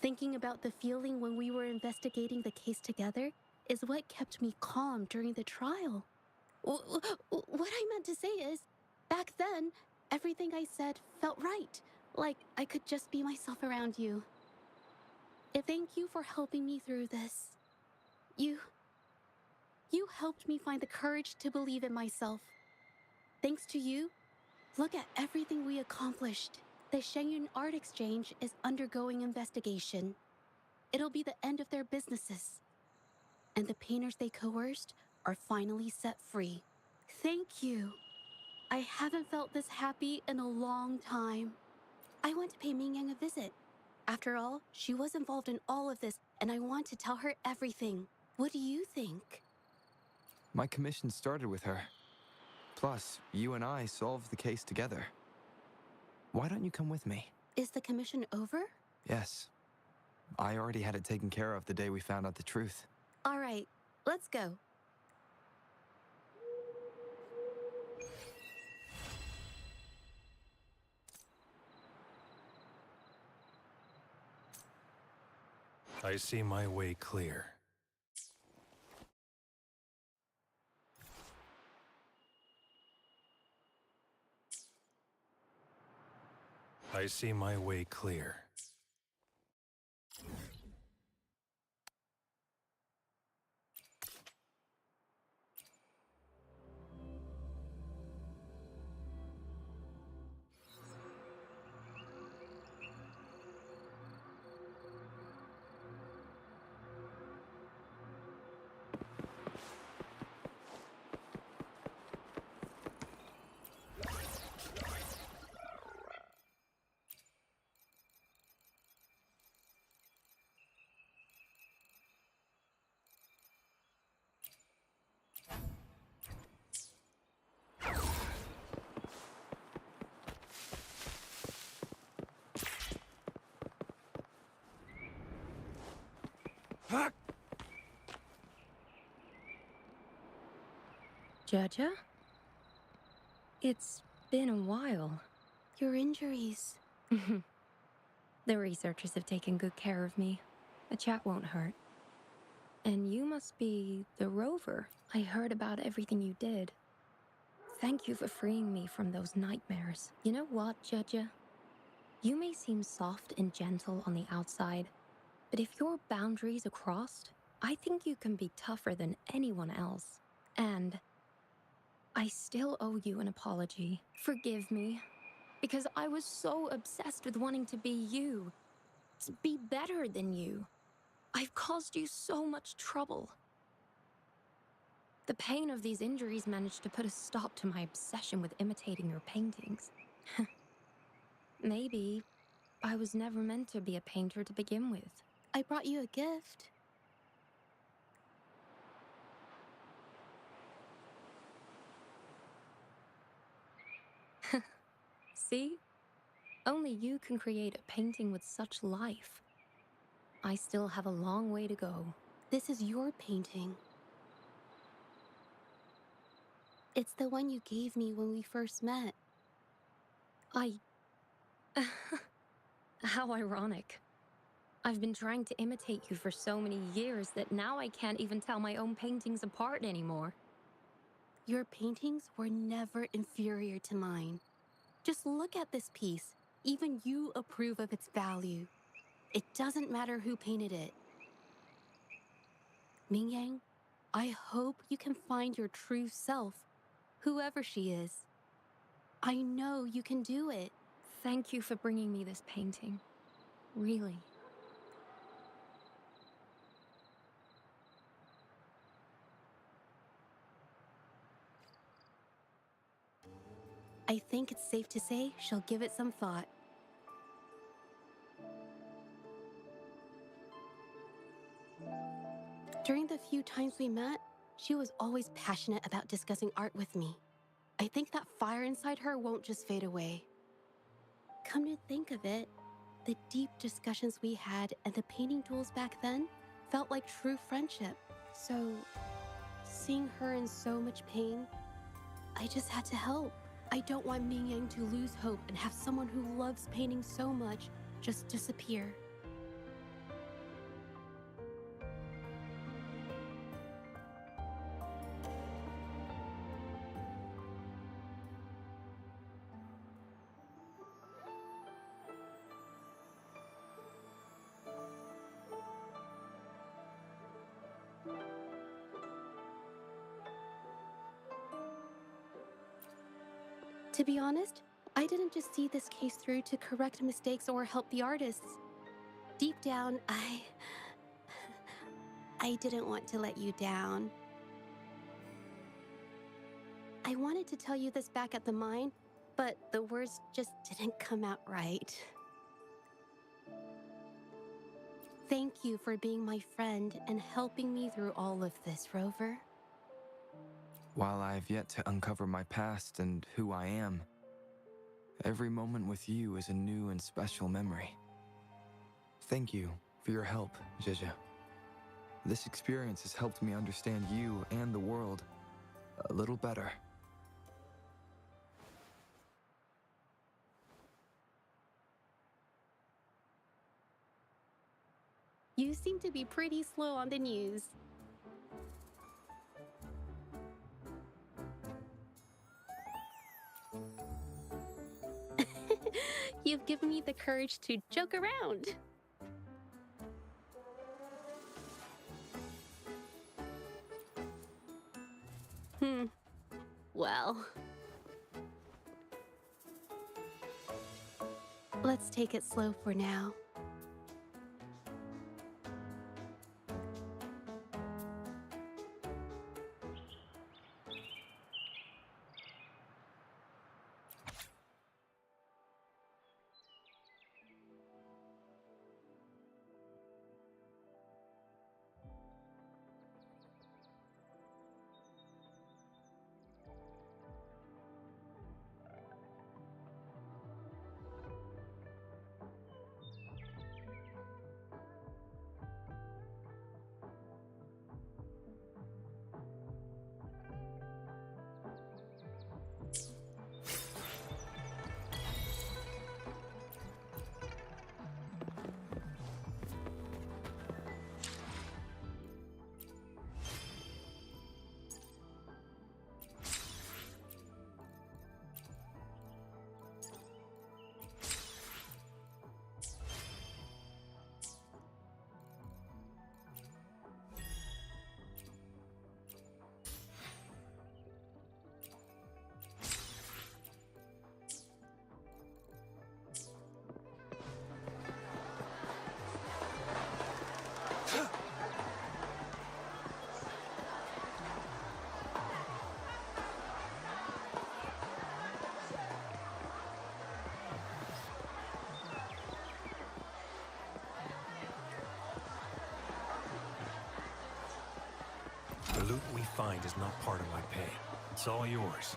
Thinking about the feeling when we were investigating the case together is what kept me calm during the trial. What I meant to say is, back then, everything I said felt right. Like I could just be myself around you. Thank you for helping me through this. You helped me find the courage to believe in myself. Thanks to you, look at everything we accomplished. The Shangyun Art Exchange is undergoing investigation. It'll be the end of their businesses. And the painters they coerced are finally set free. Thank you. I haven't felt this happy in a long time. I want to pay Mingyang a visit. After all, she was involved in all of this, and I want to tell her everything. What do you think? My commission started with her. Plus, you and I solved the case together. Why don't you come with me? Is the commission over? Yes. I already had it taken care of the day we found out the truth. All right, let's go. I see my way clear. I see my way clear. Judge? It's been a while. Your injuries. The researchers have taken good care of me. A chat won't hurt. And you must be the rover. I heard about everything you did. Thank you for freeing me from those nightmares. You know what, Judge? You may seem soft and gentle on the outside, but if your boundaries are crossed, I think you can be tougher than anyone else. And I still owe you an apology. Forgive me, because I was so obsessed with wanting to be you, to be better than you. I've caused you so much trouble. The pain of these injuries managed to put a stop to my obsession with imitating your paintings. Maybe I was never meant to be a painter to begin with. I brought you a gift. See? Only you can create a painting with such life. I still have a long way to go. This is your painting. It's the one you gave me when we first met. How ironic. I've been trying to imitate you for so many years that now I can't even tell my own paintings apart anymore. Your paintings were never inferior to mine. Just look at this piece. Even you approve of its value. It doesn't matter who painted it. Mingyang, I hope you can find your true self, whoever she is. I know you can do it. Thank you for bringing me this painting. Really. I think it's safe to say she'll give it some thought. During the few times we met, she was always passionate about discussing art with me. I think that fire inside her won't just fade away. Come to think of it, the deep discussions we had and the painting duels back then felt like true friendship. So, seeing her in so much pain, I just had to help. I don't want Mingyang to lose hope and have someone who loves painting so much just disappear. To be honest, I didn't just see this case through to correct mistakes or help the artists. Deep down, I didn't want to let you down. I wanted to tell you this back at the mine, but the words just didn't come out right. Thank you for being my friend and helping me through all of this, Rover. While I've yet to uncover my past and who I am, every moment with you is a new and special memory. Thank you for your help, Jizya. This experience has helped me understand you and the world a little better. You seem to be pretty slow on the news. You've given me the courage to joke around. Well, let's take it slow for now. The loot we find is not part of my pay. It's all yours.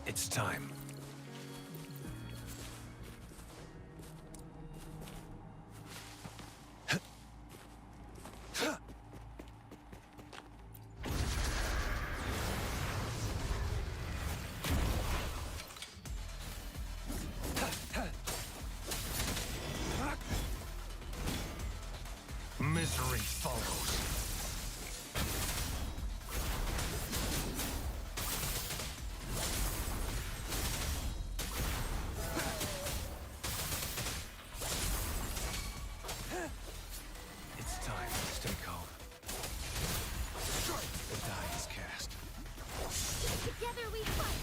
It's time. Misery follows. It's time to stay calm. The die is cast. Together we fight!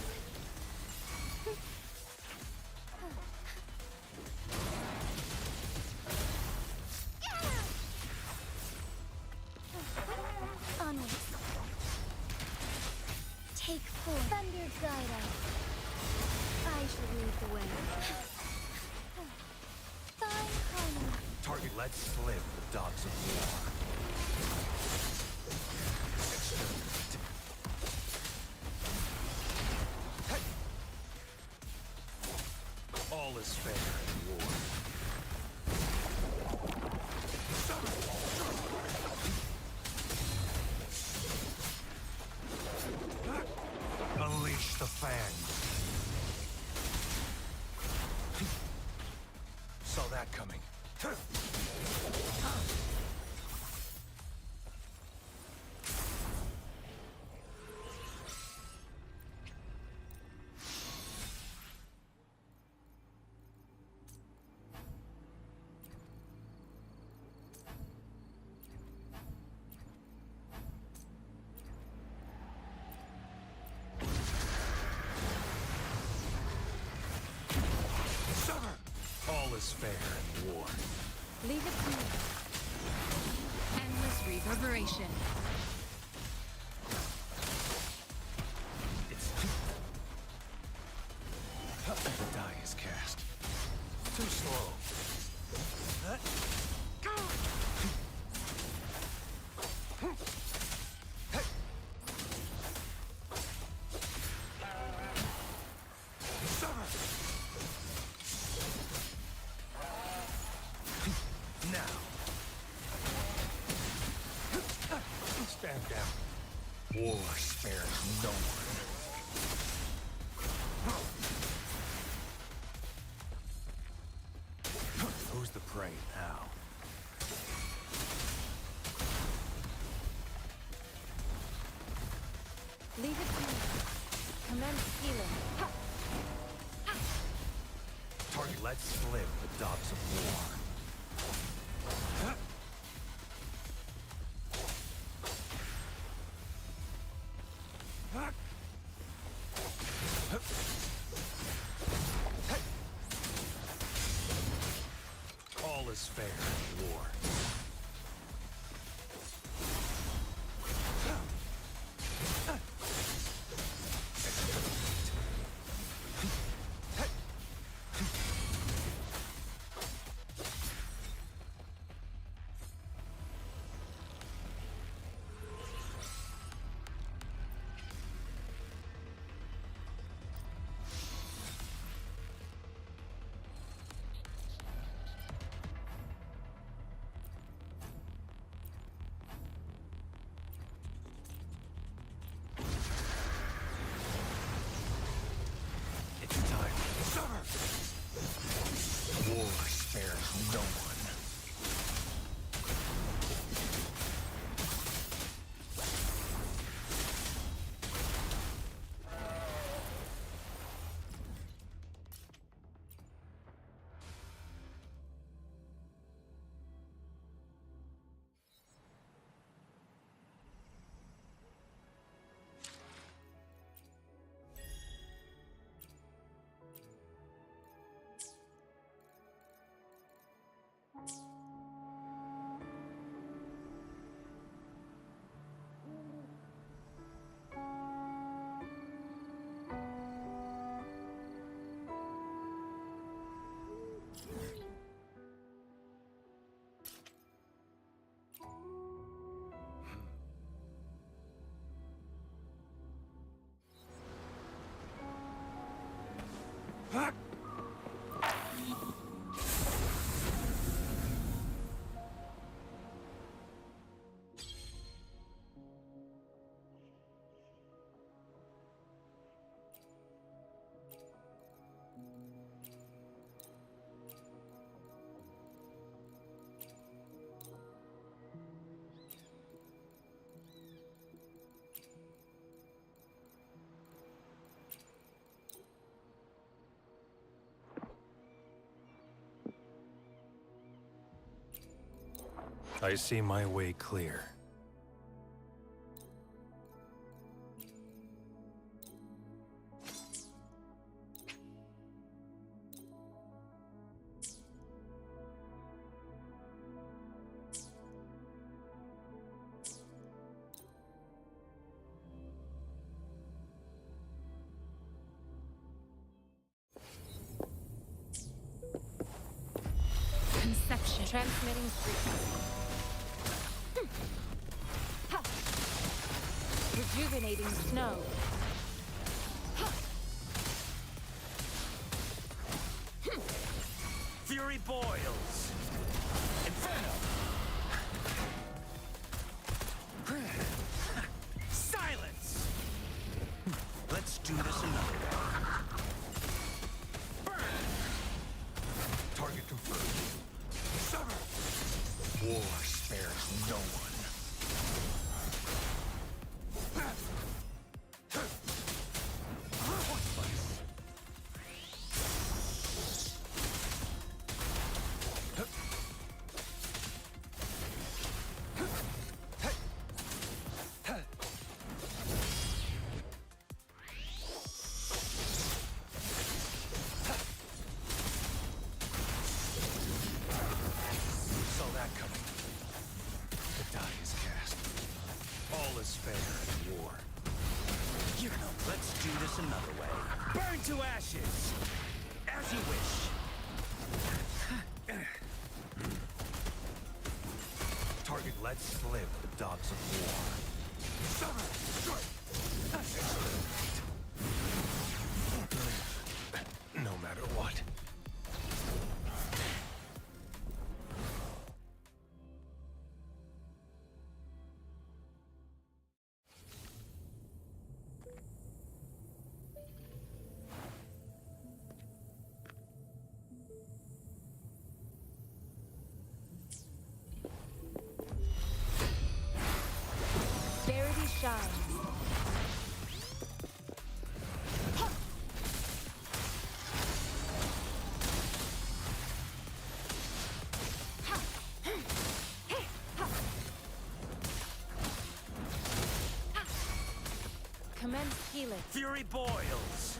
Onward. Take full. Thunder guide us. I shall lead the way. Fine harmony. Target, let's live the dogs of war. Exterminate. All is fair in war. Unleash the fangs. Saw that coming. All is fair in war. Leave it to me. Endless reverberation. The die is cast. Too slow. Now. Stand down. War spares no one. Who's the prey now? Leave it to me. Commence healing. Target. Let's flip the dogs of war. All is fair in war. War spares no one. I see my way clear. Conception. Transmitting frequency. Rejuvenating snow. Fury boils. Inferno. Silence. Let's do this another way. Burn. Target confirmed. Sever. War spares no one. Saw that coming. The die is cast. All is fair in war. You know, let's do this another way. Burn to ashes! As you wish. Target, let's live the dogs of war. Summer! Strike! No matter what. Verity shines. Commence healing. Fury boils.